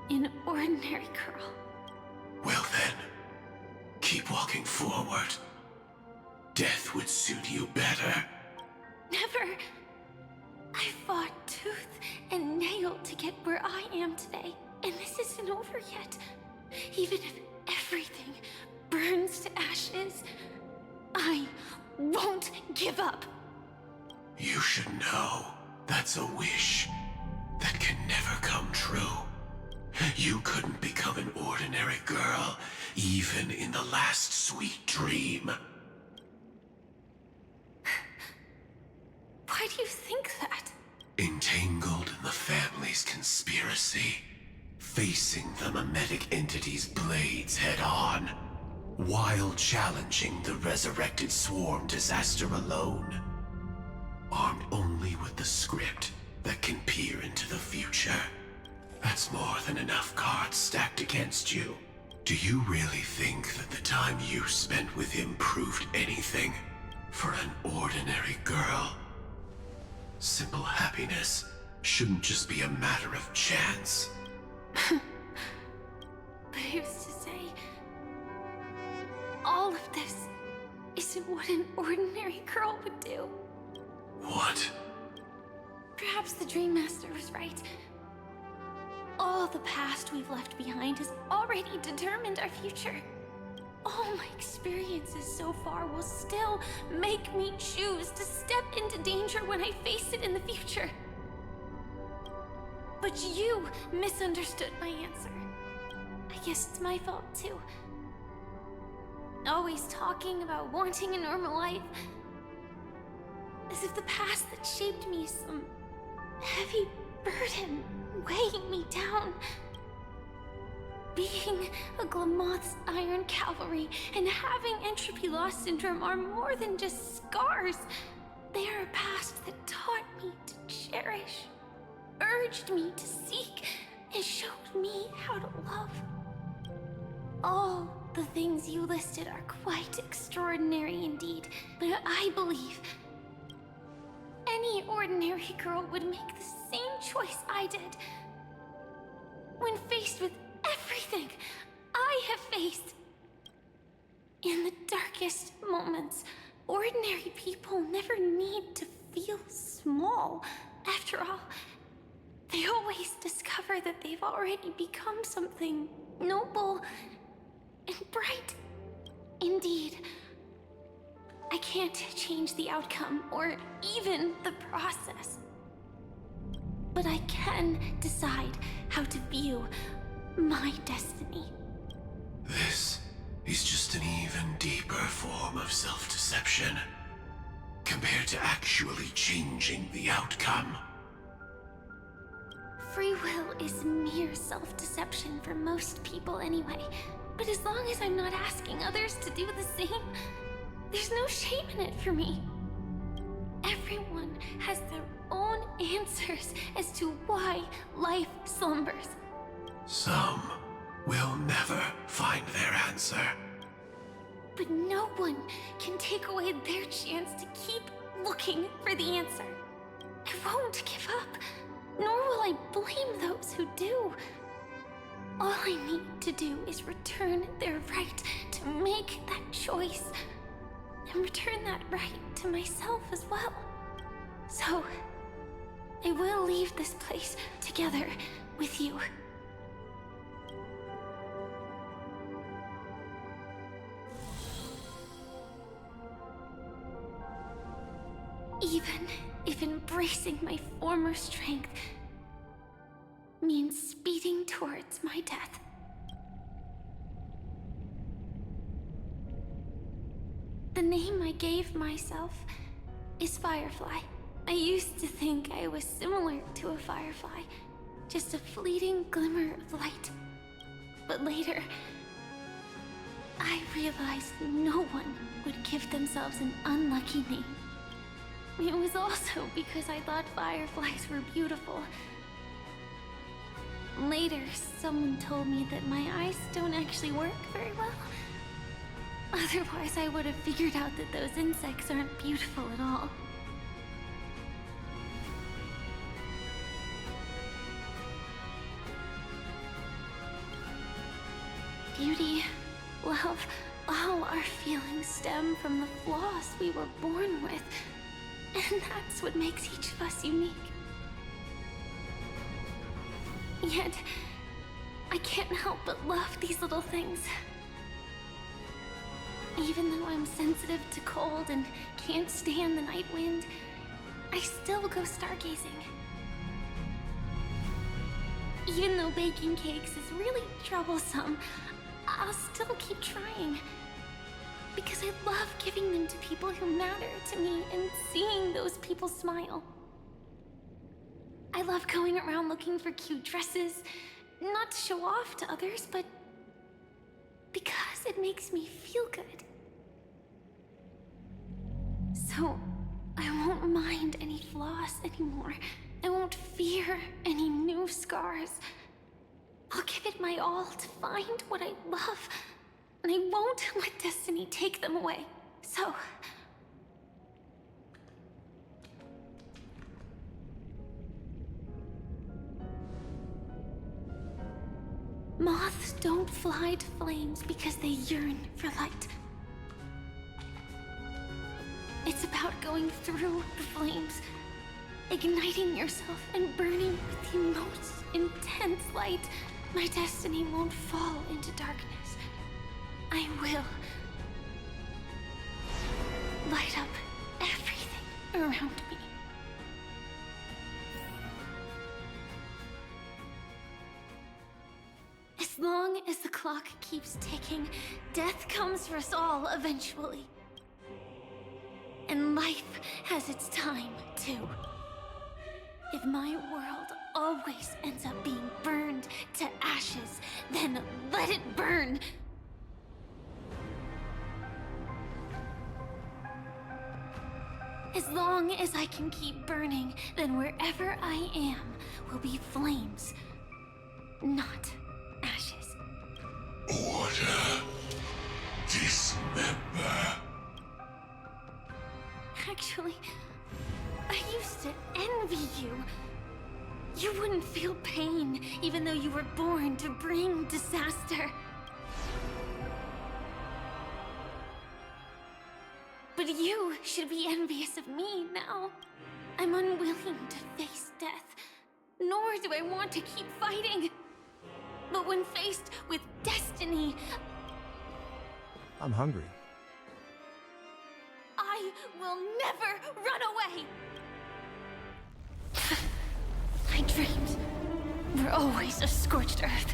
an ordinary girl. Well then, keep walking forward. Death would suit you better. Never. I fought tooth and nail to get where I am today, and this isn't over yet. Even if everything burns to ashes, I won't give up. You should know that's a wish that can never come true. You couldn't become an ordinary girl, even in the last sweet dream. Why do you think that? Entangled in the family's conspiracy, facing the mimetic entity's blades head-on, while challenging the resurrected swarm disaster alone. Armed only with the script that can peer into the future. That's more than enough cards stacked against you. Do you really think that the time you spent with him proved anything for an ordinary girl? Simple happiness shouldn't just be a matter of chance. But who's to say all of this isn't what an ordinary girl would do? What? Perhaps the Dream Master was right. All the past we've left behind has already determined our future. All my experiences so far will still make me choose to step into danger when I face it in the future. But you misunderstood my answer. I guess it's my fault too. Always talking about wanting a normal life. As if the past that shaped me is some heavy burden weighing me down. Being a Glamoth's Iron Cavalry and having entropy loss syndrome are more than just scars. They are a past that taught me to cherish, urged me to seek, and showed me how to love. All the things you listed are quite extraordinary indeed, but I believe any ordinary girl would make the same choice I did, when faced with everything I have faced. In the darkest moments, ordinary people never need to feel small. After all, they always discover that they've already become something noble and bright. Indeed, I can't change the outcome or even the process. But I can decide how to view my destiny. This is just an even deeper form of self-deception, compared to actually changing the outcome. Free will is mere self-deception for most people anyway. But as long as I'm not asking others to do the same, there's no shame in it for me. Everyone has their own answers as to why life slumbers. Some will never find their answer. But no one can take away their chance to keep looking for the answer. I won't give up, nor will I blame those who do. All I need to do is return their right to make that choice, and return that right to myself as well. So, I will leave this place together with you. Even if embracing my former strength means speeding towards my death. The name I gave myself is Firefly. I used to think I was similar to a firefly, just a fleeting glimmer of light. But later, I realized no one would give themselves an unlucky name. It was also because I thought fireflies were beautiful. Later, someone told me that my eyes don't actually work very well. Otherwise, I would have figured out that those insects aren't beautiful at all. Beauty, love, all our feelings stem from the flaws we were born with. And that's what makes each of us unique. Yet, I can't help but love these little things. Even though I'm sensitive to cold and can't stand the night wind, I still go stargazing. Even though baking cakes is really troublesome, I'll still keep trying. Because I love giving them to people who matter to me and seeing those people smile. I love going around looking for cute dresses, not to show off to others, but because it makes me feel good. So, I won't mind any flaws anymore. I won't fear any new scars. I'll give it my all to find what I love, and I won't let destiny take them away. So... moths don't fly to flames because they yearn for light. It's about going through the flames, igniting yourself and burning with the most intense light. My destiny won't fall into darkness. I will light up everything around me. As long as the clock keeps ticking, death comes for us all eventually. And life has its time, too. If my world always ends up being burned to ashes, then let it burn! As long as I can keep burning, then wherever I am will be flames, not ashes. Order. Dismember. Actually, I used to envy you. You wouldn't feel pain, even though you were born to bring disaster. But you should be envious of me now. I'm unwilling to face death, nor do I want to keep fighting. But when faced with destiny, I'm hungry. I will never run away! My dreams were always a scorched earth,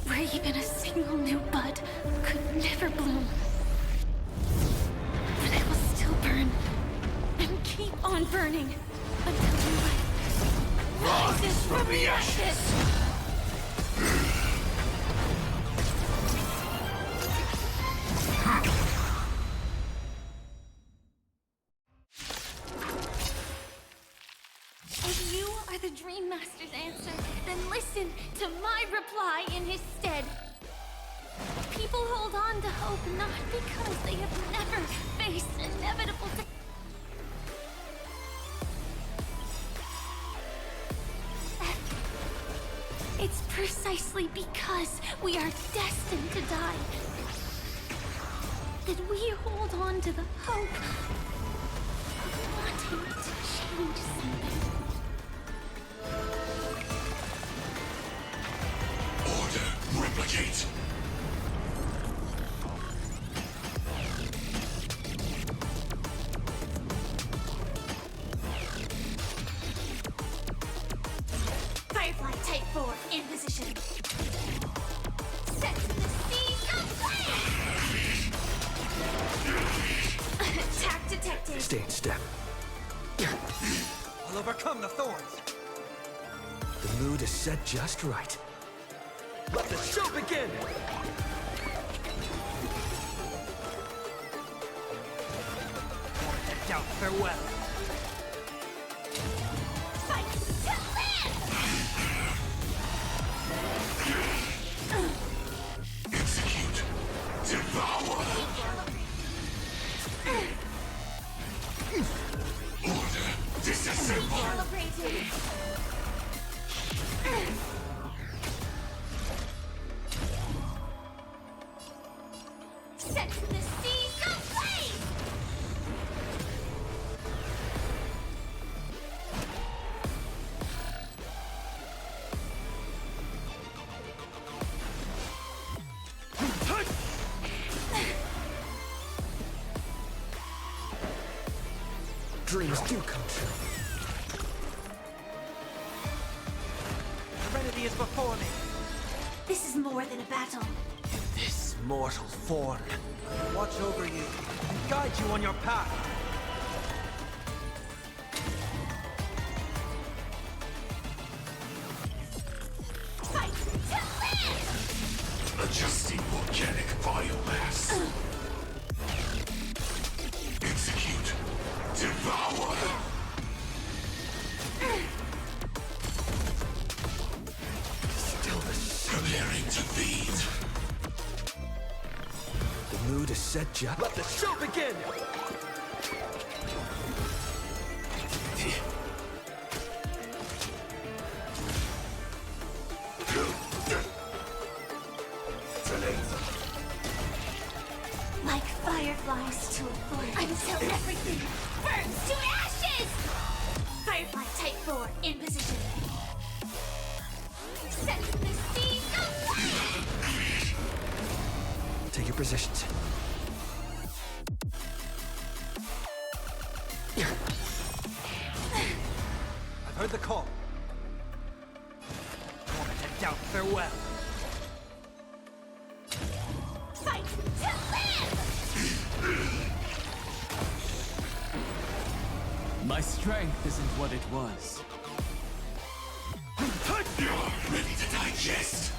where even a single new bud could never bloom. But I will still burn, and keep on burning, until the light rises from the ashes! If you are the Dream Master's answer, then listen to my reply in his stead. People hold on to hope not because they have never faced inevitable It's precisely because we are destined to die that we hold on to the hope of wanting to change something. Order, replicate. Firefly Type 4 in position. Set to the seas of flame! Attack detected. Stay in step. I'll overcome the thorns. The mood is set just right. Let the show begin! Doubt farewell. Fight to live! Execute. Devour. Order. Disassemble. Calibrated. Set to the seas of flame! Dreams do come true. Serenity is before me. This is more than a battle. This mortal form. Watch over you. Guide you on your path. Fight to live! Adjusting organic biomass. Execute. Devour. Still the same. Preparing to feed. The mood is set just. Let the show begin! Like fireflies to a flame until everything burns to ashes! Firefly Type 4 in position. Set to the seas of flame! Take your positions. I've heard the call. Moment and doubt farewell. Fight to live! My strength isn't what it was. You're ready to digest.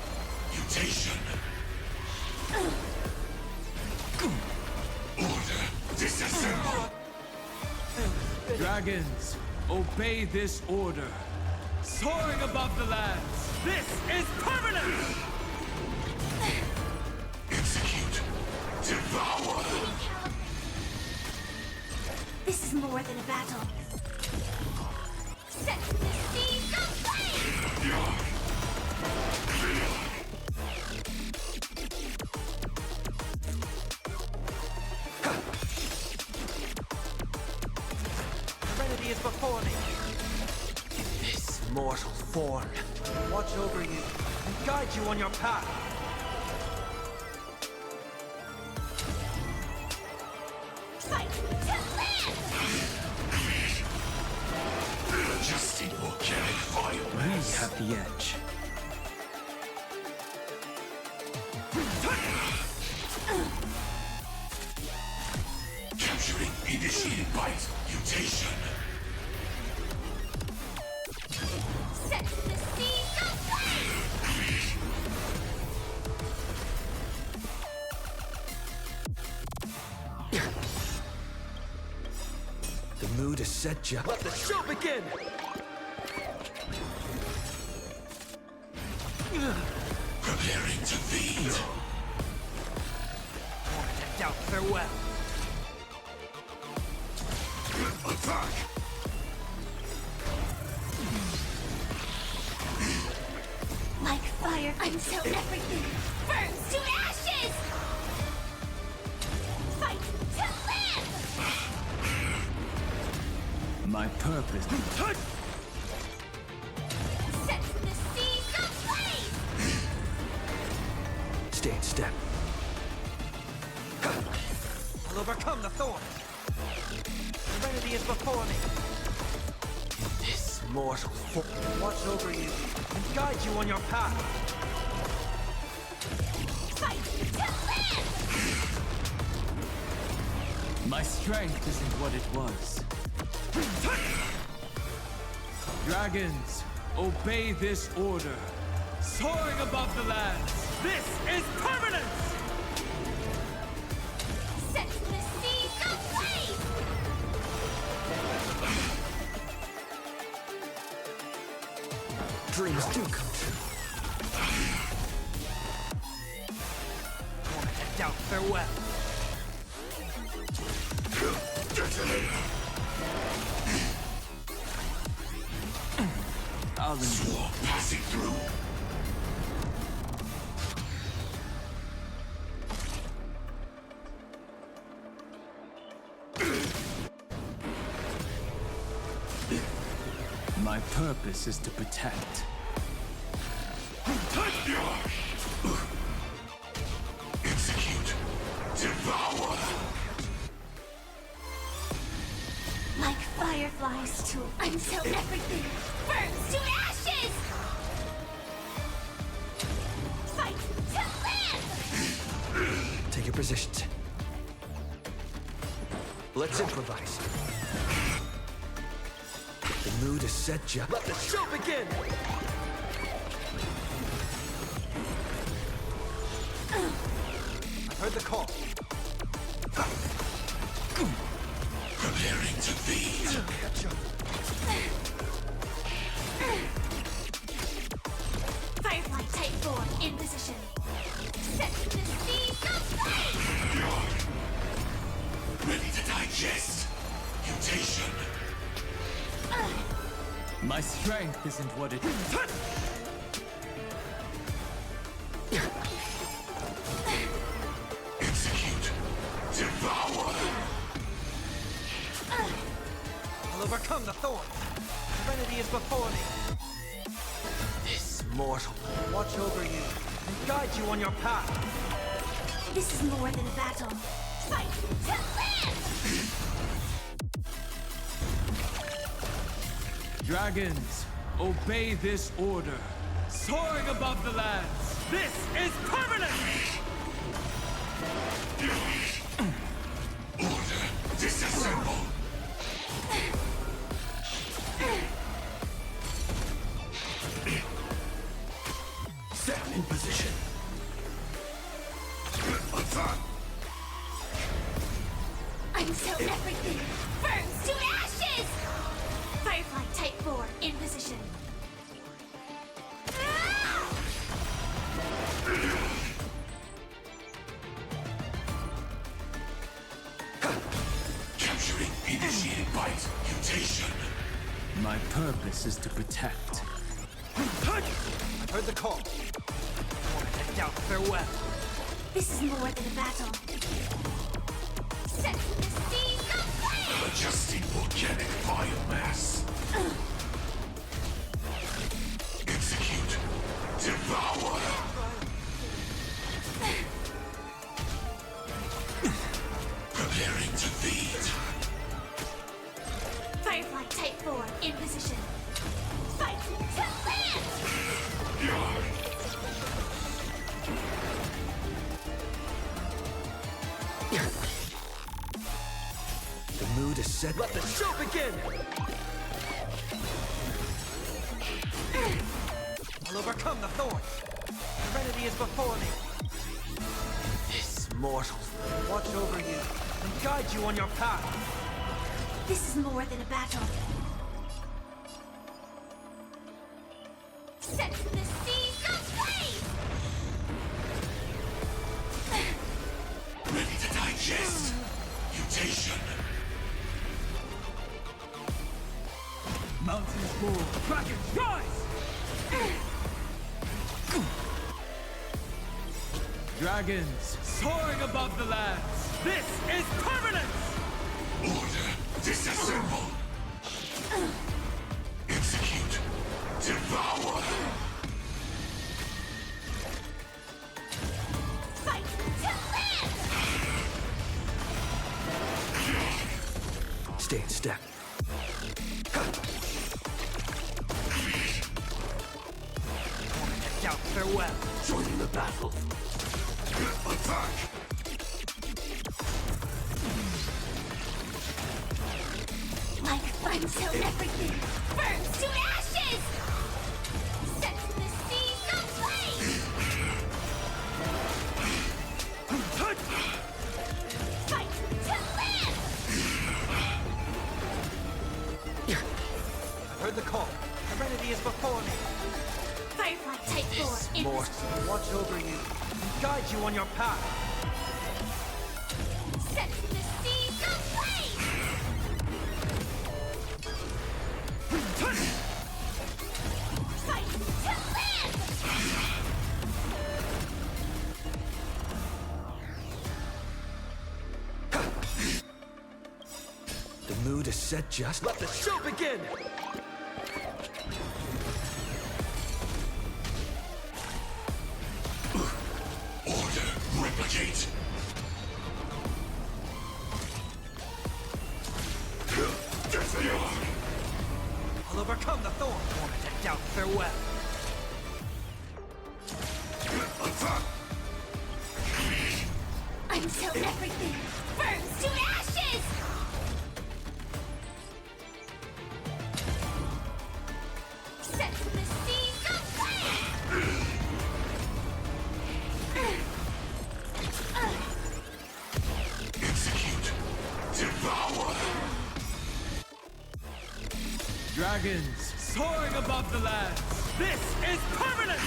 Mutation. Order. Disassemble. Dragons, obey this order. Soaring above the lands. This is permanent! Execute. Devour. This is more than a battle. Set to the seas of flame! Serenity is before me. This mortal form, watch over you and guide you on your path. Fight to live! Adjusting organic biomass. We have the edge. Capturing initiated bite mutation. Set the seeds of flame! The mood is set, Jack. Let the show begin! Preparing to feed. Doubt farewell. Attack! Like fire until everything burns to ashes! Fight to live! My purpose. Set the seeds of flame! Stay in step. I'll overcome the thorn. Serenity is before me. This mortal form, watch over you and guide you on your path. Fight to live! My strength isn't what it was. Dragons, obey this order. Soaring above the lands, this is permanence! Set the seeds of flame! Dreams do come true. Doubt farewell. Swarm passing through. My purpose is to protect. Execute. Devour. Like fireflies to until everything burns to ashes! Fight to live! Take your positions. Let's improvise. The mood is set, Jack. Let the show begin! I heard the call. Preparing to feed. Catch up. Firefly Type 4 in position. Set the seeds of flame! Ready to digest. Mutation. My strength isn't what it is. Execute. Devour. I'll overcome the thorn. Serenity is before me. This mortal, watch over you and guide you on your path. This is more than a battle. Fight to live! Dragons, obey this order. Soaring above the lands, this is permanent! Order. Disassemble. Set in position. Attack. Until everything burns to ashes! Firefly Type 4 in position. Capturing initiated bite mutation. My purpose is to protect. I've heard the call. I want to head out. Farewell. This is more than a battle. Set the seas of flame! Adjusting volcanic biomass. Execute. Devour. Preparing to feed. Firefly Type 4 in position. Fight to land! The mood is set. Let the show begin! I'll overcome the thorn. Serenity is before me. This mortal will watch over you and guide you on your path. This is more than a battle. Set the seas of flame! Ready to digest. Mutation. Mountains move. Dragons rise! Dragons soaring above the lands. This is permanence! Order. Disassemble. Execute. Devour. Fight to land! Stay in step. Out, farewell. Joining the battle. Attack. Like until everything burns to ashes! Set the seas of flame! Fight to land! I've heard the call. Serenity is before me. Firefly Type 4 in Mortal position. will watch over you and guide you on your path. Set the seas of flame! Fight to land! The mood is set just. Let the show begin! Order. Replicate. Get the arm. I'll overcome the thorn. Want to doubt. Farewell. Attack. Until everything burns to ashes! Set the seas of flame! Execute. Devour. Dragons soaring above the lands. This is permanence!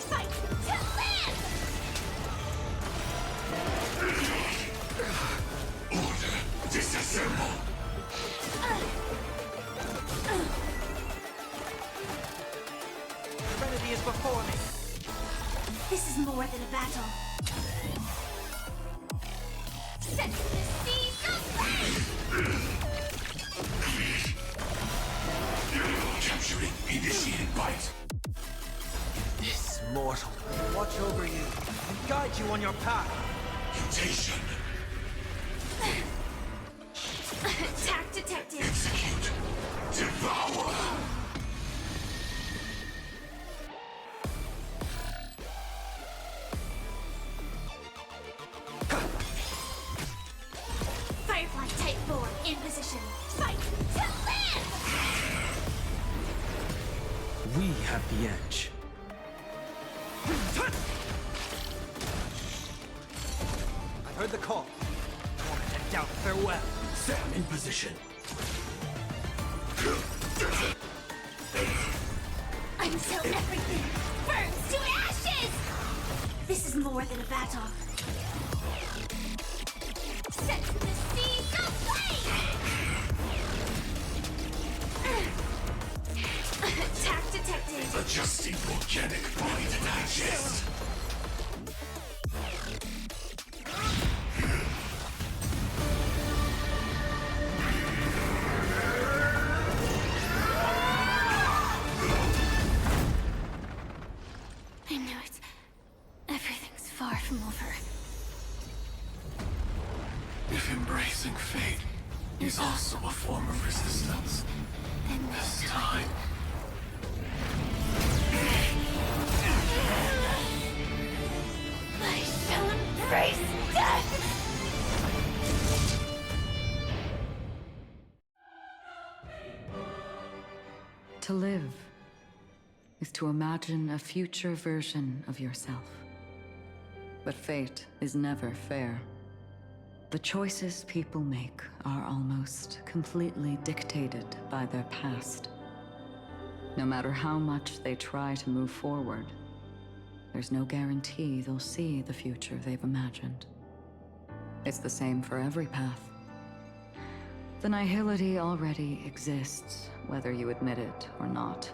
Fight to land! Order. Disassemble. Serenity is before me. This is more than a battle. Set the seas of flame! Capturing. Initiating bite. This mortal will watch over you and guide you on your path. Mutation. Attack detected! Execute. Devour. Firefly Type 4 in position. Fight to land! We have the edge. I've heard the call. Want to head out. Farewell. Sam in position. Until everything burns to ashes! This is more than a battle. Set to the seas of flame! Attack detected. Adjusting organic body to digest. I knew it. Everything's far from over. If embracing fate is also a form of resistance, Then this time... I shall embrace death! To live is to imagine a future version of yourself. But fate is never fair. The choices people make are almost completely dictated by their past. No matter how much they try to move forward, there's no guarantee they'll see the future they've imagined. It's the same for every path. The nihility already exists, whether you admit it or not.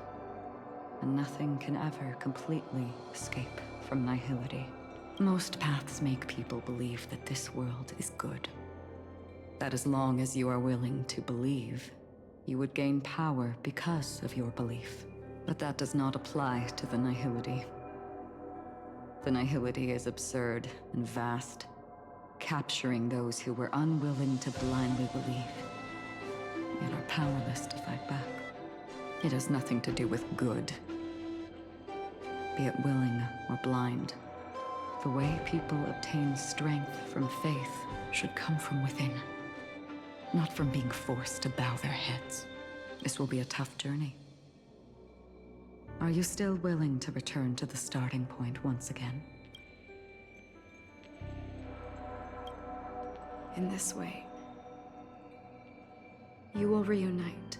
And nothing can ever completely escape from nihility. Most paths make people believe that this world is good. That as long as you are willing to believe, you would gain power because of your belief. But that does not apply to the nihility. The nihility is absurd and vast, capturing those who were unwilling to blindly believe, yet are powerless to fight back. It has nothing to do with good, be it willing or blind. The way people obtain strength from faith should come from within, not from being forced to bow their heads. This will be a tough journey. Are you still willing to return to the starting point once again? In this way, you will reunite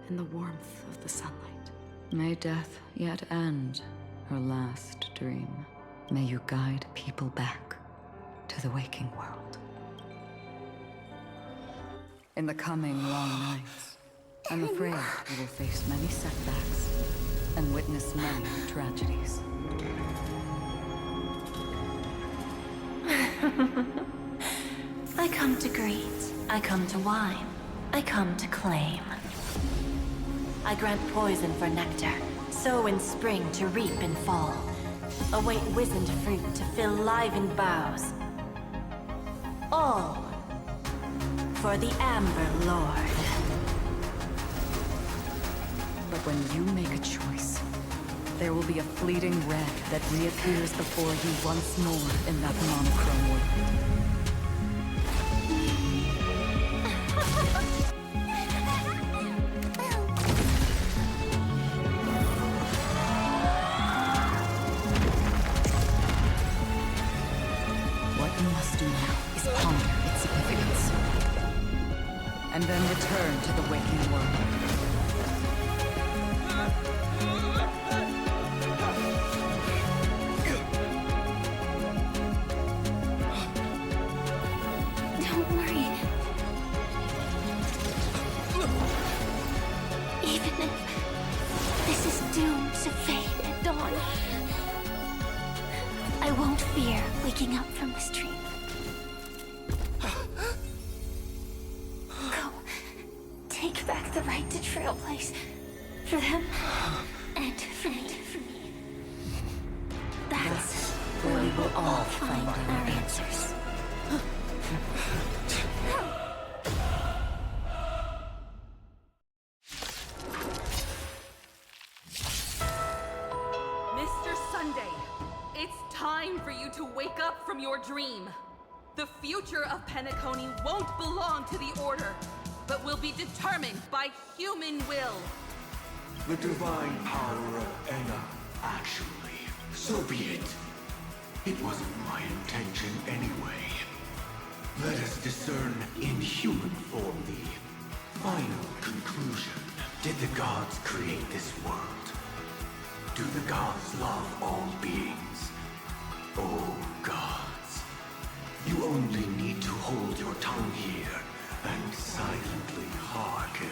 in the warmth of the sunlight. May death yet end her last dream. May you guide people back to the waking world. In the coming long nights, I'm afraid you will face many setbacks and witness many tragedies. I come to greet. I come to whine. I come to claim. I grant poison for nectar, sow in spring to reap in fall. Await wizened fruit to fill livened boughs. All for the Amber Lord. But when you make a choice, there will be a fleeting red that reappears before you once more in that monochrome world. What you must do now is ponder its significance, and then return to the waking world. Don't worry. Even if this is doomed to fade at dawn, I won't fear waking up from this dream. Go. Take back the right to trailblaze. For them, and for me. That's where we will all find our answers. Mr. Sunday, it's time for you to wake up from your dream. The future of Penacony won't belong to the Order, but will be determined by human will. The divine power of Enna, actually. So be it. It wasn't my intention anyway. Let us discern in human form the final conclusion. Did the gods create this world? Do the gods love all beings? Oh, gods. You only need to hold your tongue here and silently hearken.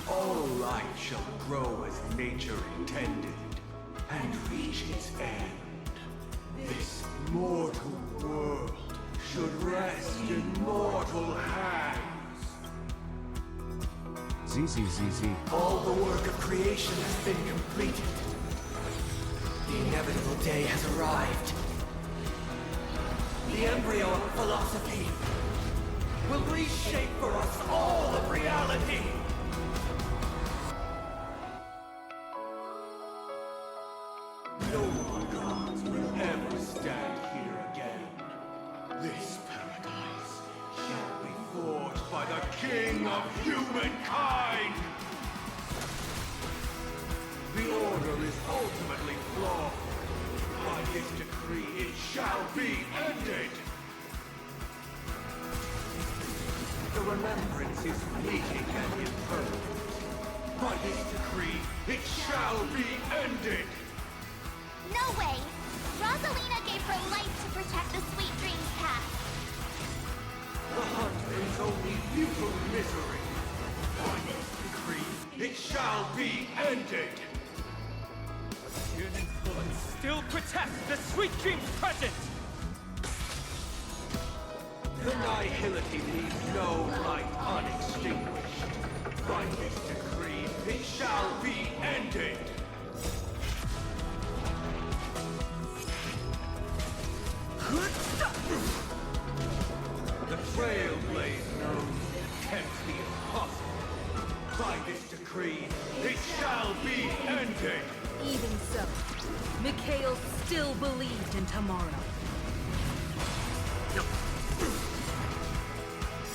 All life shall grow as nature intended and reach its end. This mortal world should rest in mortal hands. ZZZZ. All the work of creation has been completed. The inevitable day has arrived. The embryo of philosophy will reshape for us all of reality. No gods will ever stand here again. This paradise shall be forged by the King of Humankind! The Order is ultimately flawed. By this decree, it shall be ended! The remembrance is fleeting and impermanent. By this decree, it shall be ended! No way! Rosalina gave her life to protect the Sweet Dreams path. The hunt brings only futile misery. By this decree, it shall be ended! Yearning bullets still protect the Sweet Dreams present! The nihility leaves no light unextinguished. By this decree, it shall be ended! The Trailblaze knows attempts the impossible. By this decree, it shall be ended! Even so, Mikhail still believed in tomorrow.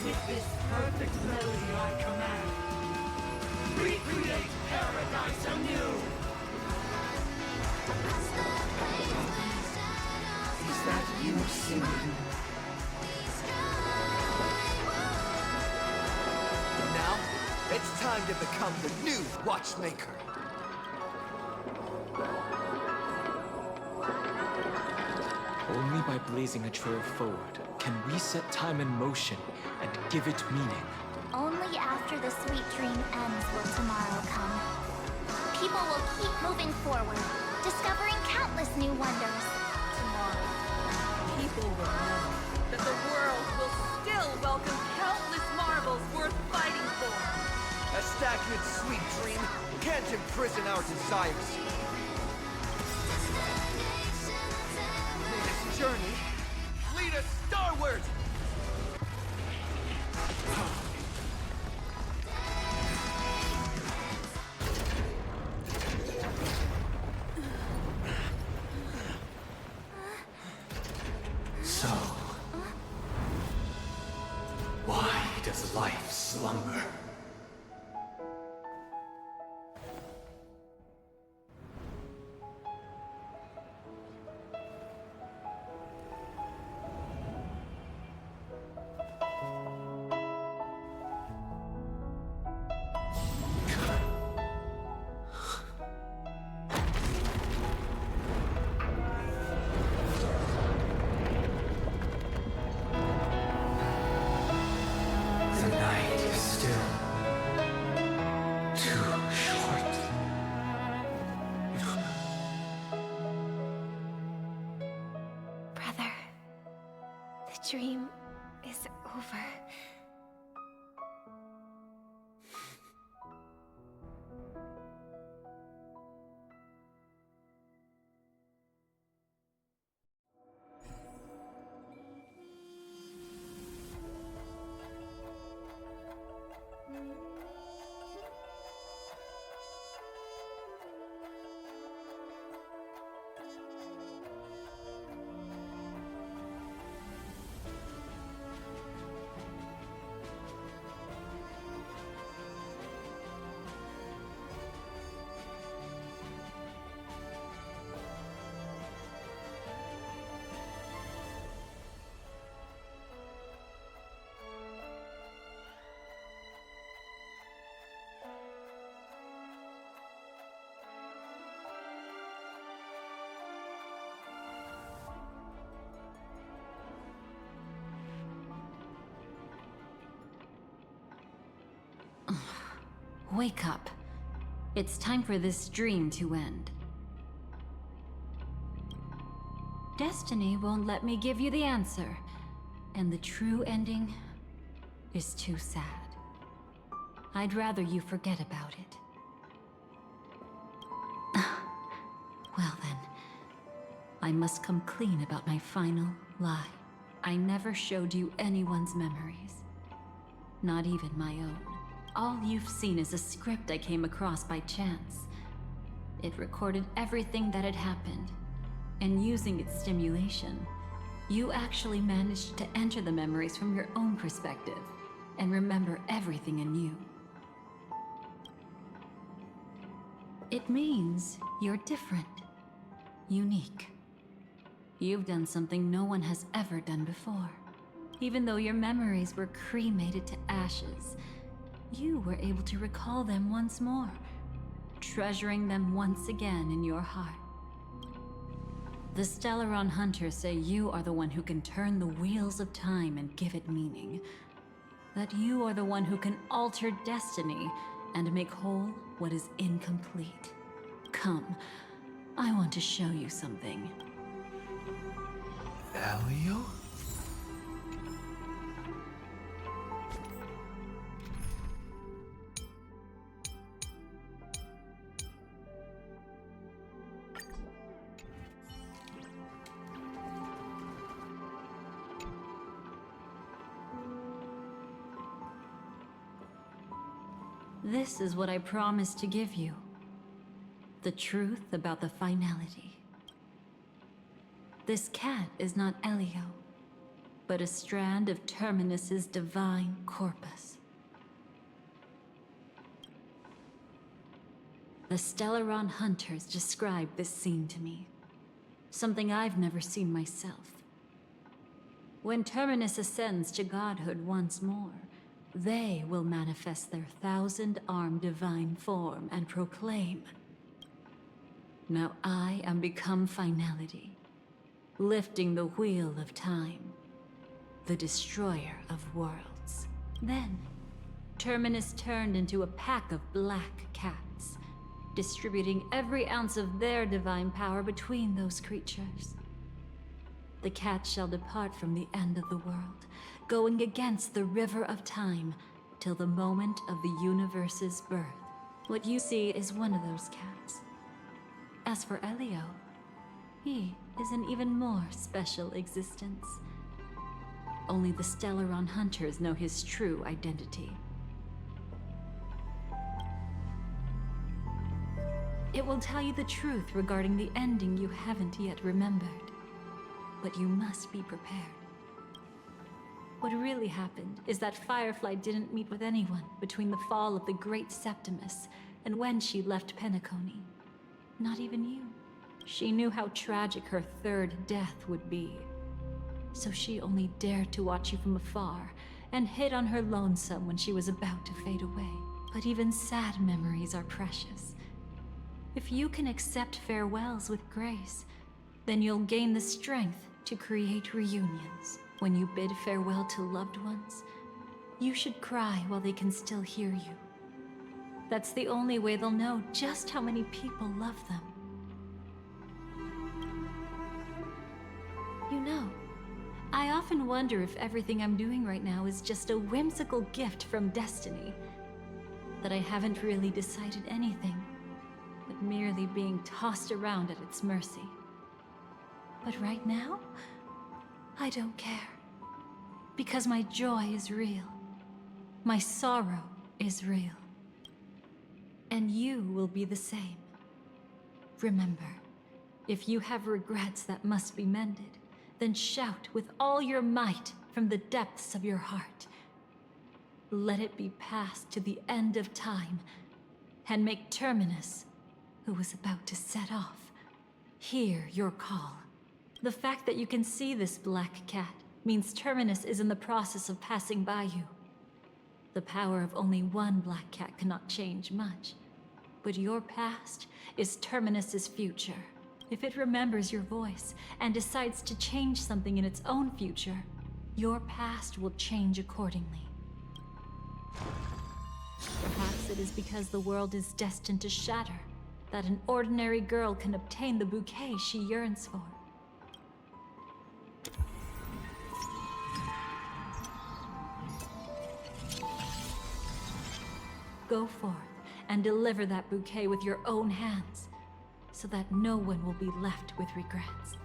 With this perfect melody I command, recreate paradise anew! Is that you singing? Now, it's time to become the new Watchmaker. Only by blazing a trail forward can we set time in motion and give it meaning. Only after the sweet dream ends will tomorrow come. People will keep moving forward, discovering countless new wonders. Tomorrow, people will know that the world will still welcome countless marvels worth fighting for. A stagnant sweet dream can't imprison our desires. May this journey lead us starward! So, why does life slumber? The night is still too short. Brother, the dream is over. Wake up. It's time for this dream to end. Destiny won't let me give you the answer, and the true ending is too sad. I'd rather you forget about it. Well then, I must come clean about my final lie. I never showed you anyone's memories. Not even my own. All you've seen is a script I came across by chance. It recorded everything that had happened, and using its stimulation, you actually managed to enter the memories from your own perspective and remember everything anew. It means you're different, unique. You've done something no one has ever done before. Even though your memories were cremated to ashes, you were able to recall them once more, treasuring them once again in your heart. The Stellaron Hunters say you are the one who can turn the wheels of time and give it meaning. That you are the one who can alter destiny and make whole what is incomplete. Come, I want to show you something. Elio? This is what I promised to give you. The truth about the finality. This cat is not Elio, but a strand of Terminus's divine corpus. The Stellaron Hunters described this scene to me. Something I've never seen myself. When Terminus ascends to godhood once more, they will manifest their 1,000-armed divine form and proclaim, "Now I am become finality, lifting the wheel of time, the destroyer of worlds." Then, Terminus turned into a pack of black cats, distributing every ounce of their divine power between those creatures. The cats shall depart from the end of the world, going against the river of time till the moment of the universe's birth. What you see is one of those cats. As for Elio, he is an even more special existence. Only the Stellaron Hunters know his true identity. It will tell you the truth regarding the ending you haven't yet remembered. But you must be prepared. What really happened is that Firefly didn't meet with anyone between the fall of the Great Septimus and when she left Penacony. Not even you. She knew how tragic her third death would be. So she only dared to watch you from afar and hid on her lonesome when she was about to fade away. But even sad memories are precious. If you can accept farewells with grace, then you'll gain the strength to create reunions. When you bid farewell to loved ones, you should cry while they can still hear you. That's the only way they'll know just how many people love them. You know, I often wonder if everything I'm doing right now is just a whimsical gift from destiny. That I haven't really decided anything, but merely being tossed around at its mercy. But right now, I don't care. Because my joy is real. My sorrow is real. And you will be the same. Remember, if you have regrets that must be mended, then shout with all your might from the depths of your heart. Let it be passed to the end of time, and make Terminus, who is about to set off, hear your call. The fact that you can see this black cat means Terminus is in the process of passing by you. The power of only one black cat cannot change much, but your past is Terminus's future. If it remembers your voice and decides to change something in its own future, your past will change accordingly. Perhaps it is because the world is destined to shatter that an ordinary girl can obtain the bouquet she yearns for. Go forth and deliver that bouquet with your own hands, so that no one will be left with regrets.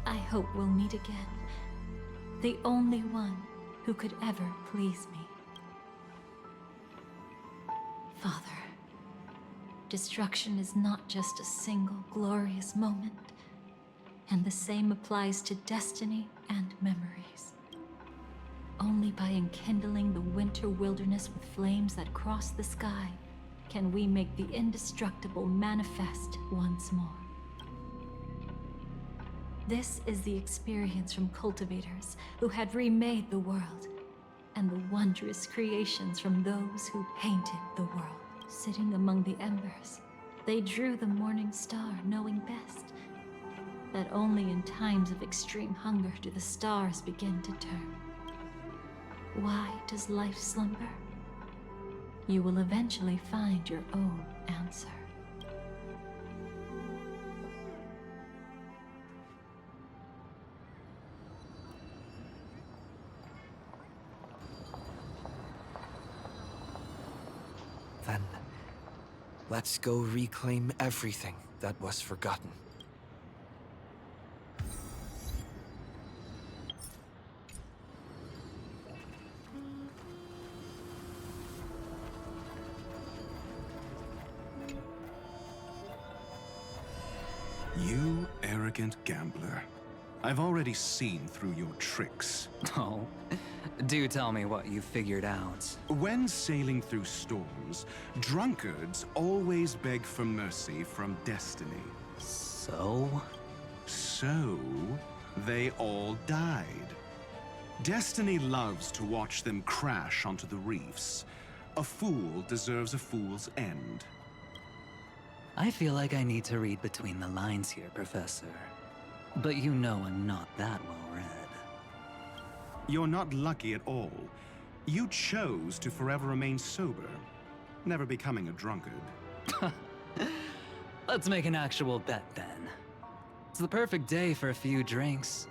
I hope we'll meet again. The only one who could ever please me. Father, destruction is not just a single glorious moment, and the same applies to destiny and memories. Only by enkindling the winter wilderness with flames that cross the sky can we make the indestructible manifest once more. This is the experience from cultivators who had remade the world, and the wondrous creations from those who painted the world. Sitting among the embers, they drew the morning star, knowing best that only in times of extreme hunger do the stars begin to turn. Why does life slumber? You will eventually find your own answer. Then, let's go reclaim everything that was forgotten. You arrogant gambler. I've already seen through your tricks. Oh, do tell me what you figured out. When sailing through storms, drunkards always beg for mercy from destiny. So? So, they all died. Destiny loves to watch them crash onto the reefs. A fool deserves a fool's end. I feel like I need to read between the lines here, Professor. But you know I'm not that well read. You're not lucky at all. You chose to forever remain sober, never becoming a drunkard. Let's make an actual bet then. It's the perfect day for a few drinks.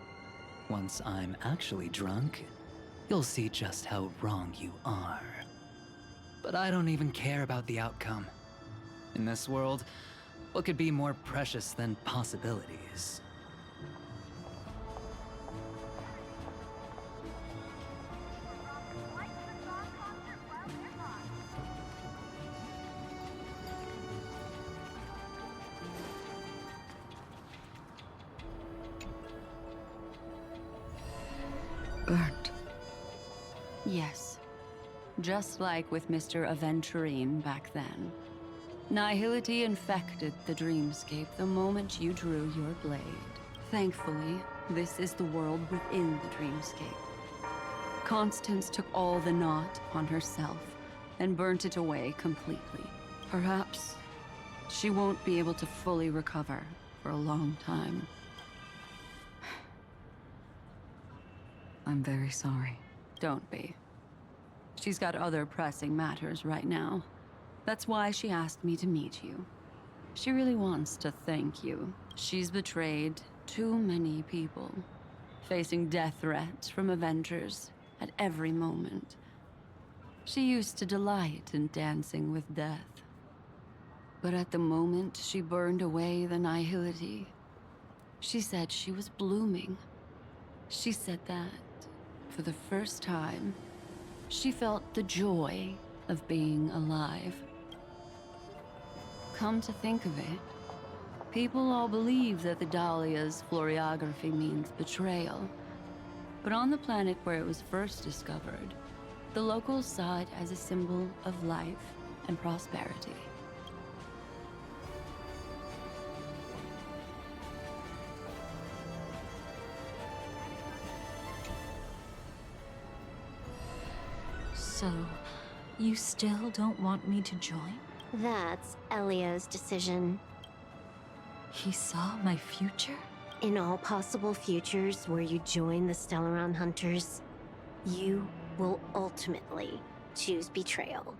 Once I'm actually drunk, you'll see just how wrong you are. But I don't even care about the outcome. In this world, what could be more precious than possibilities? Burnt. Yes. Just like with Mr. Aventurine back then. Nihility infected the dreamscape the moment you drew your blade. Thankfully, this is the world within the dreamscape. Constance took all the knot on herself and burnt it away completely. Perhaps she won't be able to fully recover for a long time. I'm very sorry. Don't be. She's got other pressing matters right now. That's why she asked me to meet you. She really wants to thank you. She's betrayed too many people, facing death threats from Avengers at every moment. She used to delight in dancing with death. But at the moment she burned away the nihility, she said she was blooming. She said that, for the first time, she felt the joy of being alive. Come to think of it, people all believe that the Dahlia's floriography means betrayal. But on the planet where it was first discovered, the locals saw it as a symbol of life and prosperity. So, you still don't want me to join? That's Elio's decision. He saw my future? In all possible futures where you join the Stellaron Hunters, you will ultimately choose betrayal.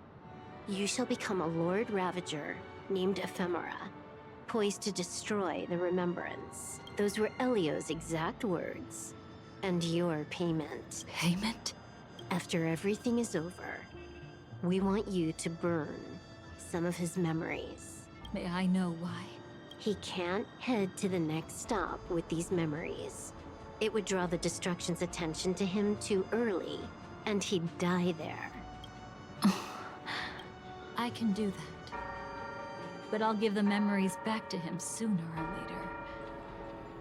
You shall become a Lord Ravager named Ephemera, poised to destroy the Remembrance. Those were Elio's exact words. And your payment. Payment? After everything is over, we want you to burn some of his memories. May I know why? He can't head to the next stop with these memories. It would draw the Destruction's attention to him too early, and he'd die there. I can do that. But I'll give the memories back to him sooner or later.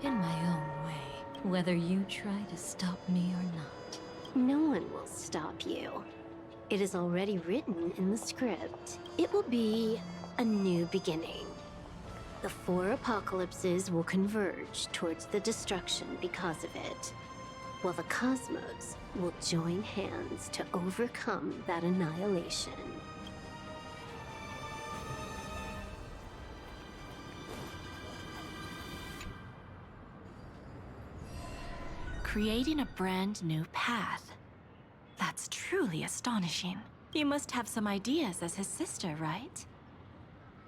In my own way, whether you try to stop me or not. No one will stop you. It is already written in the script. It will be a new beginning. The 4 apocalypses will converge towards the destruction because of it, while the cosmos will join hands to overcome that annihilation. Creating a brand new path. That's truly astonishing. You must have some ideas as his sister, right?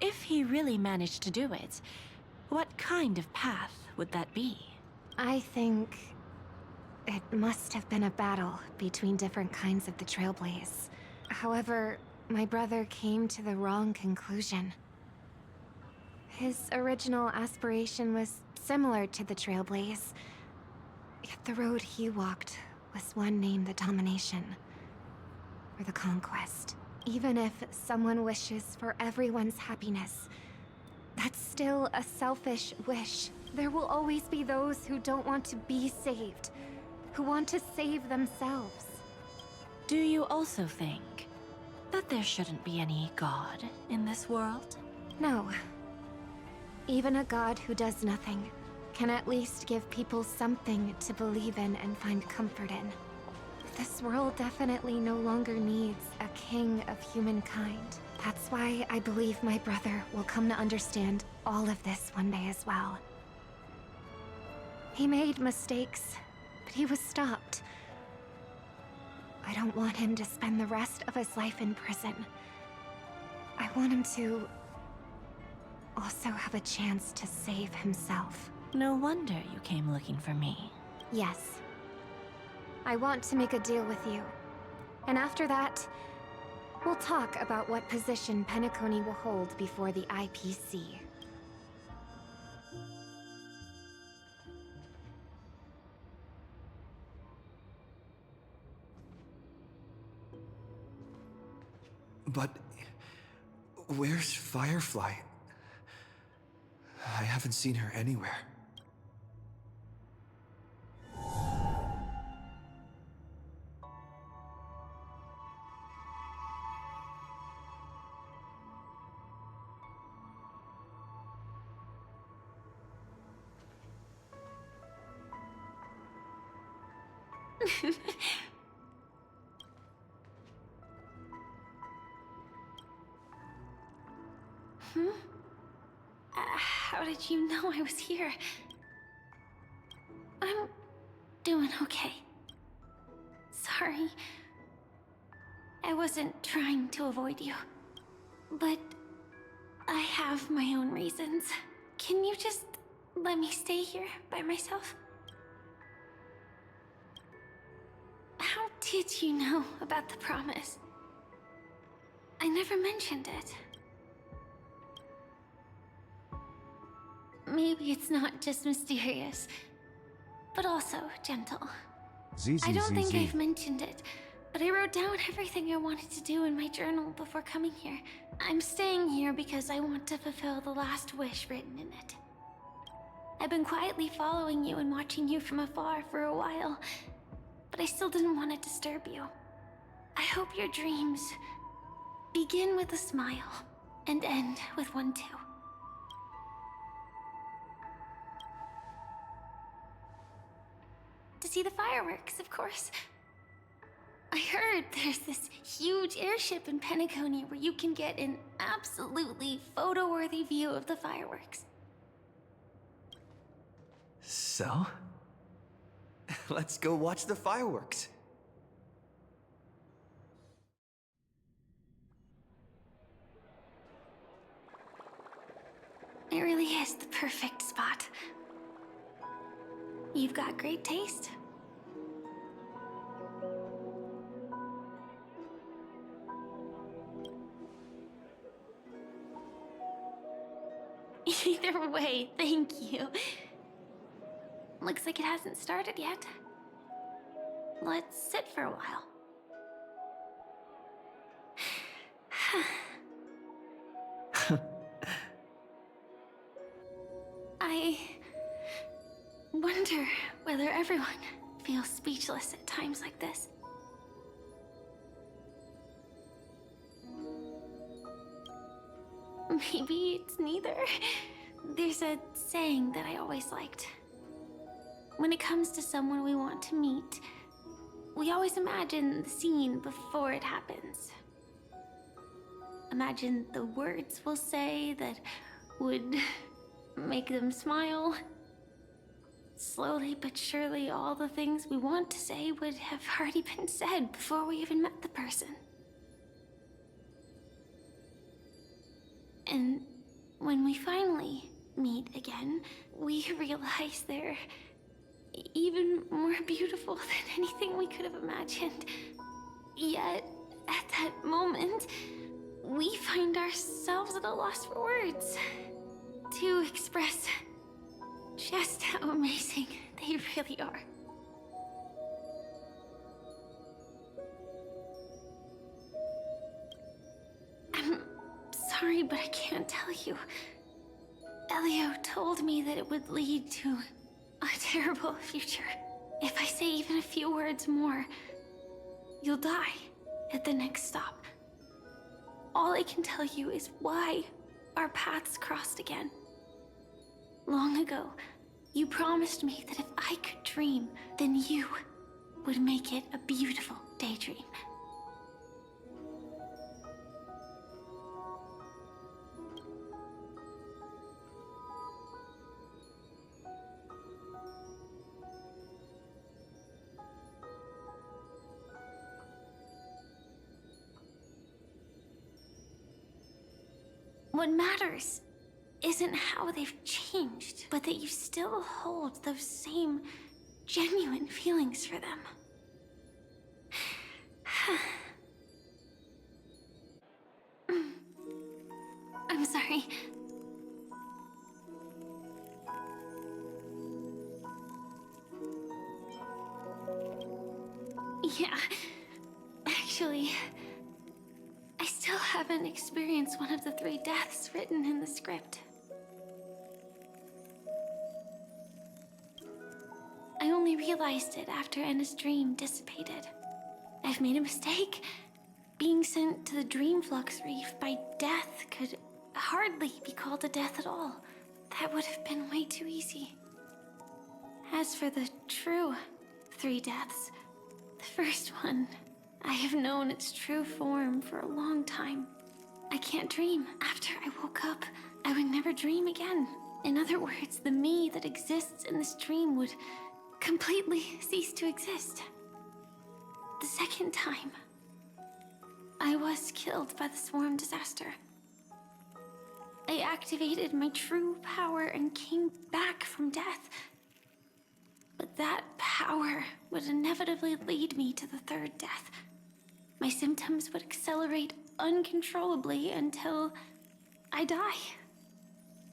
If he really managed to do it, what kind of path would that be? I think it must have been a battle between different kinds of the Trailblaze. However, my brother came to the wrong conclusion. His original aspiration was similar to the Trailblaze, yet the road he walked was one named the Domination, or the Conquest. Even if someone wishes for everyone's happiness, that's still a selfish wish. There will always be those who don't want to be saved, who want to save themselves. Do you also think that there shouldn't be any god in this world? No. Even a god who does nothing can at least give people something to believe in and find comfort in. This world definitely no longer needs a king of humankind. That's why I believe my brother will come to understand all of this one day as well. He made mistakes, but he was stopped. I don't want him to spend the rest of his life in prison. I want him to also have a chance to save himself. No wonder you came looking for me. Yes. I want to make a deal with you. And after that, we'll talk about what position Penacony will hold before the IPC. But where's Firefly? I haven't seen her anywhere. How did you know I was here? I'm doing okay. Sorry. I wasn't trying to avoid you. But I have my own reasons. Can you just let me stay here by myself? How did you know about the promise? I never mentioned it. Maybe it's not just mysterious, but also gentle. I don't think I've mentioned it, but I wrote down everything I wanted to do in my journal before coming here. I'm staying here because I want to fulfill the last wish written in it. I've been quietly following you and watching you from afar for a while, but I still didn't want to disturb you. I hope your dreams begin with a smile and end with one too. To see the fireworks, of course. I heard there's this huge airship in Penacony where you can get an absolutely photo-worthy view of the fireworks. So? Let's go watch the fireworks. It really is the perfect spot. You've got great taste. Either way, thank you. Looks like it hasn't started yet. Let's sit for a while. I wonder whether everyone feels speechless at times like this. Maybe it's neither. There's a saying that I always liked. When it comes to someone we want to meet, we always imagine the scene before it happens. Imagine the words we'll say that would make them smile. Slowly but surely, all the things we want to say would have already been said before we even met the person. And when we finally meet again, we realize they're even more beautiful than anything we could have imagined. Yet, at that moment, we find ourselves at a loss for words to express just how amazing they really are. I'm sorry, but I can't tell you. Elio told me that it would lead to a terrible future. If I say even a few words more, you'll die at the next stop. All I can tell you is why our paths crossed again. Long ago, you promised me that if I could dream, then you would make it a beautiful daydream. What matters isn't how they've changed, but that you still hold those same genuine feelings for them. I'm sorry. Yeah, actually, I still haven't experienced one of the 3 deaths written in the script. I only realized it after Anna's dream dissipated. I've made a mistake. Being sent to the Dream Flux Reef by death could hardly be called a death at all. That would have been way too easy. As for the true 3 deaths, the first one, I have known its true form for a long time. I can't dream. After I woke up, I would never dream again. In other words, the me that exists in this dream would completely cease to exist. The second time, I was killed by the swarm disaster. I activated my true power and came back from death. But that power would inevitably lead me to the 3rd death. My symptoms would accelerate uncontrollably until I die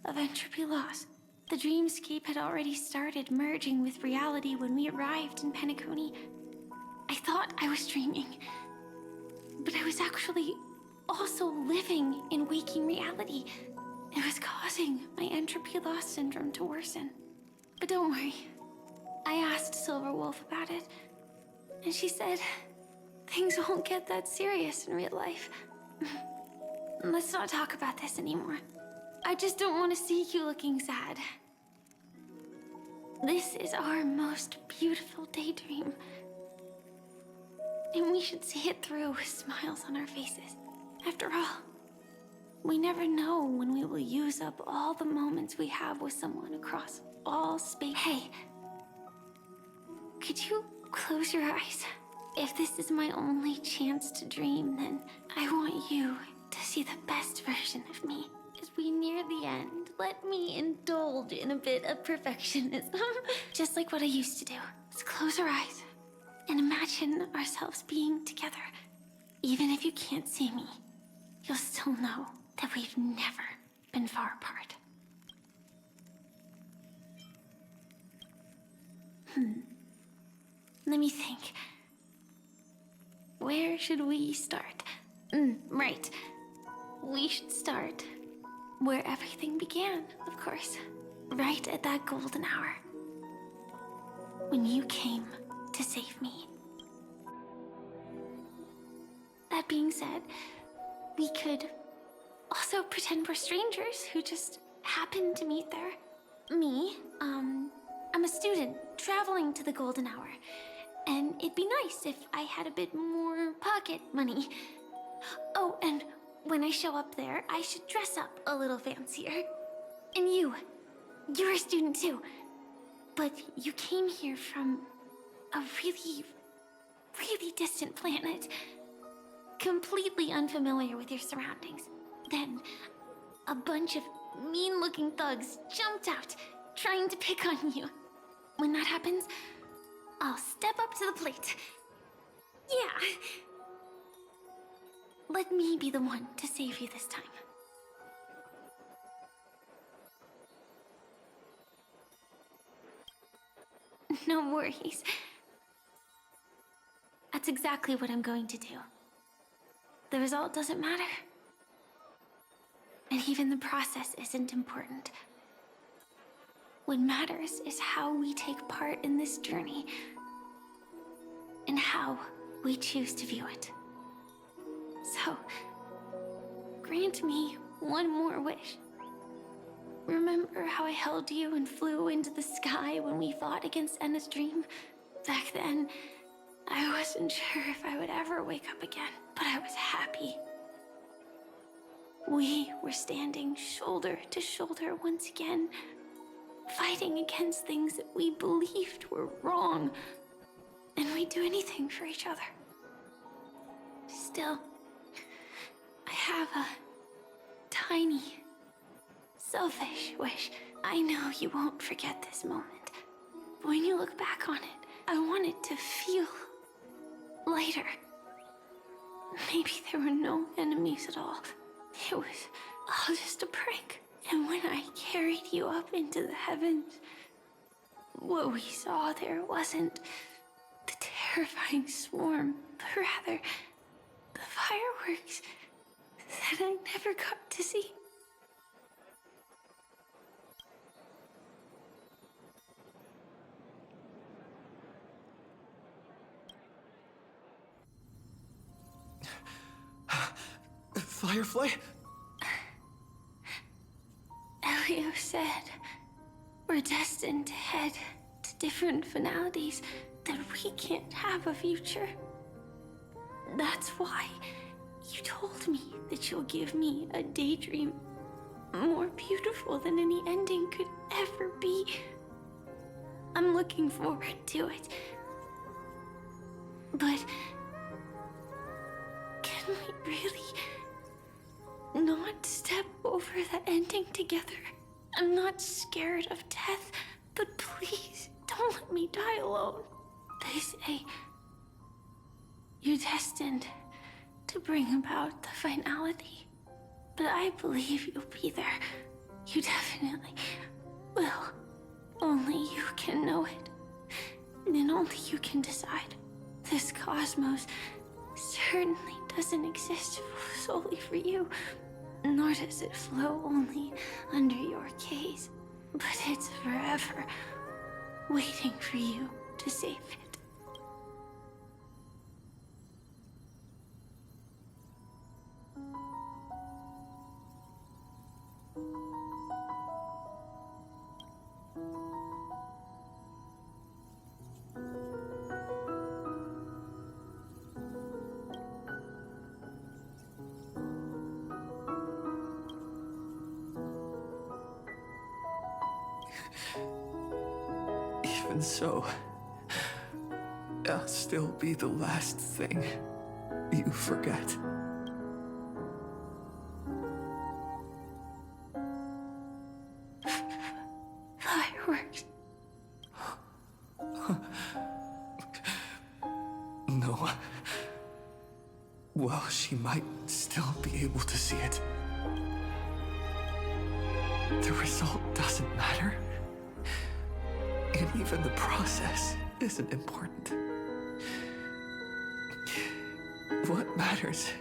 of entropy loss. The dreamscape had already started merging with reality when we arrived in Penacony. I thought I was dreaming, but I was actually also living in waking reality. It was causing my entropy loss syndrome to worsen. But don't worry, I asked Silverwolf about it, and she said things won't get that serious in real life. Let's not talk about this anymore. I just don't want to see you looking sad. This is our most beautiful daydream. And we should see it through with smiles on our faces. After all, we never know when we will use up all the moments we have with someone across all space. Hey, could you close your eyes? If this is my only chance to dream, then I want you to see the best version of me. As we near the end, let me indulge in a bit of perfectionism. Just like what I used to do. Let's close our eyes and imagine ourselves being together. Even if you can't see me, you'll still know that we've never been far apart. Let me think. Where should we start? Right. We should start where everything began, of course. Right at that golden hour. When you came to save me. That being said, we could also pretend we're strangers who just happened to meet there. Me, I'm a student traveling to the golden hour. And it'd be nice if I had a bit more pocket money. Oh, and when I show up there, I should dress up a little fancier. And you're a student too. But you came here from a really, really distant planet. Completely unfamiliar with your surroundings. Then, a bunch of mean-looking thugs jumped out, trying to pick on you. When that happens, I'll step up to the plate. Yeah. Let me be the one to save you this time. No worries. That's exactly what I'm going to do. The result doesn't matter. And even the process isn't important. What matters is how we take part in this journey. And how we choose to view it. So, grant me one more wish. Remember how I held you and flew into the sky when we fought against Enna's dream? Back then, I wasn't sure if I would ever wake up again, but I was happy. We were standing shoulder to shoulder once again, fighting against things that we believed were wrong, and we'd do anything for each other. Still, I have a tiny, selfish wish. I know you won't forget this moment, but when you look back on it, I want it to feel lighter. Maybe there were no enemies at all. It was all just a prank. And when I carried you up into the heavens, what we saw there wasn't the terrifying swarm, but rather the fireworks that I never got to see. Firefly? Elio said we're destined to head to different finalities, that we can't have a future. That's why you told me that you'll give me a daydream more beautiful than any ending could ever be. I'm looking forward to it. But can we really not step over the ending together? I'm not scared of death, but please don't let me die alone. They say you're destined to bring about the finality, but I believe you'll be there. You definitely will. Only you can know it, and only you can decide. This cosmos certainly doesn't exist solely for you, nor does it flow only under your gaze, but it's forever waiting for you to save it. Even so, I'll still be the last thing you forget. Fireworks. No. Well, she might still be able to see it. The result doesn't matter. And even the process isn't important. What matters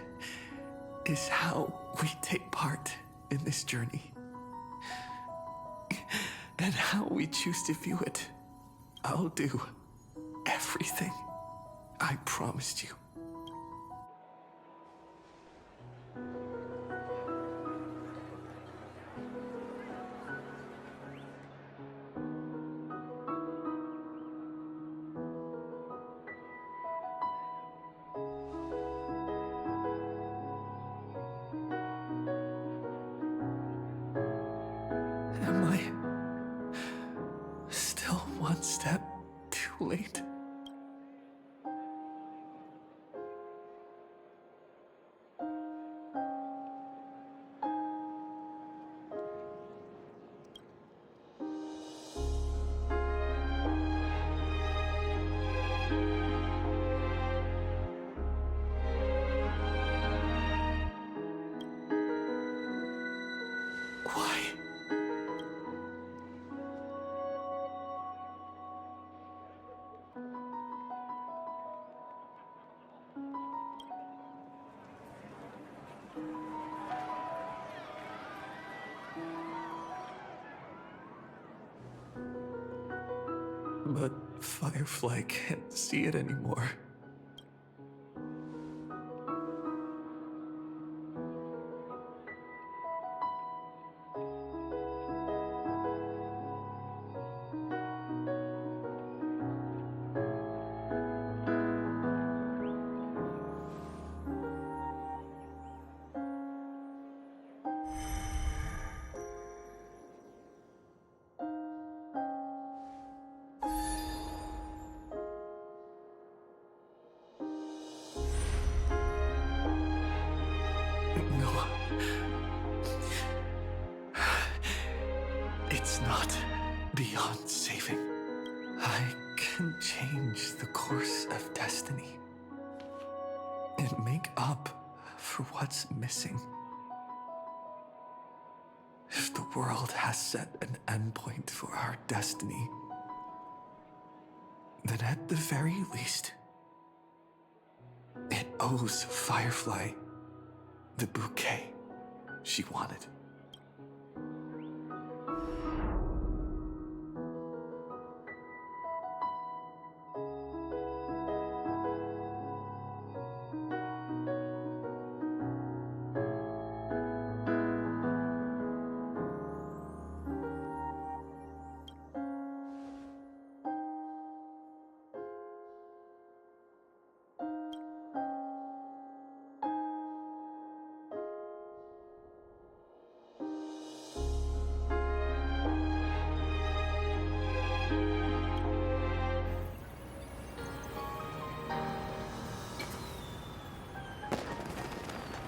is how we take part in this journey. And how we choose to view it. I'll do everything I promised you. Am I still one step too late? Why? But Firefly can't see it anymore. No. It's not beyond saving. I can change the course of destiny and make up for what's missing. If the world has set an endpoint for our destiny, then at the very least, it owes Firefly the bouquet she wanted.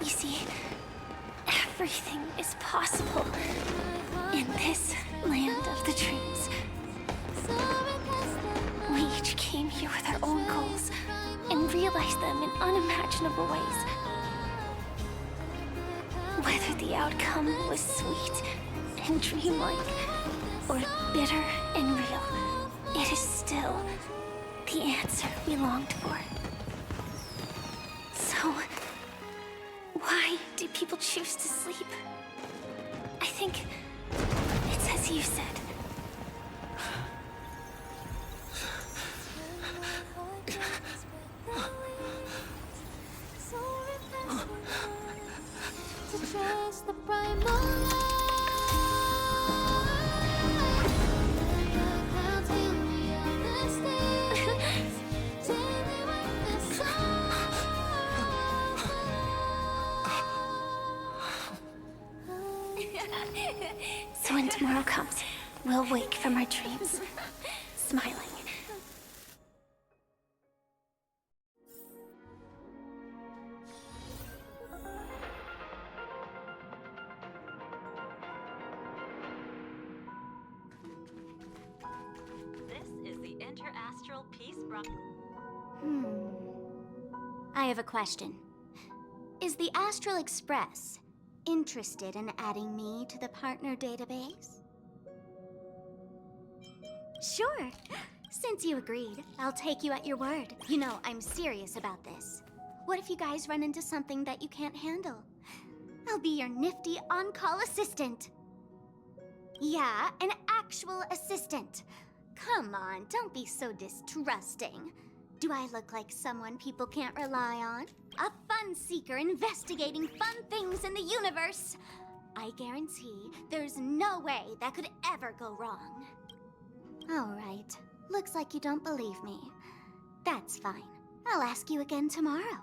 You see, everything is possible in this land of the dreams. We each came here with our own goals and realized them in unimaginable ways. Whether the outcome was sweet and dreamlike or bitter and real, it is still the answer we longed for. So, why do people choose to sleep? I think it's as you said. So when tomorrow comes, we'll wake from our dreams, smiling. Astral Peace I have a question. Is the Astral Express interested in adding me to the partner database? Sure. Since you agreed, I'll take you at your word. You know, I'm serious about this. What if you guys run into something that you can't handle? I'll be your nifty on-call assistant. Yeah, an actual assistant. Come on, don't be so distrusting. Do I look like someone people can't rely on? A fun seeker investigating fun things in the universe. I guarantee there's no way that could ever go wrong. All right. Looks like you don't believe me. That's fine. I'll ask you again tomorrow.